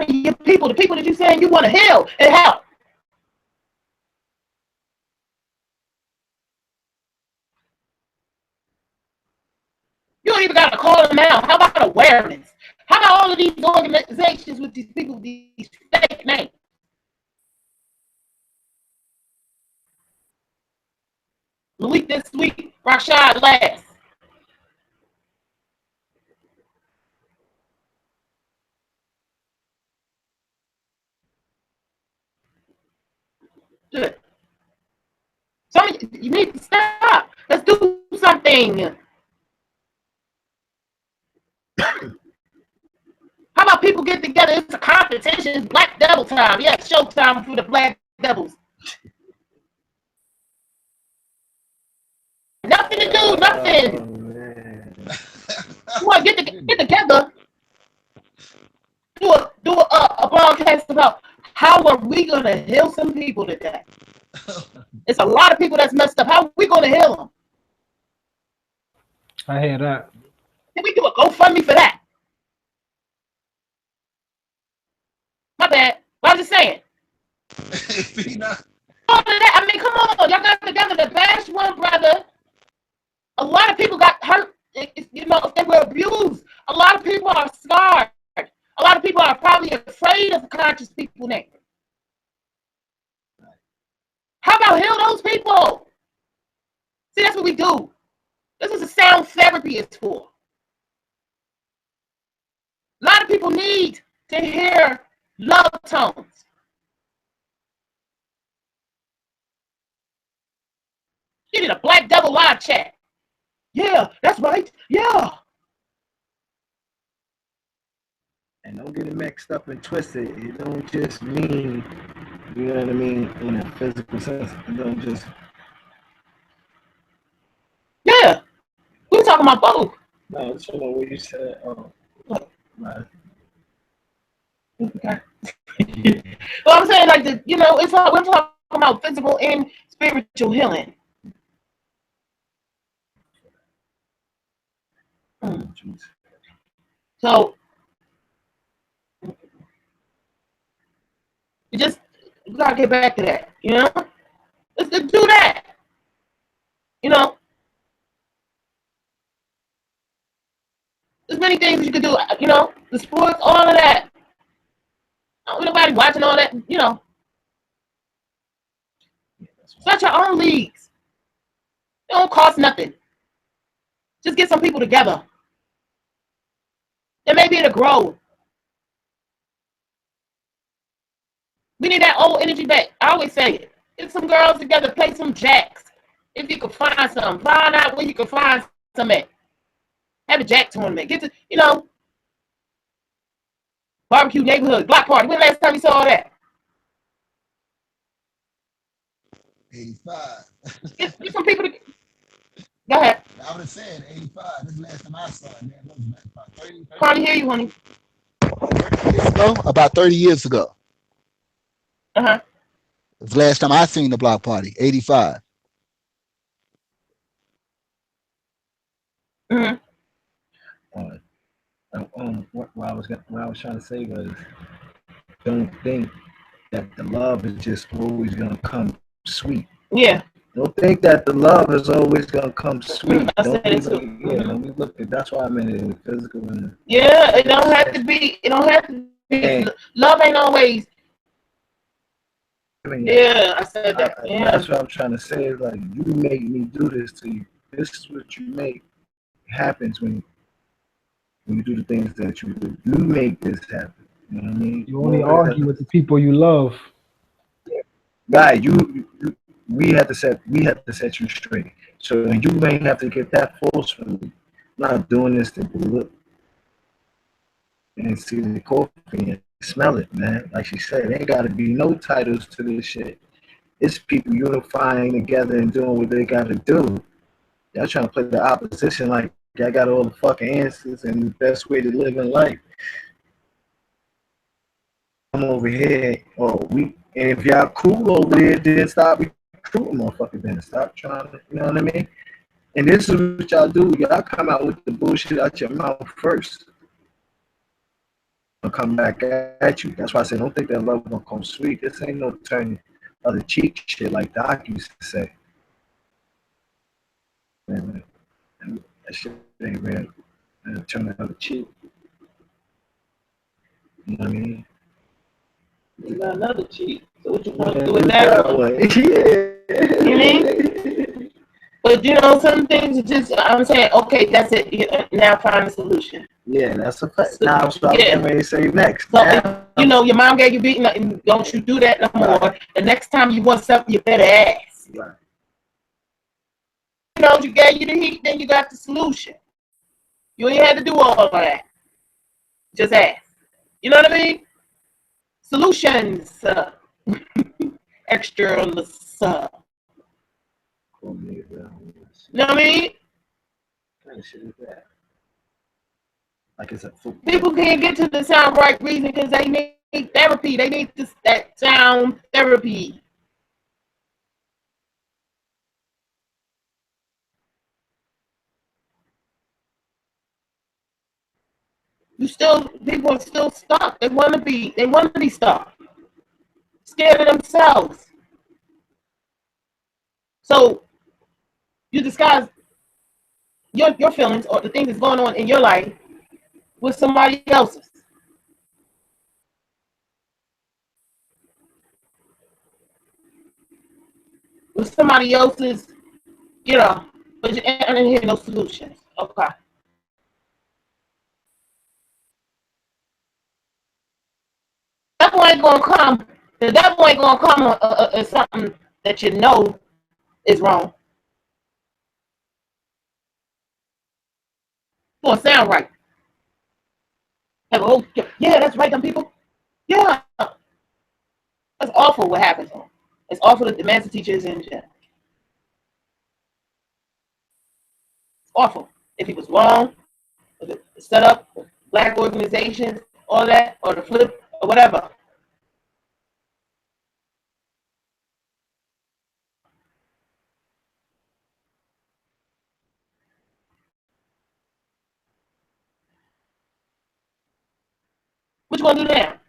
your people, the people that you saying you want to heal and help. You don't even got to call them out. How about awareness? How about all of these organizations with these people, these fake names? Malik this week, Rashad last. Good. Some of you need to stop. Let's do something. How about people get together? It's a competition. It's Black Devil time. Yeah, show time for the Black Devils. Nothing to do, nothing. You want to get together, do a broadcast about how are we going to heal some people today? It's a lot of people that's messed up. How are we going to heal them? I hear that. Can we do a GoFundMe for that? My bad. But I'm just saying. I mean, come on. Y'all got together to bash one brother. A lot of people got hurt. You know, if they were abused. A lot of people are scarred. A lot of people are probably afraid of conscious people now. How about heal those people? See, that's what we do. This is what sound therapy is for. A lot of people need to hear love tones. You need a Black Devil live chat. Yeah, that's right. Yeah. And don't get it mixed up and twisted. It don't just mean, you know what I mean, in a physical sense. It don't just. Yeah. We're talking about both. No, it's what you said. Right. Okay. Well, I'm saying, like, you know, it's all, we're talking about physical and spiritual healing. So, we gotta get back to that, you know? Let's do that. You know? There's many things you could do, you know? The sports, all of that. Nobody watching all that, you know? Start your own leagues. It don't cost nothing. Just get some people together. And maybe it'll grow. We need that old energy back. I always say it. Get some girls together, play some jacks. If you can find some, find out where you can find some at. Have a jack tournament. Get to, you know, barbecue neighborhood, block party. When last time you saw that? 85. Get some people to go ahead. I would have said 85. This is the last time I saw it, man. That was about 30 Can't hear you, honey. years ago. About 30 years ago. Uh-huh. It was the last time I seen the block party, 85. Mm-hmm. What I was trying to say was, don't think that the love is just always gonna come sweet. Yeah. Don't think that the love is always gonna come sweet. I said it too. Yeah, when we look at, that's why I meant it in the physical. And yeah, it don't have to be. It don't have to be. Hey. Love ain't always. I mean, Yeah, I said that. Yeah. That's what I'm trying to say. Is like, you make me do this to you. This is what you make happens when you do the things that you do. You make this happen. You know what I mean? You only argue with the people you love. Right, we have to set you straight. So you may have to get that forcefully. I'm not doing this to look and see the coffee and smell it, man. Like she said, there ain't gotta be no titles to this shit. It's people unifying together and doing what they gotta do. Y'all trying to play the opposition like I got all the fucking answers and the best way to live in life. I'm over here, and if y'all cool over there, then stop recruiting motherfuckers, then stop trying to, you know what I mean? And this is what y'all do. Y'all come out with the bullshit out your mouth first. come back at you. That's why I said don't think that love gonna come sweet. This ain't no turn other cheek shit like Doc used to say. Man, that shit ain't real. Turn the other cheek. You know what I mean? You got another cheek. So what you want to do with that one? Yeah. You mean? But you know, some things are just, I'm saying, okay, that's it. Now find a solution. Yeah, that's a fact. Now that's what I'm ready to say next. So, you know, your mom gave you beating, and don't you do that no more. Right. The next time you want something, you better ask. Right. You know, you gave you the heat, then you got the solution. You ain't had to do all of that. Just ask. You know what I mean? Solutions. Extra. You know what I mean? What kind of shit is that? Like it's a food. People can't get to the sound right reason because they need therapy. They need that sound therapy. People are still stuck. They want to be stuck. Scared of themselves. So you disguise your feelings or the things that's going on in your life with somebody else's. With somebody else's, you know, but you ain't hear no solutions. Okay. The devil ain't gonna come. The devil ain't gonna come as something that you know is wrong. It's gonna sound right. Oh, yeah, that's right, them people. Yeah, that's awful. What happens? It's awful that the master teachers and it's awful. If he was wrong, the setup, black organizations, all that, or the flip, or whatever. What you gonna do now?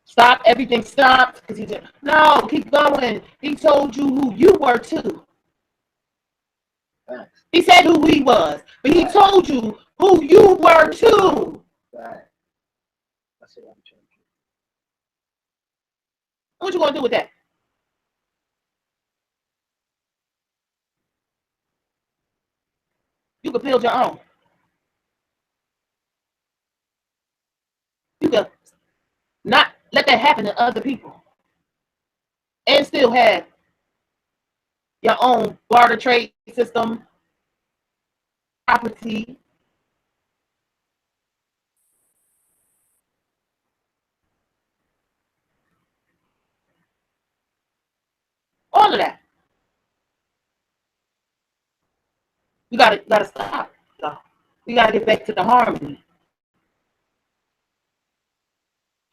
Stop, everything stopped because he said, no, keep going. He told you who you were too. He said who he was, but he told you who you were too. What you gonna do with that? You can build your own. You can not let that happen to other people and still have your own barter trade system, property. All of that. You gotta stop. We gotta get back to the harmony.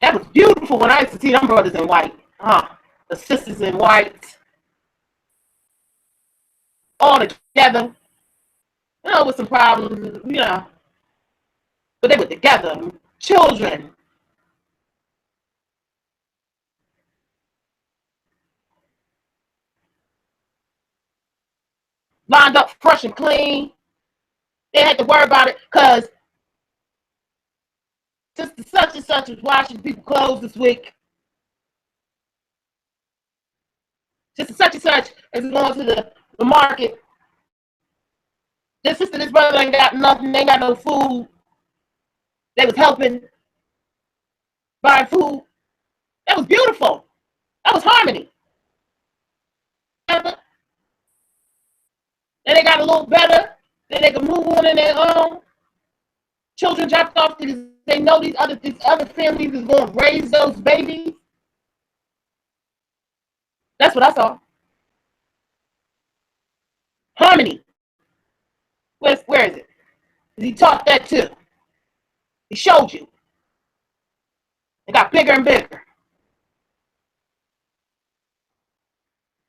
That was beautiful when I used to see them brothers in white. The sisters in white. All together. You know, with some problems, you know. But they were together. Children. Lined up fresh and clean. They had to worry about it because Sister such and such was washing people clothes this week. Sister such and such is going to the market. This sister, this brother ain't got nothing. They ain't got no food. They was helping buy food. That was beautiful. That was harmony. And they got a little better. Then they could move on in their own. Children dropped off because they know these other families is going to raise those babies. That's what I saw. Harmony. Where is it? He taught that too. He showed you. It got bigger and bigger.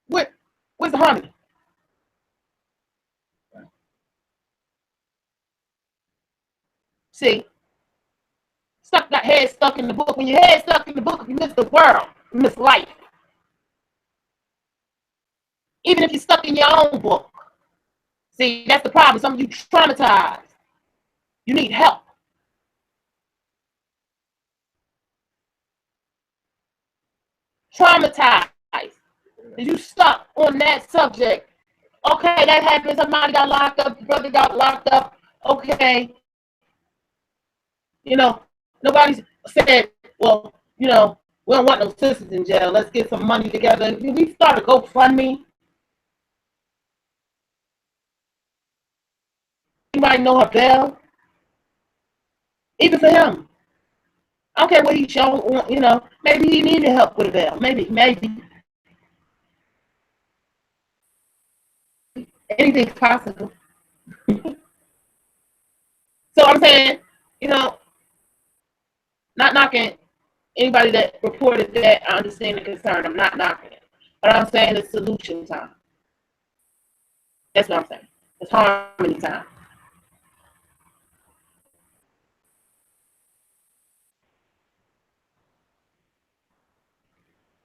Where's the harmony? See, got head stuck in the book. When your head stuck in the book, you miss the world, you miss life. Even if you're stuck in your own book. See, that's the problem. Some of you traumatized. You need help. Traumatized. You stuck on that subject. Okay, that happened. Somebody got locked up. Brother got locked up. Okay. You know, nobody said, well, you know, we don't want no sisters in jail. Let's get some money together. We started GoFundMe. Anybody know her bail? Even for him. I don't care what he showed, you know, maybe he needed help with a bail. Maybe. Anything's possible. So I'm saying, you know, not knocking anybody that reported that. I understand the concern. I'm not knocking it. But I'm saying it's solution time. That's what I'm saying. It's harmony time.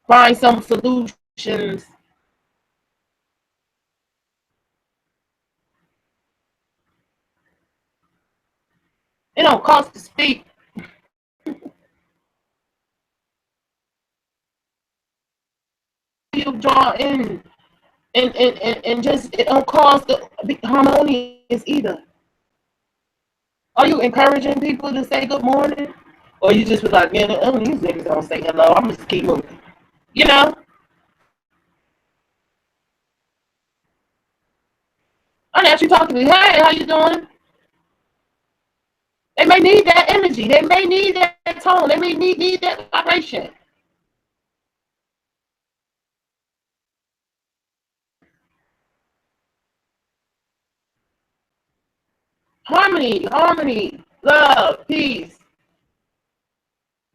Find some solutions. It don't cost to speak. You draw in and just it don't cost to be harmonious either. Are you encouraging people to say good morning? Or you just be like, man, these niggas don't say hello. I'm just keep moving. You know? I actually talk to me. Hey, how you doing? They may need that energy. They may need that tone. They may need that vibration. Harmony, love, peace.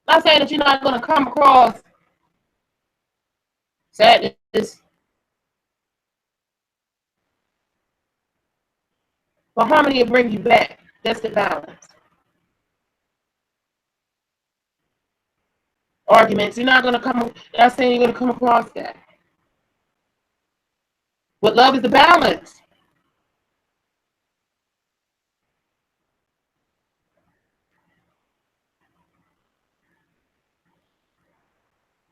Not saying that you're not going to come across sadness, but harmony will bring you back. That's the balance. Arguments, you're not going to come, not saying you're going to come across that. But love is the balance.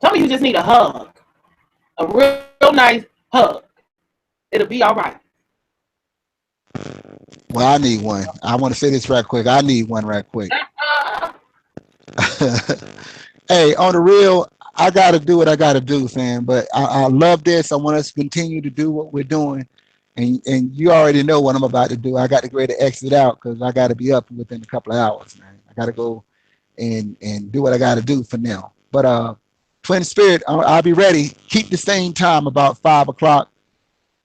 Some of you just need a hug. A real nice hug. It'll be all right. Well, I need one. I want to say this right quick. I need one right quick. Hey, on the real, I got to do what I got to do, fam. But I love this. I want us to continue to do what we're doing. And you already know what I'm about to do. I got to get ready to exit out because I got to be up within a couple of hours, man. I got to go and do what I got to do for now. But Twin Spirit, I'll be ready. Keep the same time, about 5 o'clock.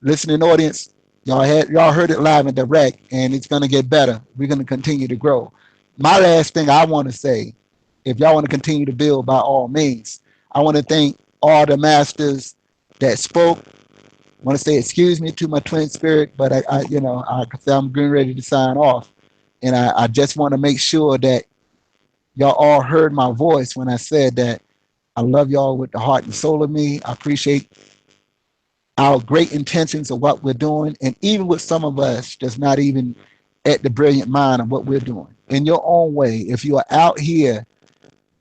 Listening audience, y'all heard it live and direct, and it's gonna get better. We're gonna continue to grow. My last thing I want to say, if y'all want to continue to build, by all means, I want to thank all the masters that spoke. I want to say excuse me to my Twin Spirit, but I'm getting ready to sign off, and I just want to make sure that y'all all heard my voice when I said that I love y'all with the heart and soul of me. I appreciate our great intentions of what we're doing, and even with some of us that's not even at the brilliant mind of what we're doing. In your own way, if you are out here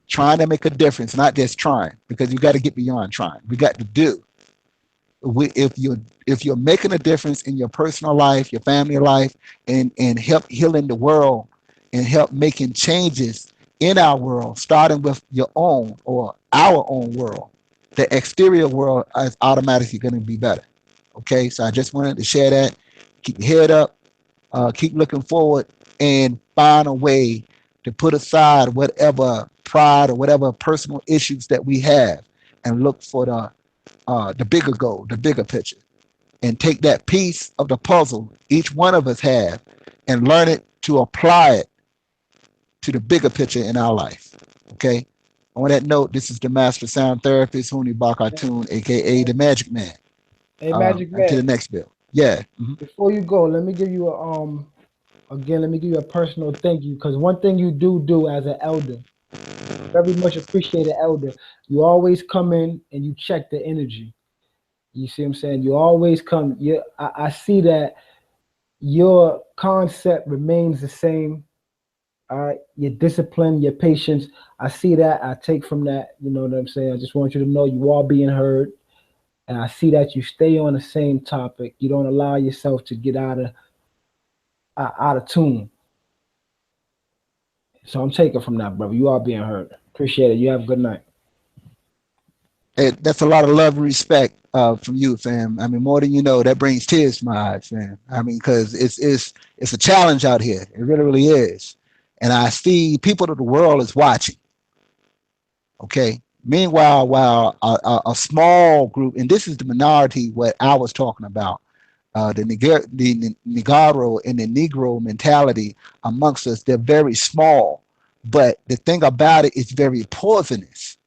trying to make a difference, not just trying, because you got to get beyond trying. We got to do. If you're making a difference in your personal life, your family life, and help healing the world and help making changes in our world, starting with your own or our own world, the exterior world is automatically going to be better. Okay, so I just wanted to share that. Keep your head up, keep looking forward, and find a way to put aside whatever pride or whatever personal issues that we have, and look for the bigger goal, the bigger picture, and take that piece of the puzzle each one of us have, and learn it to apply it to the bigger picture in our life. Okay. On that note, this is the Master Sound Therapist, Huni Bakatun, aka the Magic Man. Hey, Magic Man. To the next bill. Yeah. Before you go, let me give you again, let me give you a personal thank you, because one thing you do as an elder, very much appreciated elder, you always come in and you check the energy. You see what I'm saying? You always come. I see that your concept remains the same. All right, your discipline, your patience. I see that. I take from that. You know what I'm saying? I just want you to know you are being heard, and I see that you stay on the same topic. You don't allow yourself to get out of tune. So I'm taking from that, brother. You are being heard. Appreciate it. You have a good night. That's a lot of love and respect from you, fam. I mean, more than you know, that brings tears to my eyes, fam. I mean, because it's a challenge out here. It really, really is. And I see people of the world is watching. Okay. Meanwhile, while a small group, and this is the minority, what I was talking about, the Negro and the Negro mentality amongst us, they're very small. But the thing about it is very poisonous.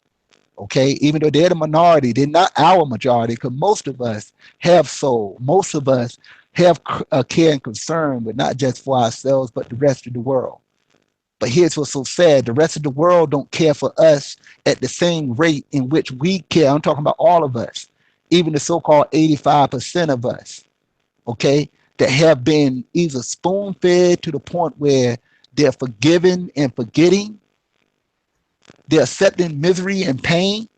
Okay, even though they're the minority, they're not our majority, because most of us have soul. Most of us have care and concern, but not just for ourselves, but the rest of the world. But here's what's so sad: the rest of the world don't care for us at the same rate in which we care. I'm talking about all of us, even the so-called 85% of us. Okay, that have been either spoon-fed to the point where they're forgiving and forgetting, they're accepting misery and pain,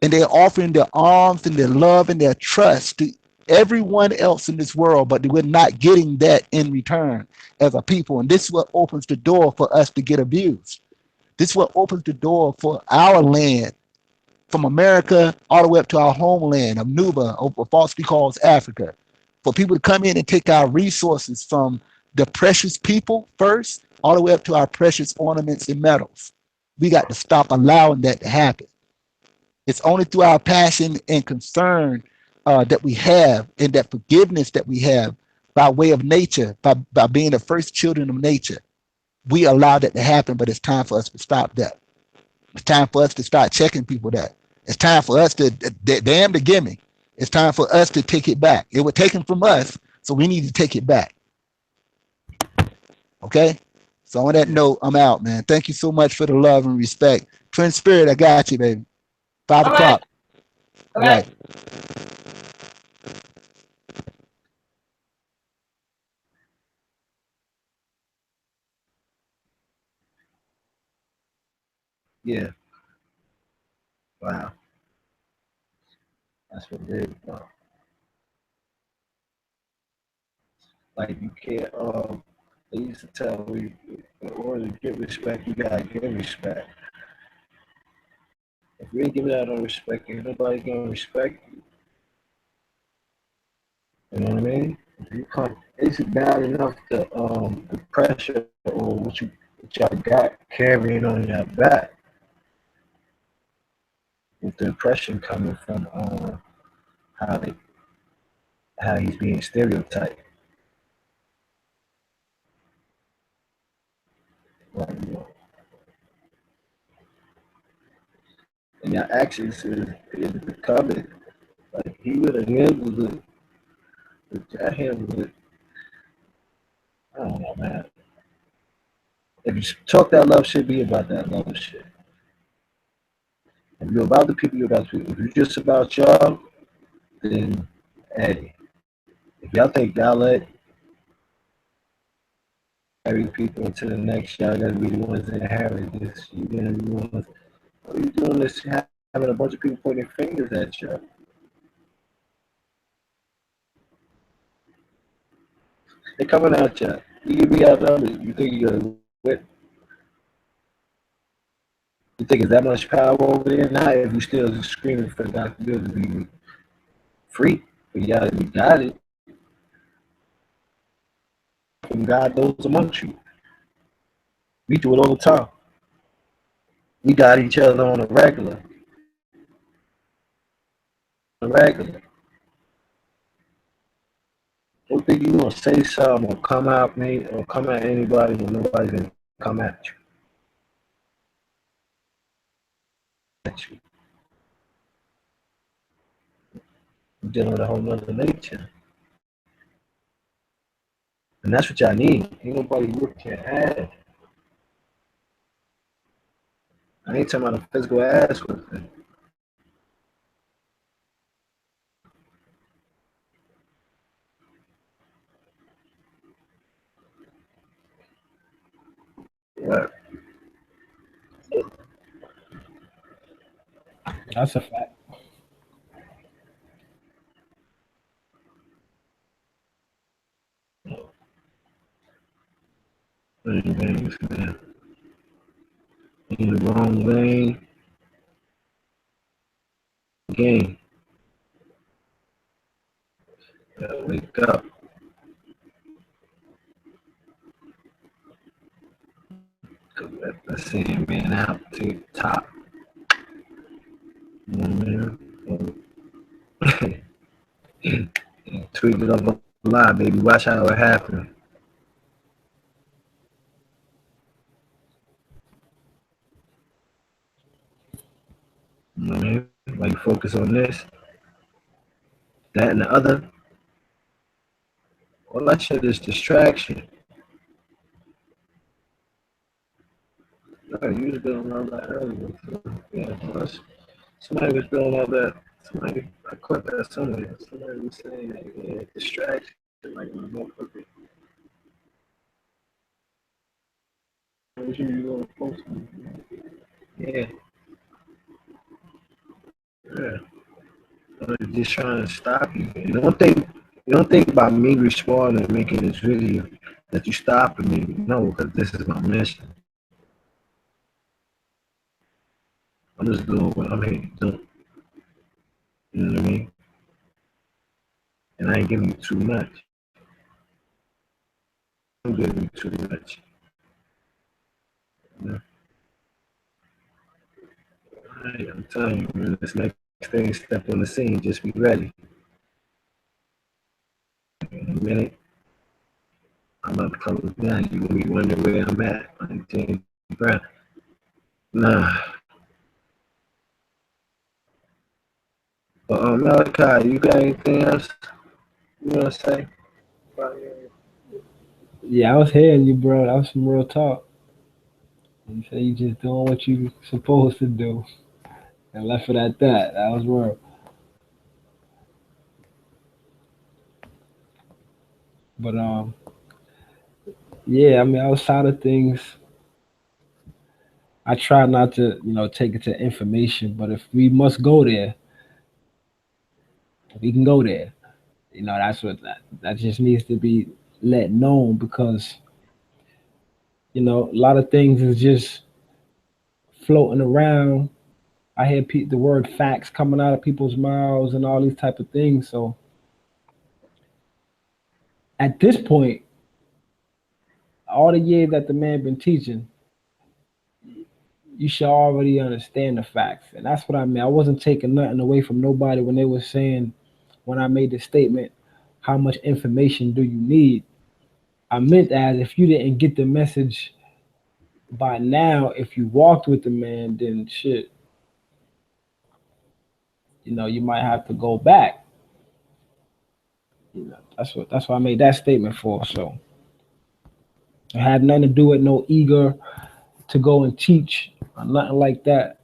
and they're offering their arms and their love and their trust to everyone else in this world, but we're not getting that in return as a people. And this is what opens the door for us to get abused. This is what opens the door for our land, from America all the way up to our homeland of Nuba, or what falsely calls Africa, for people to come in and take our resources from the precious people first, all the way up to our precious ornaments and metals. We got to stop allowing that to happen. It's only through our passion and concern that we have, and that forgiveness that we have by way of nature, by being the first children of nature. We allow that to happen, but it's time for us to stop that. It's time for us to start checking people that. It's time for us to, damn the gimme. It's time for us to take it back. It was taken from us, so we need to take it back. Okay? So on that note, I'm out, man. Thank you so much for the love and respect. Twin Spirit, I got you, baby. 5 All o'clock. right. All All right. right. Yeah. Wow. That's what it is, bro. Like you can't. They used to tell me, in order to get respect, you gotta give respect. If you ain't giving out no respect, ain't nobody gonna respect you. You know what I mean? If you come, it's bad enough the pressure or what y'all got carrying on your back, with the impression coming from how they how he's being stereotyped. Like, you know, and your actions is becoming like he would have handled it. I handled it. I don't know, man. If you talk that love shit, be about that love shit. If you're about the people, you're about the people. If you're just about y'all, then hey, if y'all think y'all let carry people into the next, y'all gotta be the ones that inherit this. You gotta be the ones. What are you doing this having a bunch of people pointing fingers at you? They coming at you. You can be outnumbered. You think you're gonna win? You think it's that much power over there? Not if you still screaming for Dr. Bill to be free. But yeah, you got it from God those amongst you. We do it all the time. We got each other on a regular. A regular. Don't think you gonna say something or come out me or come at anybody when nobody's gonna come at you. You're dealing with a whole nother nature. And that's what y'all need. Ain't nobody whooped your ass. I ain't talking about a physical ass whooping. What? That's a fact. In the wrong lane. Game. Gotta wake up. Let the same man out to the top. You know what I mean? And tweak it up a lot, baby. Watch how it happens. You know what I mean? Like focus on this, that, and the other. All that shit is distraction. You was doing all that earlier. So, yeah, plus, somebody was doing all that. Somebody, I caught that somewhere. Somebody was saying that, yeah, distraction. Like, motherfucker. You gonna post yeah. Yeah. I'm just trying to stop you. You don't think about me responding and making this video that you stopping me. No, because this is my mission. I'm just doing what I'm here to do. You know what I mean? And I ain't giving you too much. I'm giving you too much. You know? Right, I'm telling you, man, this next thing, step on the scene, just be ready. In a minute, I'm about to close down. You're gonna be wondering where I'm at. Like James Brown. Nah. But Malachi, you got anything else you wanna say? Yeah, I was hearing you, bro. That was some real talk. You say you just doing what you supposed to do, and left it at that. That was real. But yeah. I mean, outside of things, I try not to, take it to information. But if we must go there, we can go there. That's what that just needs to be let known because a lot of things is just floating around. I hear the word facts coming out of people's mouths and all these type of things. So at this point, all the years that the man been teaching, you should already understand the facts. And that's what I mean. I wasn't taking nothing away from nobody when they were saying, when I made the statement, how much information do you need? I meant as if you didn't get the message by now, if you walked with the man, then shit, you might have to go back. That's what I made that statement for. So it had nothing to do with no eager to go and teach or nothing like that.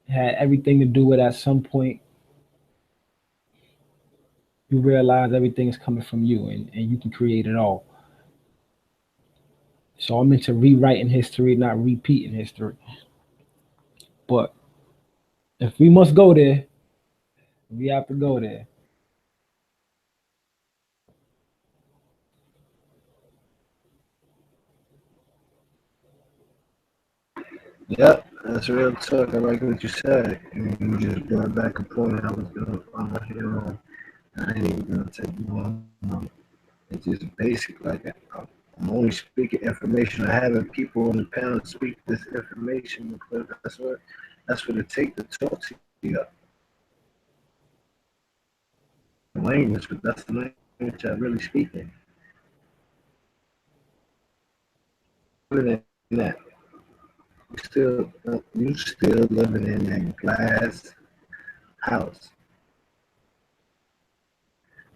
It had everything to do with at some point you realize everything is coming from you and you can create it all. So I'm into rewriting history, not repeating history. But if we must go there, we have to go there. Yep, that's real talk. I like what you said. You just brought back a point I was gonna follow here on. I ain't even gonna take you on. It's just basic. Like I'm only speaking information. I having people on the panel speak this information because that's what it takes to talk to you. Language, but that's the language I really speak in. Other than that, you still living in that glass house,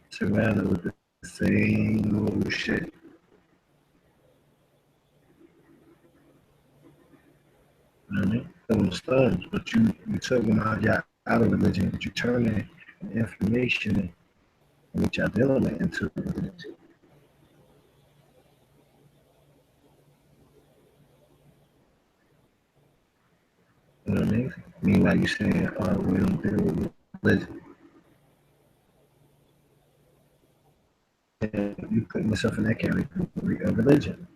surrounded with the same old shit. You know what I mean? Throwing stones, but you talking about y'all out of religion, but you turning information and what y'all dealing with into religion. You know what I mean? Meanwhile, you saying, oh, we don't deal with religion. And you putting yourself in that category of religion.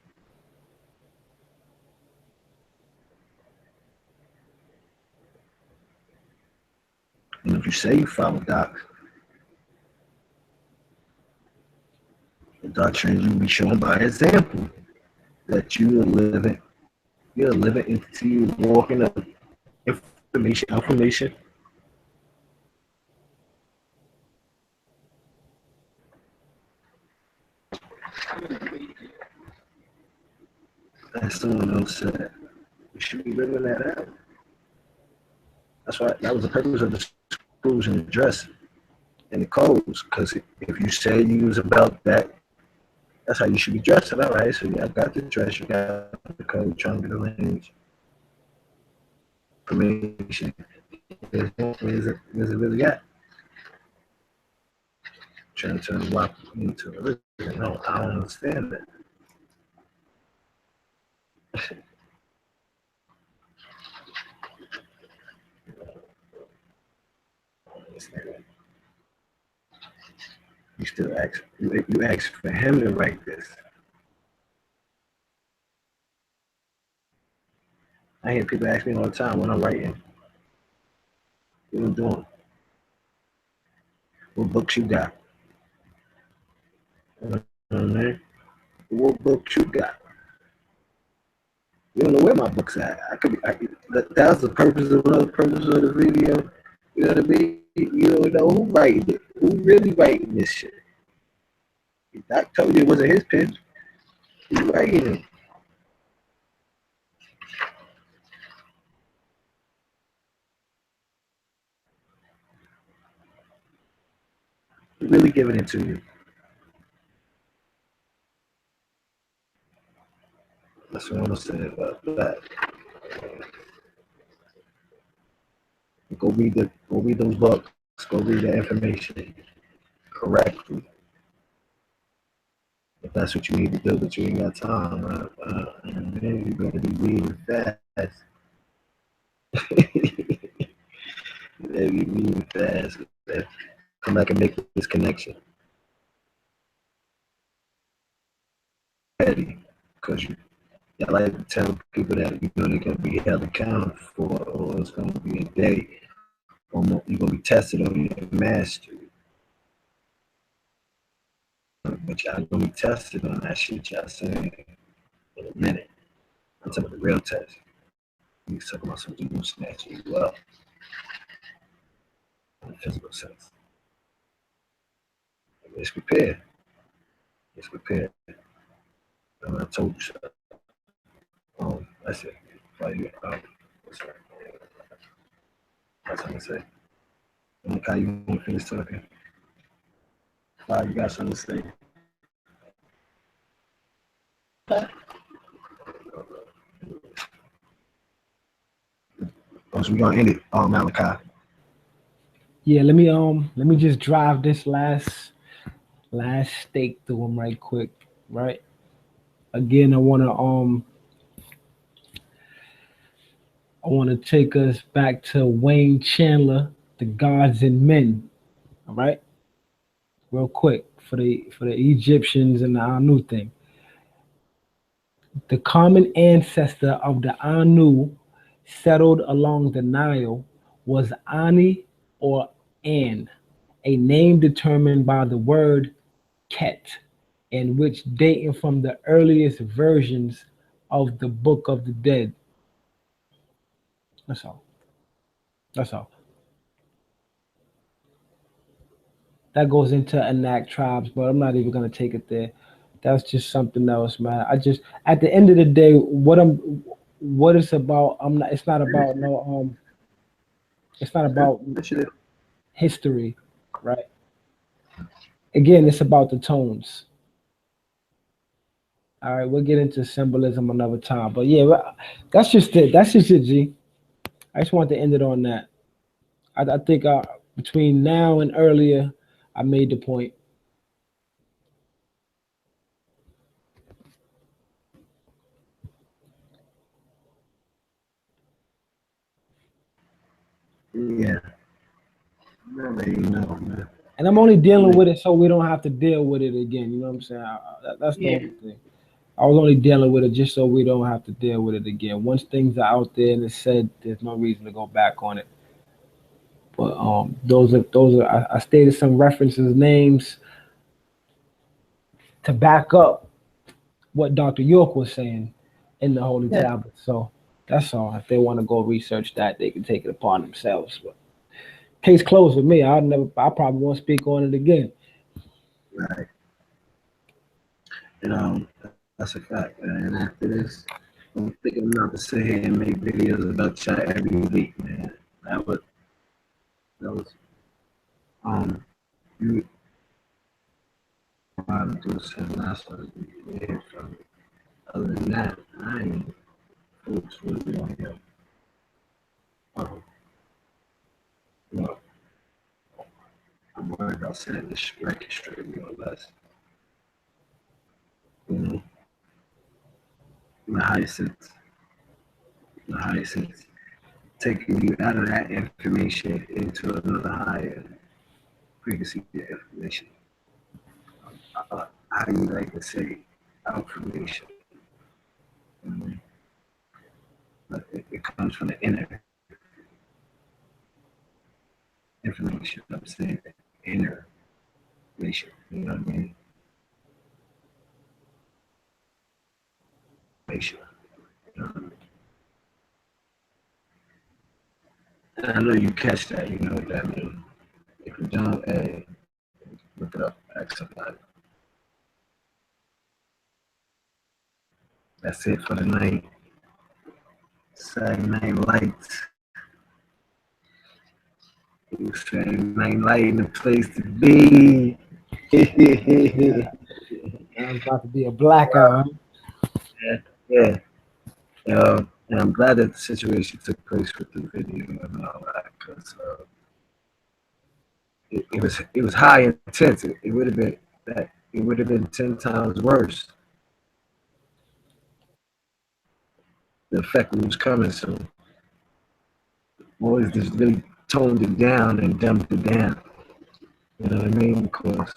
And if you say you follow doc, the doctrine you be shown by example that you're a living entity, you walking up information. As someone else said, you should be living that out. That's why that was the purpose of the schools and the dress and the codes. Because if you say you was about that, that's how you should be dressing. All right, so you got the dress, you got the code, trying to get the language, information. Where's it really at? Trying to turn the WAP into religion. No, I don't understand that. You still ask, you ask for him to write this. I hear people ask me all the time when I'm writing, what I'm doing, what books you got. You know what I mean? What books you got? You don't know where my book's at. That was the purpose of the video. You know what I mean? You don't know who writing it. Who really writing this shit? Doc told you it wasn't his pen. Who writing it? Who really giving it to you? That's what I'm saying about that. Go read those books. Go read the information correctly. If that's what you need to do, but you ain't got time, and then you're gonna be reading fast. You're reading fast. Come back and make this connection. Ready, because I like to tell people that you know they're gonna be held accountable for, or it's gonna be a day, or you're gonna be tested on your mastery. But y'all gonna be tested on that shit y'all saying in a minute. I'm talking about the real test. You talking about something new snatching you up in the physical sense. It's prepared. It's prepared. I told you so. That's it. What's that? That's what I'm saying. Look how you want to finish talking. You got something to say. So we're gonna end it, Malachi. Yeah, let me just drive this last stake through him right quick, right? Again, I wanna take us back to Wayne Chandler, The Gods and Men. All right? Real quick for the Egyptians and the Anu thing. The common ancestor of the Anu settled along the Nile was Ani or An, a name determined by the word Ket, and which dating from the earliest versions of the Book of the Dead. That's all. That's all. That goes into Anak tribes, but I'm not even gonna take it there. That's just something else, man. I just at the end of the day, what it's about, it's not about it's not about history, right? Again, it's about the tones. All right, we'll get into symbolism another time. But yeah, that's just it. That's just it, G. I just wanted to end it on that. I think between now and earlier, I made the point. Yeah. I'll let you know, man. And I'm only dealing with it so we don't have to deal with it again. You know what I'm saying? That's the Yeah. only thing. I was only dealing with it just so we don't have to deal with it again. Once things are out there and it's said, there's no reason to go back on it. But those are I stated some references, names to back up what Dr. York was saying in the Holy Yeah. Tablet. So that's all. If they want to go research that, they can take it upon themselves. But case closed with me. I probably won't speak on it again. Right. That's a fact, man. And after this, I'm thinking not to sit here and make videos about y'all every week, man. That was you probably do something else yeah, from other than that, I ain't folks really on here. Um, well, I'm worried about setting this record straight more or less. You know, the high sense. The high sense. Taking you out of that information into another higher frequency of information. How do you like to say affirmation? Mhm. But it comes from the inner information. I'm saying inner information. You know what I mean? Information. You know what I mean? And I know you catch that. You know what that means. If you don't, hey, look it up. Ask somebody. That's it for the night. Saturday Night Lights. Saturday Night Light in the place to be. It's about to be a blackout. Yeah. And I'm glad that the situation took place with the video and all that because it was high intense. It would have been that it would have been 10 times worse. The effect was coming, so boys just really toned it down and dumbed it down. You know what I mean? Because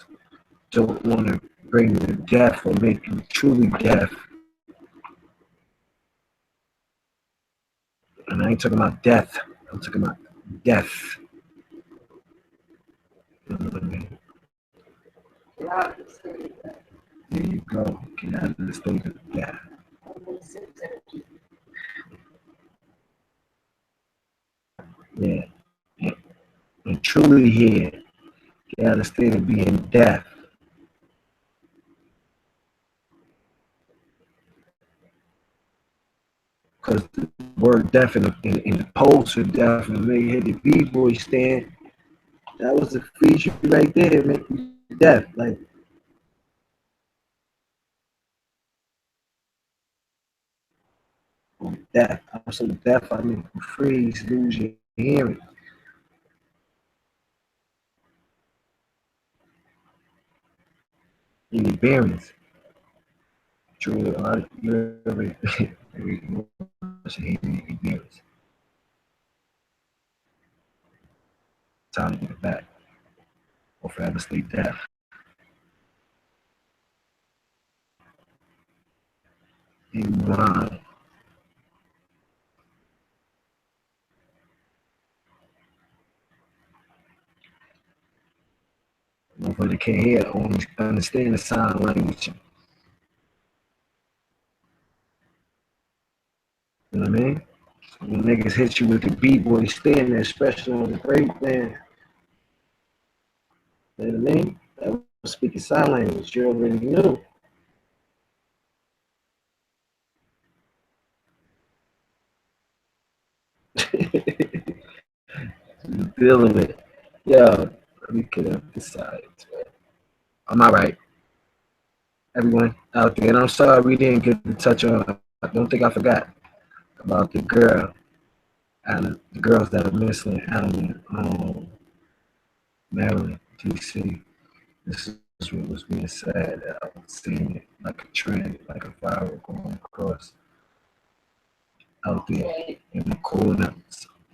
don't want to bring you to death or make you truly deaf. And I ain't talking about death. I'm talking about death. You know what I mean? There you go. Get out of the state of death. Yeah. And truly here, get out of the state of being deaf. Because the word deaf in the poster deaf and they hit the B-boy stand, that was a feature right there, make you deaf. Like, deaf. I'm so deaf, I mean, freeze, lose your hearing. And your bearings. Truly, you're very, very much hearing your bearings. Time to get it back. Or forever stay deaf. In mind. Motherfucker can't hear, only understand the sign language. You know what I mean? So when niggas hit you with the B-boy stand there, especially on the breakdown, you know what I mean? That was speaking sign language, you already knew. Dealing with it. Yo, let me get up this side. I'm all right. Everyone out there, and I'm sorry we didn't get to touch on. I don't think I forgot about the girl and the girls that are missing out in Maryland, D.C. This is what was being said. I was seeing it like a trend, like a viral going across out there in the corner.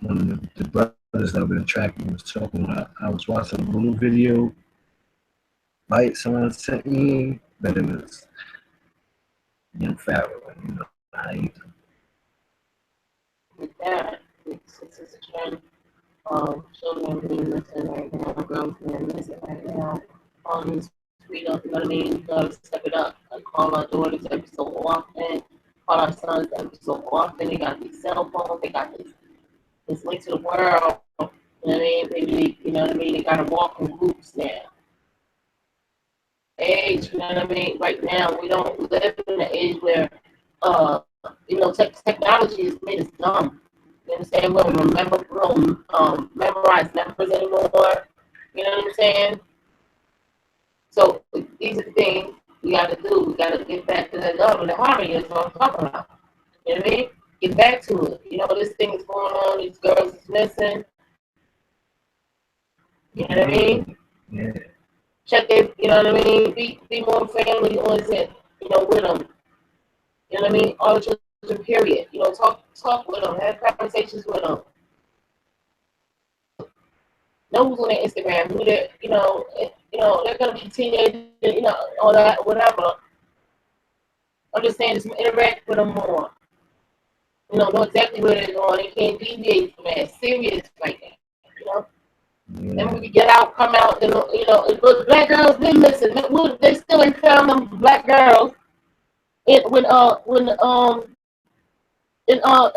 One of the brothers that I've been tracking was talking about. I was watching a little video, right? Someone sent me, but it was young Pharaoh, you know, how you do. With that, it's a trend. Children being missing right now, girls being missing right now. All these tweet up, you know what I mean? You gotta step it up. Like call our daughters every so often, call our sons every so often. They got these cell phones, they got this link to the world. You know what I mean? Maybe you know what I mean? They gotta walk in groups now. Age, you know what I mean? Right now, we don't live in an age where, you know, technology has made us dumb. You understand? We don't remember, we don't memorize numbers anymore. You know what I'm saying? So these are the things we got to do. We got to get back to that love and the harmony. That's what I'm talking about. You know what I mean? Get back to it. You know, this thing is going on. These girls is missing. You know what I mean? Yeah. Check it. You know what I mean? Be more family oriented. You know, with them. You know what I mean? All the children. Period. You know, talk with them. Have conversations with them. Know who's on their Instagram. Who they, you know, they're gonna be teenagers. You know, all that, whatever. I'm just saying, just interact with them more. You know exactly where they're going. They can't deviate from that. Serious like that. You know. Yeah. And when we get out, come out, and you know, if black girls been missing. They still ain't found them black girls in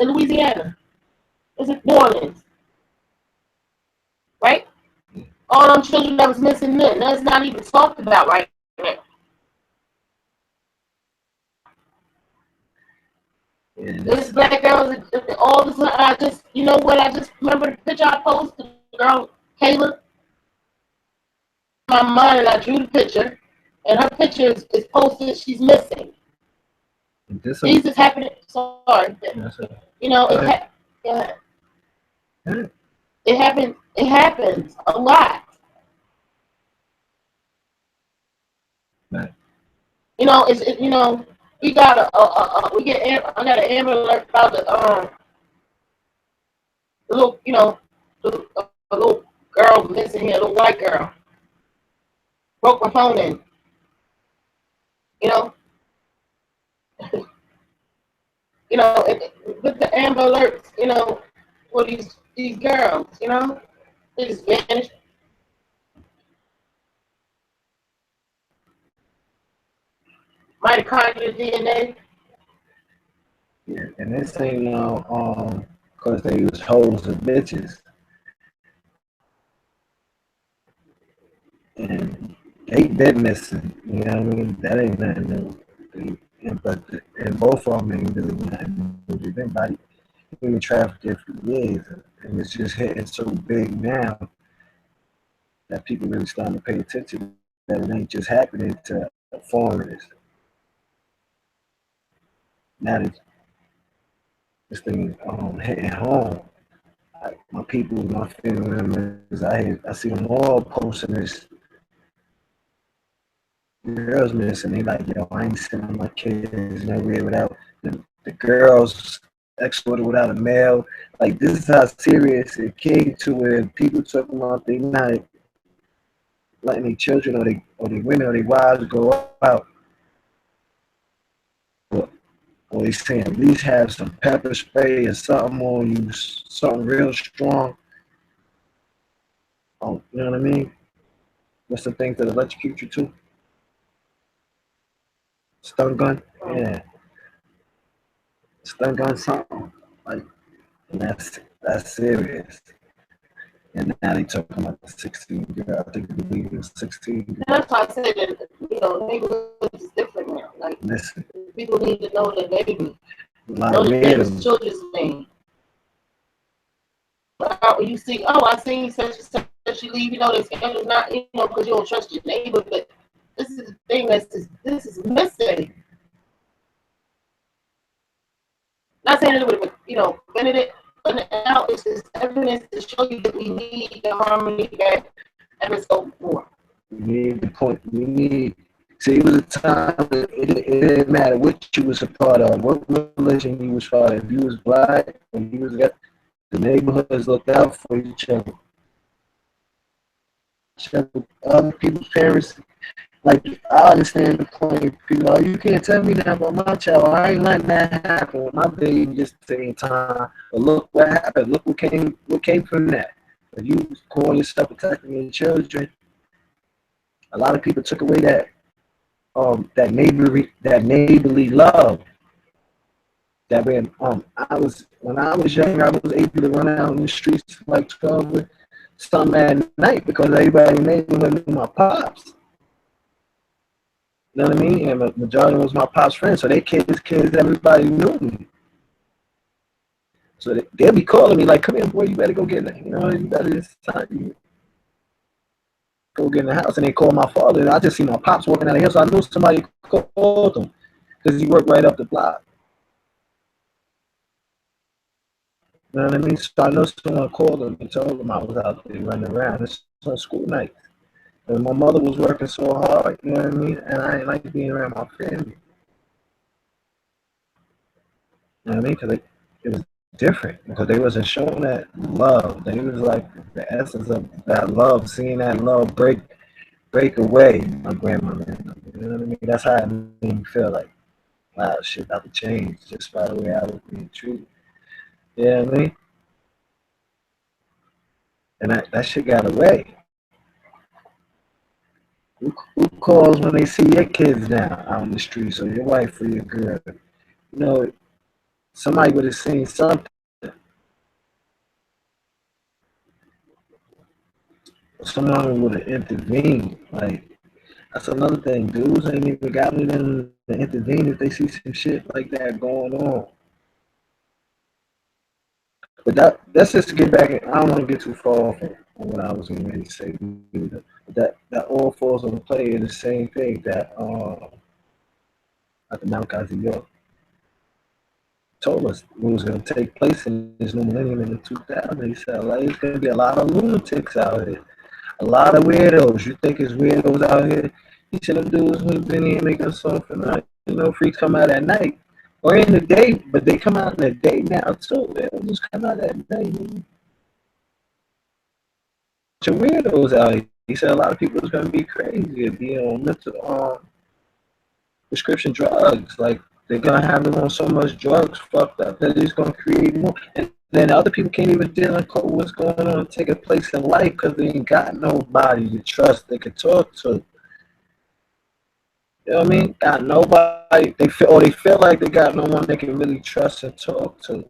Louisiana. It's in New Orleans, right? All them children that was missing then. That's not even talked about right now. Yeah, This black girls, all this. I just, you know what? I just remember the picture I posted. The girl Kayla. My mind, and I drew the picture, and her picture is posted. She's missing. These is happening. Sorry, you know it happens. It happens a lot. Right. You know, you know, we got I got an Amber Alert about the little, you know, a little girl missing here, a little white girl. Broke my phone in. You know, you know, with the Amber Alerts, you know, for these girls, you know, they just vanished. Mitochondria DNA. Yeah, and this ain't no cause they was hoes and bitches. And they been missing, you know what I mean? That ain't nothing new. And both of them ain't really nothing new. They've been by human trafficking for years, and it's just hitting so big now that people really starting to pay attention that it ain't just happening to foreigners. Now this thing is hitting home. My people, my family members, I see them all posting this. Girls missing. They like, yo, I ain't sending my kids nowhere without the girls exported without a male. Like, this is how serious it came to where people talking about they not letting their children or they women or their wives go out. Or they saying at least have some pepper spray or something on you, something real strong. Oh, you know what I mean? What's the thing that electrocute you too? Stun gun? Yeah. Stun gun something. Like, and that's serious. And now they talking about the 16 girl. I think they believe it was 16. That's why I said that, you know, neighborhood is different now. Like, listen, people need to know their baby. a lot Know of their men, baby's children's name. You see, oh, I seen such and such, you leave, you know, this family's not, you know, because you don't trust your neighbor, but This is the thing this is missing. Not saying it would have, prevented it, but now it's just evidence to show you that we need the harmony back ever so more. We need the point. We need. See, it was a time that it didn't matter what you was a part of, what religion you was part of. If you was black, and you was got the neighborhoods looked out for each other. Other people's parents, like, I understand the point. People, oh, you can't tell me that about my child. I ain't letting that happen with my baby just at the same time. But look what happened. Look what came from that. If you call yourself protecting your children, a lot of people took away that neighborly love. That when I was younger, I was able to run out in the streets like 12 with some at night because everybody in the neighborhood knew my pops. You know what I mean? And the majority was my pops' friends, so they kids, everybody knew me. So they'll be calling me like, "Come here, boy, you better go get it. You know, you better this time go get in the house." And they called my father, and I just see my pops walking out of here, so I knew somebody called him because he worked right up the block. You know what I mean? So I know someone called him and told him I was out there running around. It's on school night. And my mother was working so hard, you know what I mean? And I didn't like being around my family. You know what I mean? Because it was different. Because they wasn't showing that love. They was like the essence of that love, seeing that love break away. My grandmother, you know what I mean? That's how it made me feel like, wow, shit about to change just by the way I was being treated. You know what I mean? And that shit got away. Who calls when they see your kids now out in the streets or your wife or your girl? You know, somebody would have seen something. Someone would have intervened. Like, that's another thing. Dudes ain't even got me to intervene if they see some shit like that going on. But that's just to get back. I don't want to get too far off on what I was going to say. That all falls on the play in the same thing that at the Malachi York told us what was going to take place in this new millennium in the 2000s. He said, like, it's going to be a lot of lunatics out here, a lot of weirdos. You think it's weirdos out here? He said, them dudes who have been here making something, freaks come out at night or in the day, but they come out in the day now too. They don't just come out at night. Bunch of weirdos out here. He said a lot of people is going to be crazy and be on mental prescription drugs. Like, they're going to have them on so much drugs fucked up that it's going to create more. And then other people can't even deal with what's going on and taking place in life because they ain't got nobody to trust they can talk to. You know what I mean? Got nobody. They feel like they got no one they can really trust and talk to.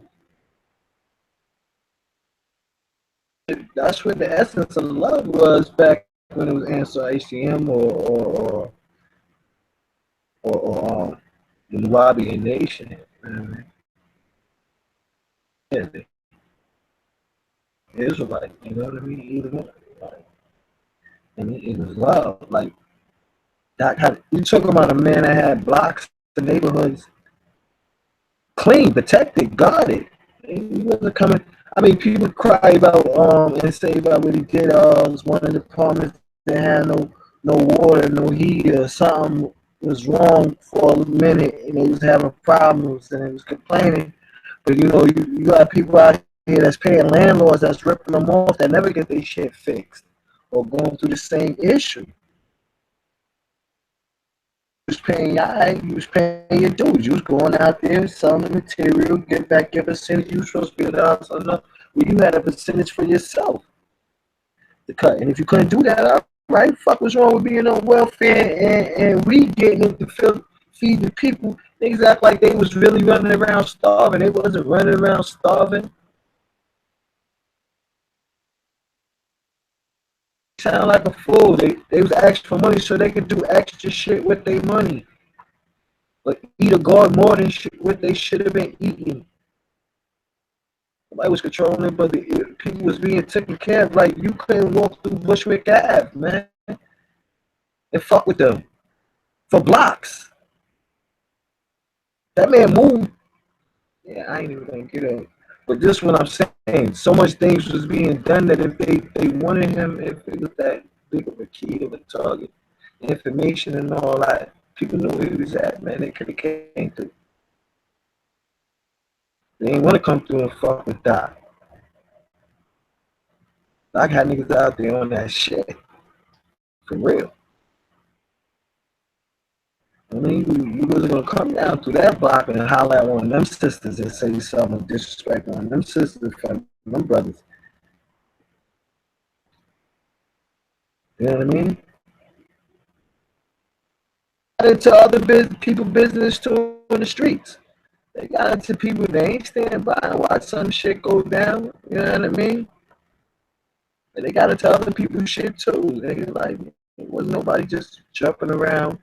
That's what the essence of love was back when it was Answer HCM or the Nubian Nation. You know what I mean? Israelite, you know what I mean? Either one. And it was love. Like, you talking about a man that had blocks, the neighborhoods clean, protected, guarded. He wasn't coming. I mean, people cry about and say about what he did. Was one of the apartments that had no water, no heat, or something was wrong for a minute, and they was having problems, and they was complaining. But you got people out here that's paying landlords that's ripping them off that never get their shit fixed or going through the same issue. You was paying you was paying your dues. You was going out there selling the material, get back your percentage. You were supposed to be enough. Well, you had a percentage for yourself to cut. And if you couldn't do that, all right, fuck what's wrong with being on welfare and we getting it to feed the people. They act like they was really running around starving. They wasn't running around starving. Sound like a fool. They was asking for money so they could do extra shit with their money. But eat or guard more than what they should have been eating. Nobody was controlling it, but the people was being taken care of. Like, you couldn't walk through Bushwick Ave, man. And fuck with them. for blocks. That man moved. Yeah, I ain't even gonna get it. But this what I'm saying. So much things was being done that if they wanted him, if it was that big of a key of a target, information and all that, people knew where he was at, man. They could have came through. They ain't want to come through and fuck with Doc. Doc had niggas out there on that shit. For real. I mean, you wasn't gonna come down to that block and holler at one of them sisters and say something disrespect one of them sisters from them brothers. You know what I mean? Got into other people business too in the streets. They got into people they ain't stand by and watch some shit go down. You know what I mean? And they got into other people's shit too. They like it wasn't nobody just jumping around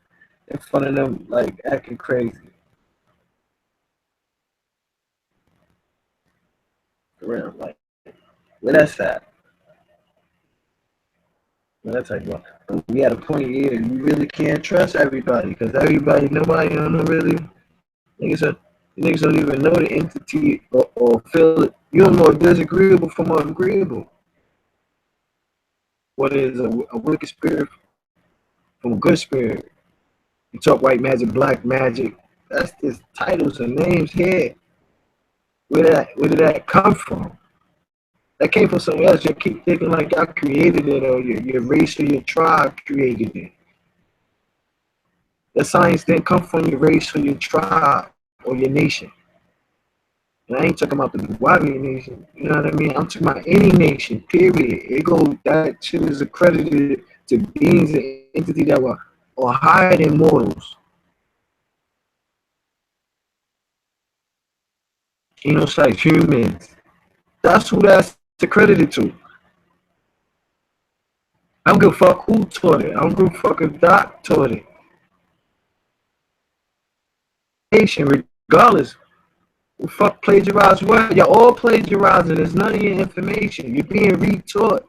in front of them like acting crazy. For real, like where that's at. Well, that's like, well, we at a point here you really can't trust everybody because nobody don't really niggas don't even know the entity or feel it. You don't know if disagreeable from agreeable. What is a wicked spirit from a good spirit? You talk white magic, black magic. That's just titles and names here. Where did that come from? That came from somewhere else. You keep thinking like y'all created it or your race or your tribe created it. The science didn't come from your race or your tribe or your nation. And I ain't talking about the Warrior Nation. You know what I mean? I'm talking about any nation, period. That shit is accredited to beings and entities that were higher than mortals. Like humans. That's who that's accredited to. I don't give a fuck who taught it. I don't give a fuck if Doc taught it. Nation, regardless. Well, fuck plagiarize what? You're all plagiarizing. There's none of your information. You're being retaught.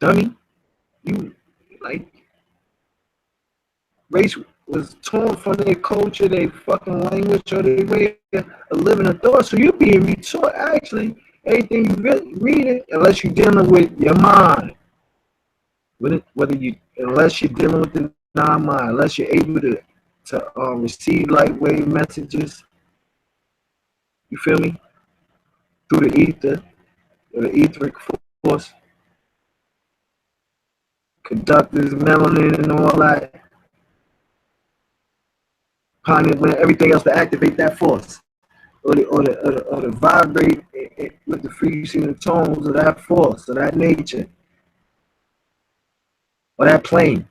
Dummy. You like race was torn from their culture, their fucking language, or their way of living a thought. So you're being retaught. Actually, anything you read it, unless you're dealing with your mind. Unless you're dealing with the non-mind, unless you're able to receive lightweight messages, you feel me? Through the ether, or the etheric force, conductors, melanin, and all that. When everything else to activate that force, or to vibrate with the frequency and tones of that force, of that nature, or that plane.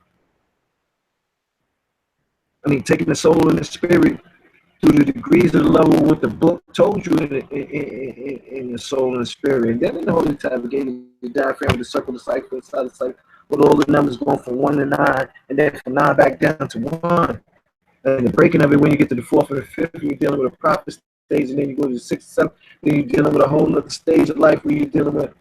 I mean, taking the soul and the spirit through the degrees of the level what the book told you in the soul and the spirit. And then in the Holy Tablet gave you the diaphragm, the circle, the cycle, inside the cycle, with all the numbers going from 1 to 9, and then from 9 back down to 1. And the breaking of it when you get to the 4th and the 5th, you're dealing with a prophet stage, and then you go to the 6th, 7th, then you're dealing with a whole other stage of life where you're dealing with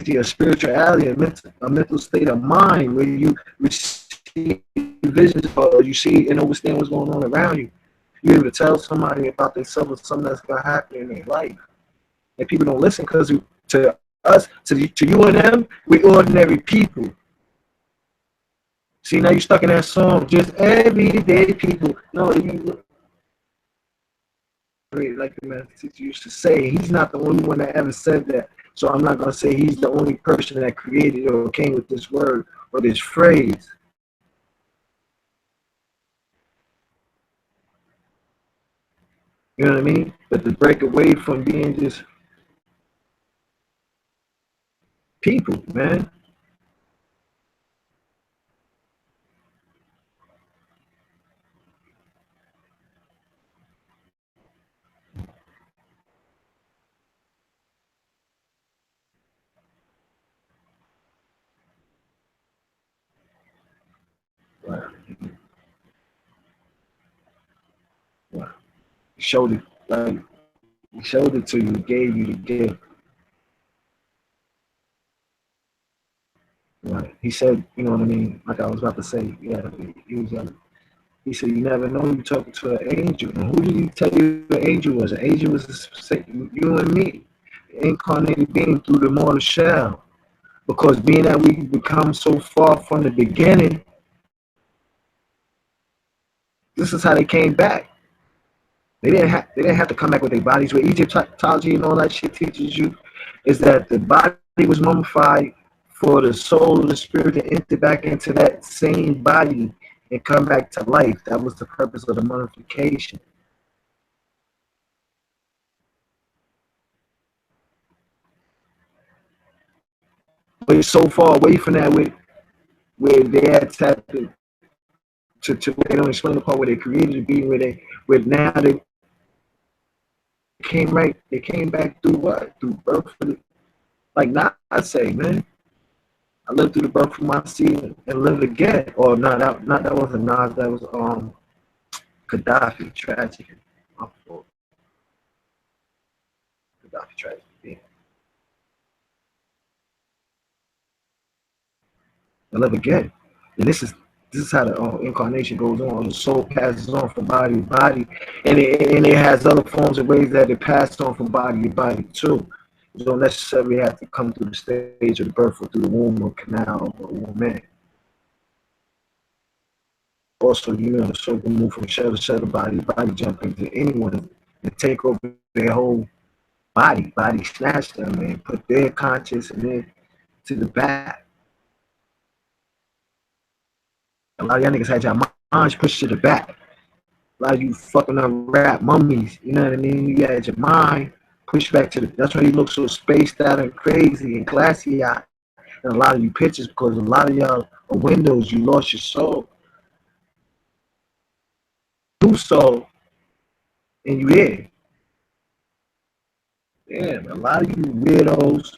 a spirituality, a mental state of mind where you receive visions or you see and understand what's going on around you. You're able to tell somebody about themselves or something that's going to happen in their life. And people don't listen because to us, to you and them, we ordinary people. See, now you're stuck in that song, just everyday people. No, like the master used to say, he's not the only one that ever said that. So I'm not going to say he's the only person that created or came with this word or this phrase. You know what I mean? But to break away from being just people, man. Wow. Wow. Showed it, like, he showed it to you, gave you the gift. he said, you know what I mean? Like I was about to say, yeah, he said, you never know you're talking to an angel. And who did he tell you the angel was? An angel was you and me, incarnated being through the mortal shell. Because being that we become so far from the beginning, this is how they came back. They didn't have to come back with their bodies. What Egyptology and all that shit teaches you is that the body was mummified for the soul and the spirit to enter back into that same body and come back to life. That was the purpose of the mummification. But it's so far away from that where they had tapped to they don't explain the part where they created the being, where now they came back through what? Through birth. Like not I say, man. I lived through the birth of my seed and lived again. Or no, that wasn't Nas, that was Gaddafi, tragedy. My fault. Gaddafi tragedy. Yeah. I live again. And this is how the incarnation goes on. The soul passes on from body to body, and it has other forms and ways that it passes on from body to body too. You don't necessarily have to come through the stage of the birth or through the womb or canal or woman. Also, you know, the soul can move from shell to shell, body jump into anyone and take over their whole body snatch them and put their conscious and then to the back. A lot of y'all niggas had your minds pushed to the back. A lot of you fucking up rap mummies, you know what I mean? You had your mind pushed back to the. That's why you look so spaced out and crazy and glassy eyed. And a lot of you pictures, because a lot of y'all are windows, you lost your soul. New soul, and you here. Damn, a lot of you weirdos,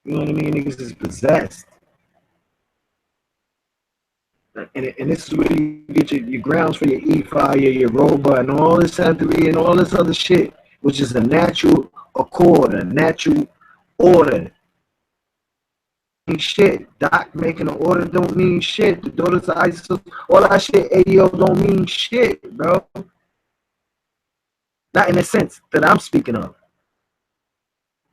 you know what I mean? Niggas is possessed. And this is where you get your grounds for your E5, your robot, and all this entity and all this other shit, which is a natural accord, a natural order. Shit, Doc making an order don't mean shit. The daughters of ISIS, all that shit, ADO don't mean shit, bro. Not in the sense that I'm speaking of.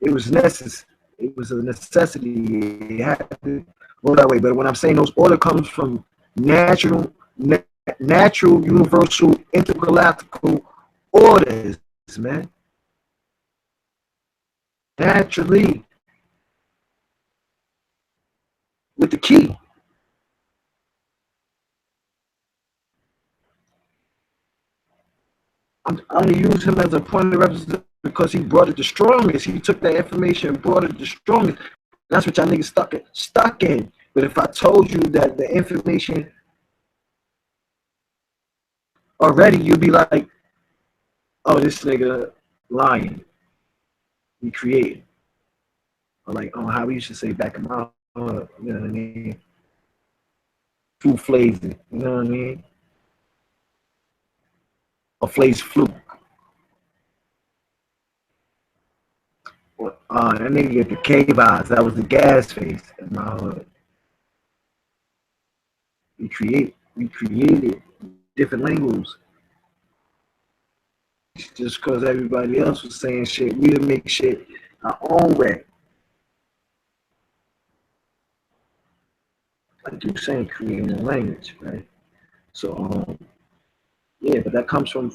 It was necessary. It was a necessity. It had to go that way. But when I'm saying those order comes from natural, universal, intergalactical orders, man. Naturally. With the key. I'm going to use him as a point of reference because he brought it the strongest. He took that information and brought it the strongest. That's what y'all niggas stuck in. But if I told you that the information already, you'd be like, oh, this nigga lying. He created. Or like, oh, how we used to say back in my you know what I mean? Flu flazing, you know what I mean? Or flaze fluke. That nigga get the cave eyes. That was the gas face in my hood. We created different languages. Just because everybody else was saying shit, we didn't make shit our own way. Like you saying, creating a language, right? So, yeah, but that comes from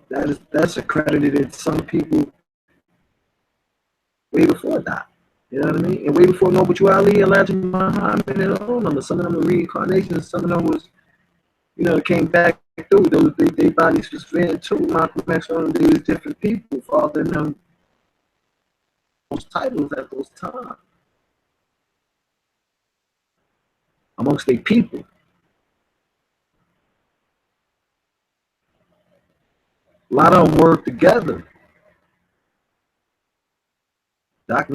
that's accredited in some people way before that. You know what I mean? And way before Noble Ali, Elijah Muhammad, and all of them. Some of them were reincarnations. Some of them was, you know, came back through. Those their bodies was ran too. Malcolm X, on them, they was different people, fathering them those titles at those times amongst their people. A lot of them work together. Dr.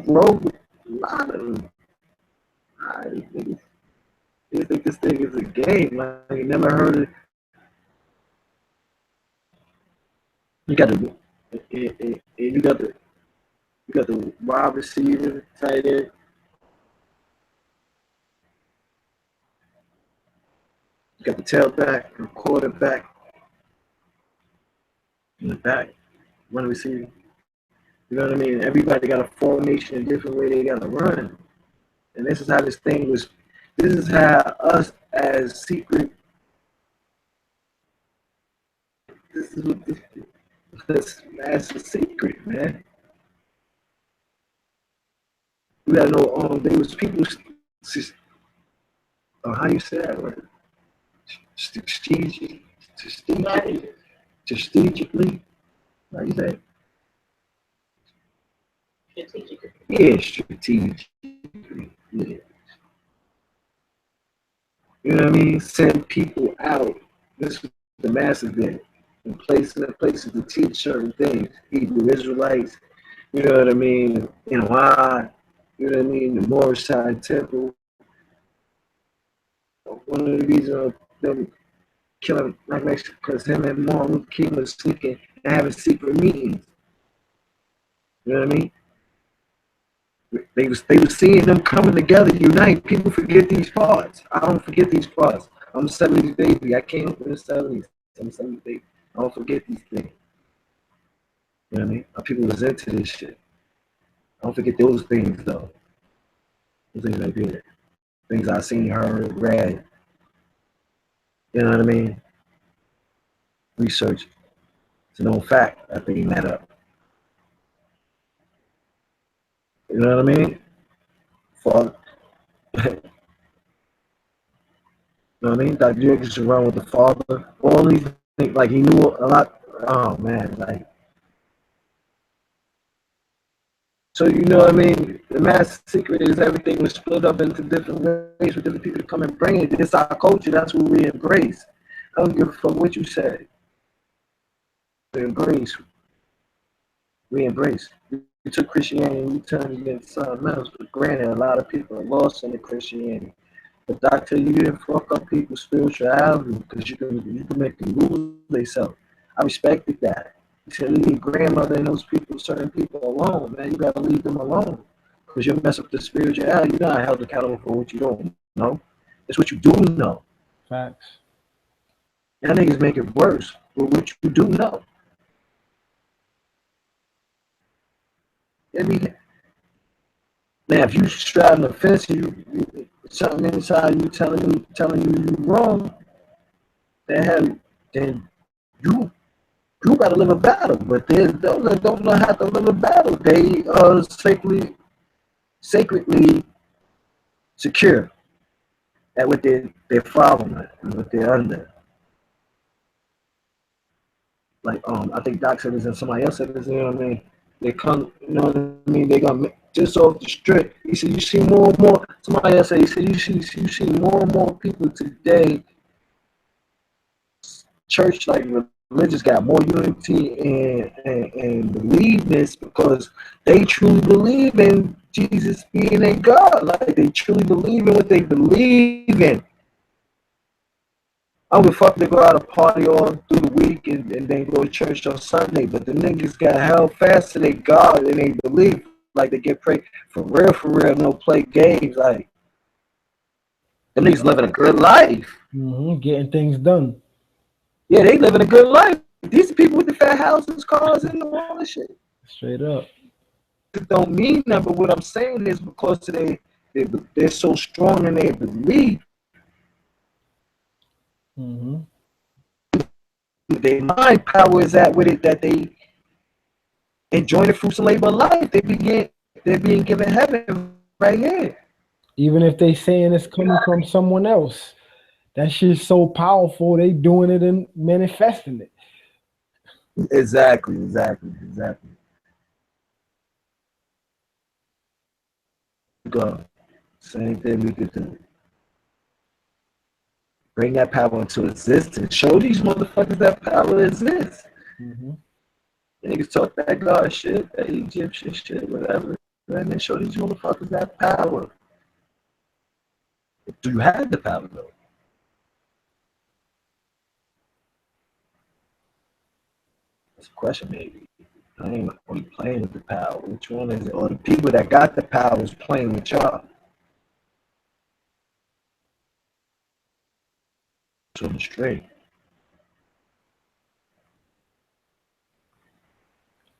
Rowe, a lot of them. They think this thing is a game. Like, you never heard it. You got the wide receiver, tight end. You got the tailback, the quarterback, in the back, one receiver. You know what I mean? Everybody got a formation, a different way they got to run. And this is how this thing was. This is how us as secret. This is what that's the secret, man. We gotta know. There was people. How you say that word? Strategically. How you say? Yeah, strategically. Yeah. You know what I mean? Send people out. This is what the masses did. In places to teach certain things. Hebrew Israelites, you know what I mean? You know why? You know what I mean? The Moorish side temple. One of the reasons them killing Black Mexico because him and Martin Luther King was sneaking and having secret meetings. You know what I mean? They was seeing them coming together, unite. People forget these parts. I don't forget these parts. I'm a 70s baby. I came up in the 70s. I'm a 70s baby. I don't forget these things. You know what I mean? People was into this shit. I don't forget those things though. Those things right there. Things I seen, heard, read. You know what I mean? Research. It's a known fact. I think that up. You know what I mean? Father. You know what I mean? Dr. Jacobs should run with the father. All these things, like he knew a lot. Oh man, like. So you know what I mean? The mass secret is everything was split up into different ways for different people to come and bring it. It's our culture. That's what we embrace. I don't give a fuck what you say. We embrace. We embrace. We took Christianity and we turned it into something else. But granted, a lot of people are lost in the Christianity. But doctor, you didn't fuck up people's spirituality because you can make them lose themselves. I respected that. You said leave your grandmother and those people, certain people alone, man. You gotta leave them alone. Because you'll mess up the spirituality. You're not held accountable for what you don't know. It's what you do know. Facts. Y'all niggas make it worse with what you do know. I mean, now if you straddling the fence, something inside you telling you wrong, then you gotta live a battle. But there's those that don't know how to live a battle. They are sacredly secure at what they're following and what they're under. Like I think Doc said this and somebody else said this, you know what I mean? They come, you know what I mean, they gonna just off the strip. He said you see more and more, somebody else said, he said you see more and more people today, church like religious got more unity and believe this because they truly believe in Jesus being a God. Like they truly believe in what they believe in. I don't give a fuck if they go out and party all through the week and then go to church on Sunday, but the niggas got held fast to their God and they believe like they get prayed for real, no play games. Like them niggas living a good life. Getting things done. Yeah, they living a good life. These are people with the fat houses, cars, and all that shit. Straight up. It don't mean that, but what I'm saying is because they're so strong in their belief. Their mind power is at with it that they enjoy the fruits of labor of life. They're being given heaven right here. Even if they saying it's coming from someone else, that shit's so powerful. They doing it and manifesting it. Exactly. Go. Same thing we could do. Bring that power into existence. Show these motherfuckers that power exists. Niggas talk that God shit, that Egyptian shit, whatever. And then show these motherfuckers that power. Do you have the power though? That's a question maybe. I ain't only playing with the power. Which one is it? Or the people that got the power is playing with y'all. on the street.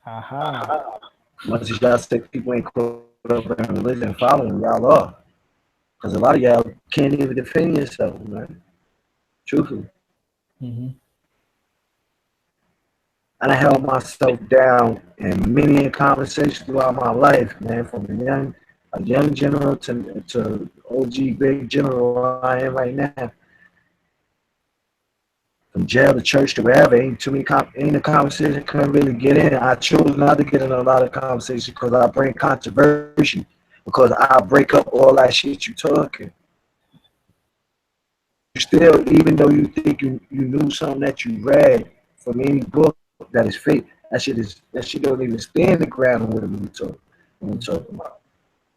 Aha. Much as y'all say people ain't caught up in religion following, y'all are. Because a lot of y'all can't even defend yourself, man. Truthfully. Mm-hmm. And I held myself down in many conversations throughout my life, man, from a young general to OG big general I am right now. From jail to church to wherever, ain't too many ain't a conversation couldn't really get in. I chose not to get in a lot of conversations because I bring controversy, because I break up all that shit you talking. You still, even though you think you knew something that you read from any book that is fake, that shit don't even stand the ground with when we talking about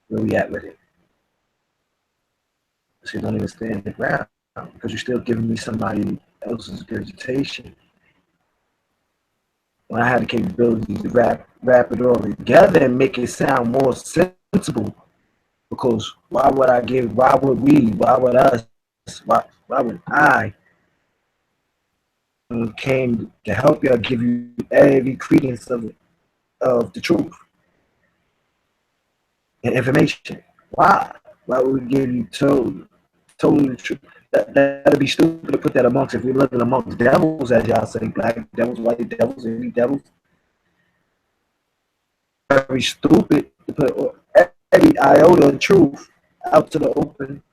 where we at with it. That shit don't even stand the ground because you're still giving me somebody else's regurgitation. When I had the capability to wrap it all together and make it sound more sensible, because why would us, why would I came to help y'all give you every credence of the truth and information? Why? Why would we give you totally the truth? That'd be stupid to put that amongst, if we're living amongst devils, as y'all say, black devils, white devils, any devils. Very stupid to put every iota of truth out to the open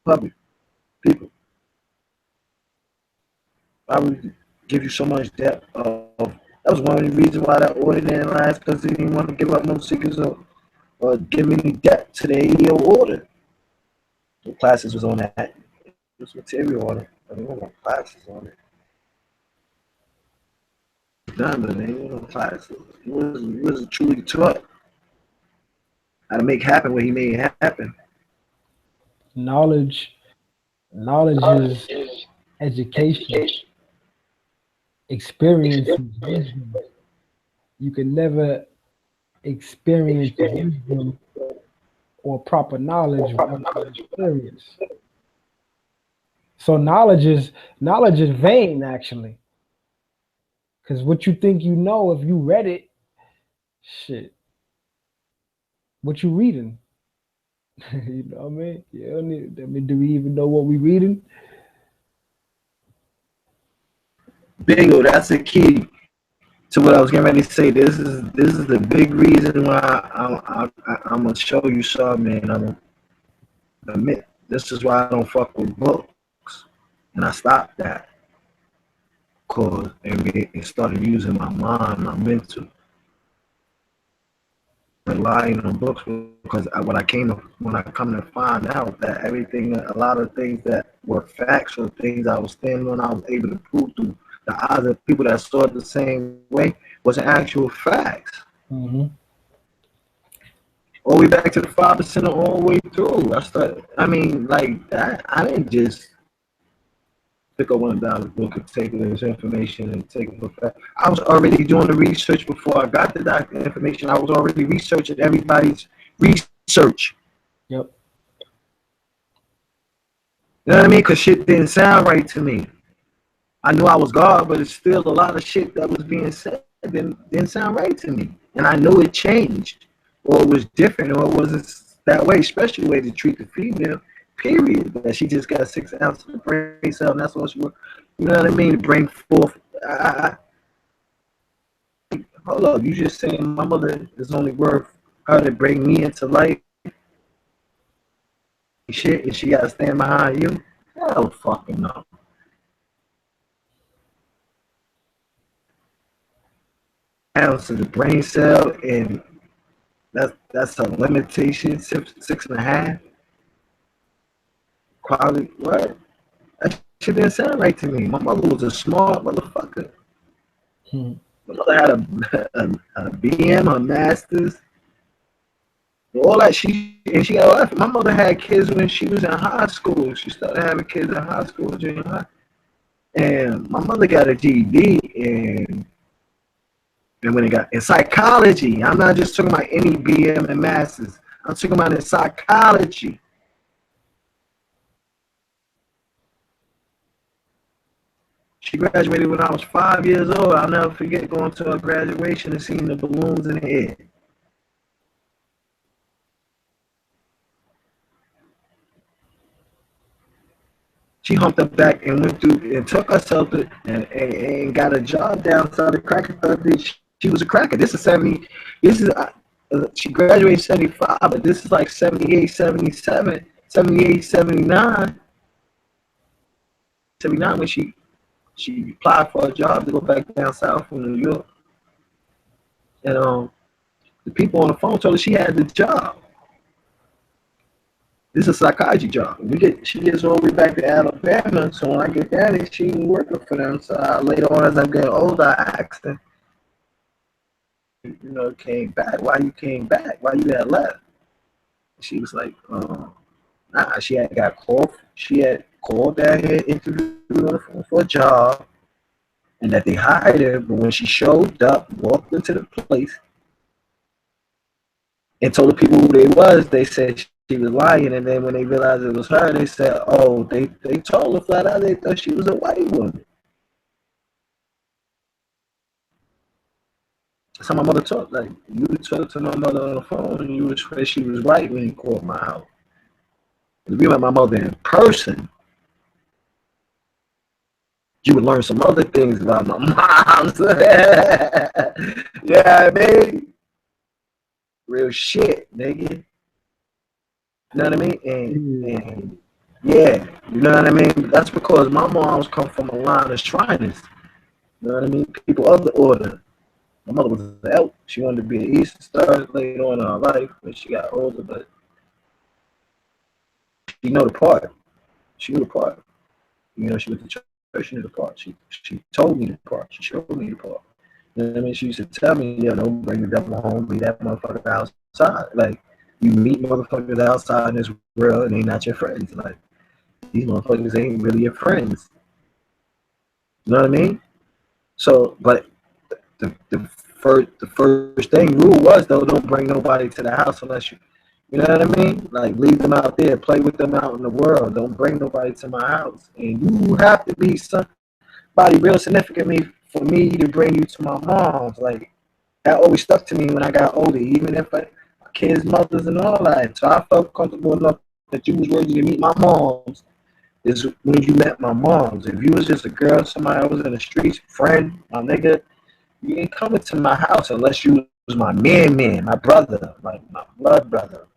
public people. I would give you so much depth of. That was one of the reasons why that order didn't last, because they didn't want to give up no secrets or give any depth to the ADO order. The classes was on that. There's material on it. I don't want classes on it. Done, but they ain't no classes. He wasn't truly taught how to make happen what he made happen. Knowledge is education. Experience is wisdom. You can never experience wisdom or proper knowledge without experience. So knowledge is vain, actually. Because what you think you know, if you read it, shit. What you reading? You know what I mean? You don't need, I mean, do we even know what we reading? Bingo, that's the key to what I was getting ready to say. This is the big reason why I'm gonna show you something, man. I'm gonna admit this is why I don't fuck with books, and I stopped that because it started using my mind, my mental, relying on books, because when I come to find out that everything, a lot of things that were facts or things I was standing on, I was able to prove through the eyes of people that saw it the same way, was actual facts. Mm-hmm. All the way back to the 5% all the way through. I didn't just pick up $1 book and take this information and take it for fact. I was already doing the research before I got that information. I was already researching everybody's research. Yep. You know what I mean? Because shit didn't sound right to me. I knew I was God, but it's still a lot of shit that was being said that didn't sound right to me. And I knew it changed, or it was different, or it wasn't that way, especially the way to treat the female, period. That she just got 6 ounces of brain cell, and that's what she was, you know what I mean, to bring forth. Hold up, you just saying my mother is only worth her to bring me into life? Shit, and she got to stand behind you? Hell fucking no. Ounce of the brain cell, and that's a limitation, 6.5. Quality, what? That shit didn't sound right to me. My mother was a smart motherfucker. My mother had a BM, a master's, all that. She got all that. My mother had kids when she was in high school. She started having kids in high school, junior high. And my mother got a GED, and when it got in psychology, I'm not just talking about any BM and masters. I'm talking about in psychology. She graduated when I was 5 years old. I'll never forget going to her graduation and seeing the balloons in the air. She humped her back and went through and took herself to, and got a job down south of Cracker. She was a cracker. This is 70. This is she graduated 75, but this is like 78, 77, 78, 79. 79 when she applied for a job to go back down south from New York. And the people on the phone told her she had the job. This is a psychology job. She gets all the way back to Alabama. So when I get down, she ain't working for them. So later on, as I'm getting older, I asked her, came back. Why you came back? Why you had left? She was like, nah. She had got called. She had called down here, interviewed on the phone for a job, and that they hired her. But when she showed up, walked into the place, and told the people who they was, they said she was lying. And then when they realized it was her, they said, oh, they told her flat out they thought she was a white woman. That's how my mother talked. Like, you would talk to my mother on the phone and you would swear she was right when you called my house. If you met my mother in person, you would learn some other things about my mom. Yeah, I mean, real shit, nigga. You know what I mean? And yeah, you know what I mean? That's because my moms come from a line of Shriners. You know what I mean? People of the order. My mother was an elk. She wanted to be an Eastern Star later on in her life when she got older, but she knew the part. She knew the part. She went to church. She knew the part. She told me the part. She showed me the part. You know what I mean? She used to tell me, don't bring the devil home, leave that motherfucker outside. Like, you meet motherfuckers outside in this world and they not your friends. Like, these motherfuckers ain't really your friends. You know what I mean? So, but the first thing rule was, though, don't bring nobody to the house unless you know what I mean? Like, leave them out there, play with them out in the world. Don't bring nobody to my house. And you have to be somebody real significant for me to bring you to my mom's. Like, that always stuck to me when I got older, even if kids' mothers and all that. So I felt comfortable enough that you was worthy to meet my moms is when you met my moms. If you was just a girl, somebody I was in the streets, friend, my nigga, you ain't coming to my house unless you was my man, my brother, like my blood brother.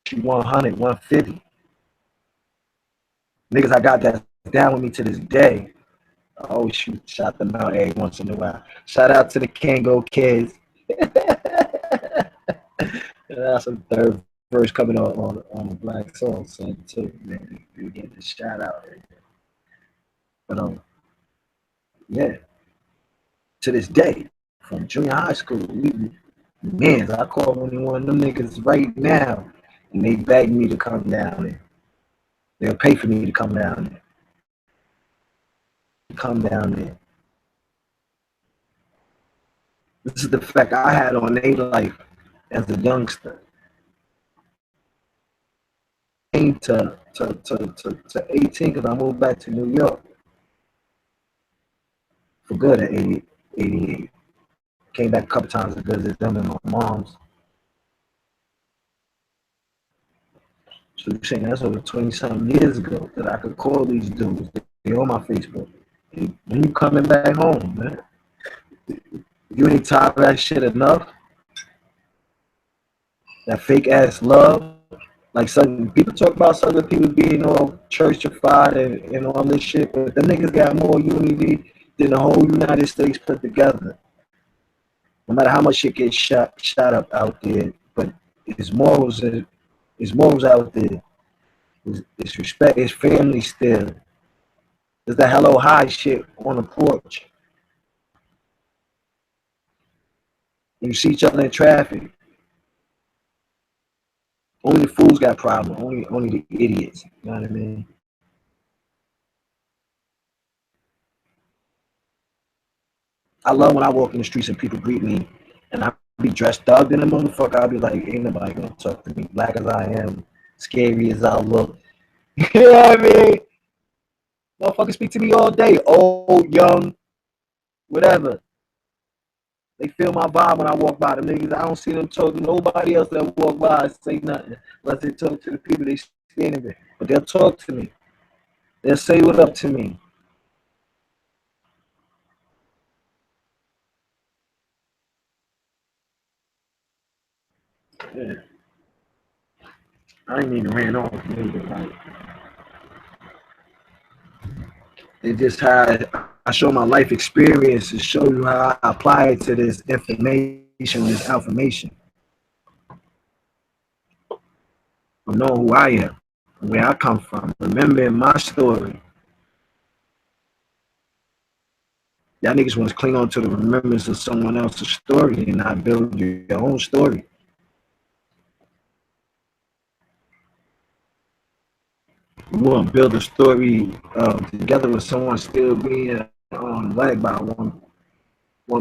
She 100, 150. Niggas I got that down with me to this day. Oh, shoot, shout them out every once in a while. Shout out to the Kango kids. That's the third verse coming on the Black Soul song too, man. You get the shout out. But yeah. To this day, from junior high school, I call any one of them niggas right now, and they beg me to come down there. They'll pay for me to come down there. This is the effect I had on their life as a youngster. To 18 because I moved back to New York for good at 88. Came back a couple times to visit them and my mom's. So you're saying that's over 20-something years ago that I could call these dudes. They're on my Facebook. When you coming back home, man? You ain't tired of that shit enough? That fake ass love? Like, some people talk about Southern people being all churchified and all this shit, but them niggas got more unity than the whole United States put together. No matter how much shit gets shot up out there, but his morals out there. His respect, his family still. There's that hello hi shit on the porch. When you see each other in traffic. Only the fools got problems. Only the idiots. You know what I mean? I love when I walk in the streets and people greet me and I be dressed thugged in a motherfucker. I'll be like, ain't nobody gonna talk to me. Black as I am, scary as I look. You know what I mean? Motherfuckers speak to me all day, old, young, whatever. They feel my vibe when I walk by. The niggas, I don't see them talk to nobody else that walk by and say nothing. Unless they talk to the people they standing with. But they'll talk to me. They'll say what up to me. Yeah. I ain't even ran off. It just how I show my life experience to show you how I apply it to this information, this information. Of knowing who I am, where I come from, remembering my story. Y'all niggas want to cling on to the remembrance of someone else's story and not build your own story. We want to build a story together with someone still being led by one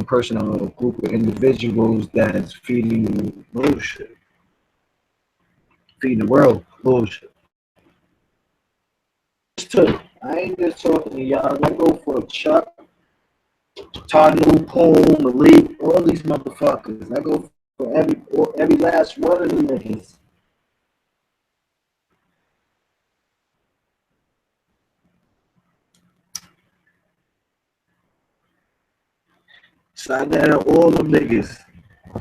person or a group of individuals that's feeding you bullshit, feeding the world bullshit. I ain't just talking to y'all. I go for Chuck, Tanu, Poom, Malik, all these motherfuckers. I go for every last one of them niggas. Sign that out, all them niggas.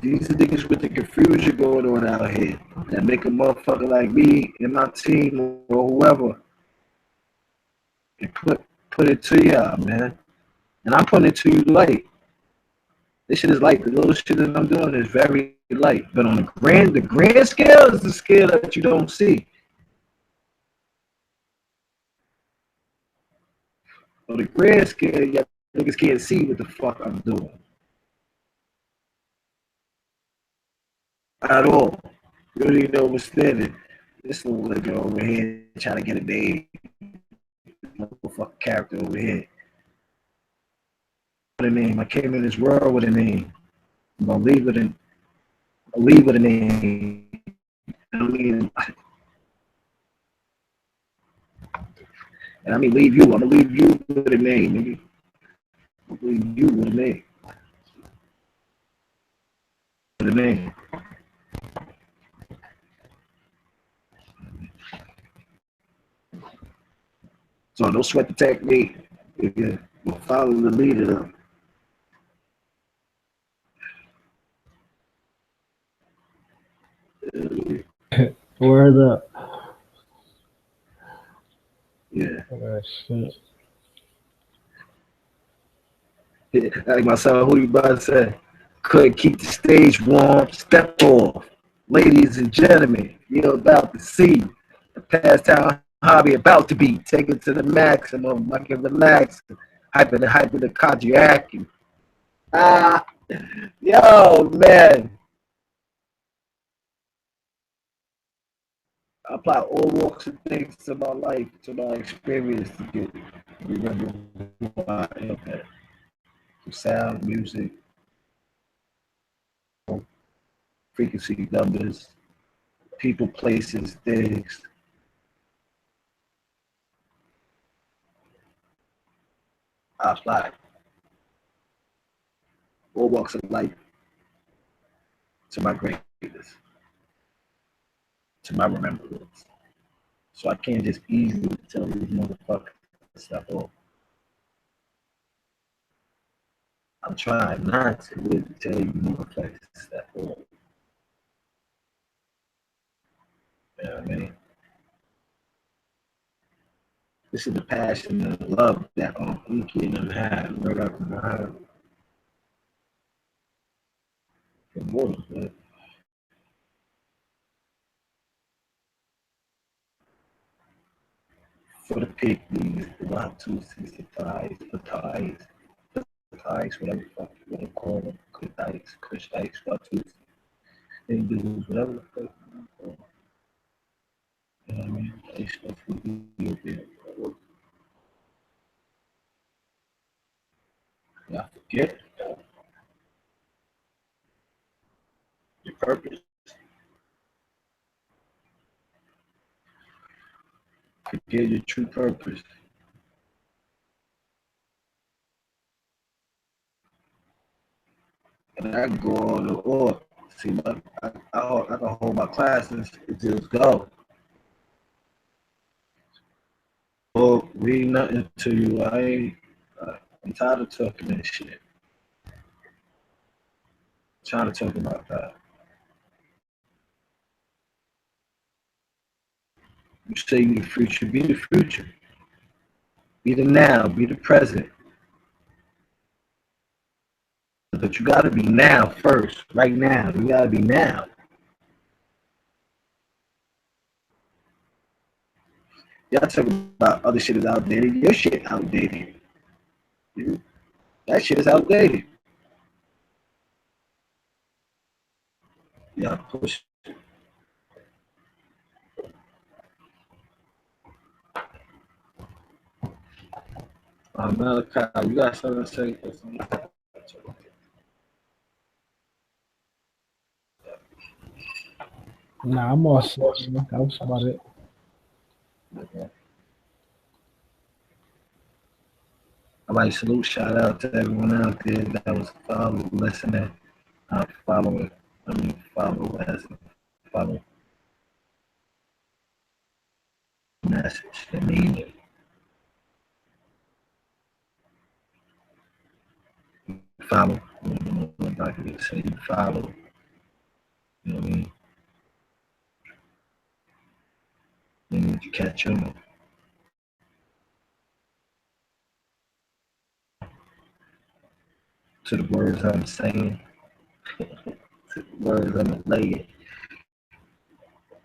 These are niggas with the confusion going on out here that make a motherfucker like me and my team or whoever and put it to y'all, man. And I'm putting it to you light. This shit is light. The little shit that I'm doing is very light. But on the grand scale is the scale that you don't see. On the grand scale, y'all niggas can't see what the fuck I'm doing. At all. You don't even know what's standing. This little nigga over here trying to get a name. Motherfucking character over here. With a name. I came in this world with a name. I'm gonna leave with a name. I mean, and I mean leave you. I'm gonna leave you with a name, nigga. I'm gonna leave you with a name. With a name. So don't sweat the technique. You follow the leader though. Word up. Yeah. Oh, shit. Like myself, who you about to say? Couldn't keep the stage warm. Step off. Ladies and gentlemen, you're about to see the pastime hobby about to be taken to the maximum. I can relax. Hyper the cardiac. Ah, yo, man. I apply all walks of things to my life, to my experience to get remember who I am. Sound, music, frequency numbers, people, places, things. I apply all walks of life to my greatness, to my remembrance. So I can't just easily tell these motherfuckers stuff off. I'm trying not to really tell you motherfuckers stuff off. You know what I mean? This is the passion and love that Inky and them had right up in my heart. For the pygmies, the Watusis, the Thais, whatever the fuck you want to call them, Kushites, Watus, Hindus, whatever the fuck you want to call them. You know what I mean? They stuff we do there. Y'all forget your purpose. Forget your true purpose. And I go on the or see I can hold my classes and just go. Or read nothing to you. I'm tired of talking that shit. Trying to talk about that. You say you the future, be the future. Be the now, be the present. But you gotta be now first, right now. You gotta be now. Y'all talk about other shit is outdated. Your shit outdated. That shit is outdated. Y'all push. Malachi, you got something to say? Nah, I'm all set. Man. That was about it. Okay. All right, salute, shout out to everyone out there that was following, listening, following. Follow as follow message and meaning. Follow. Like I say, follow. You know what I mean? You need to catch on. To the words I'm saying, to the words I'm laying.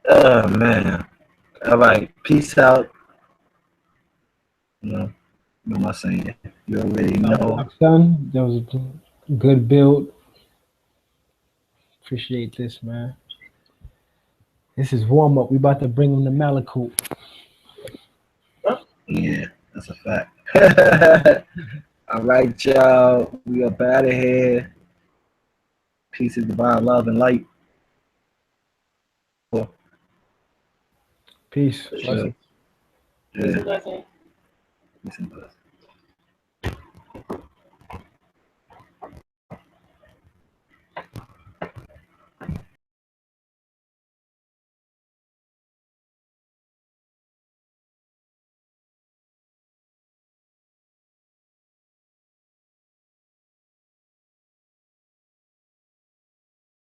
Oh man. All right, peace out. You know what am I saying? You already know. Son, that was a good build. Appreciate this, man. This is warm up. We about to bring him to Malakut. Yeah, that's a fact. All right, y'all. We up out of here. Peace is divine love and light. Peace. Sure. Yeah. Blessing. Peace and blessings.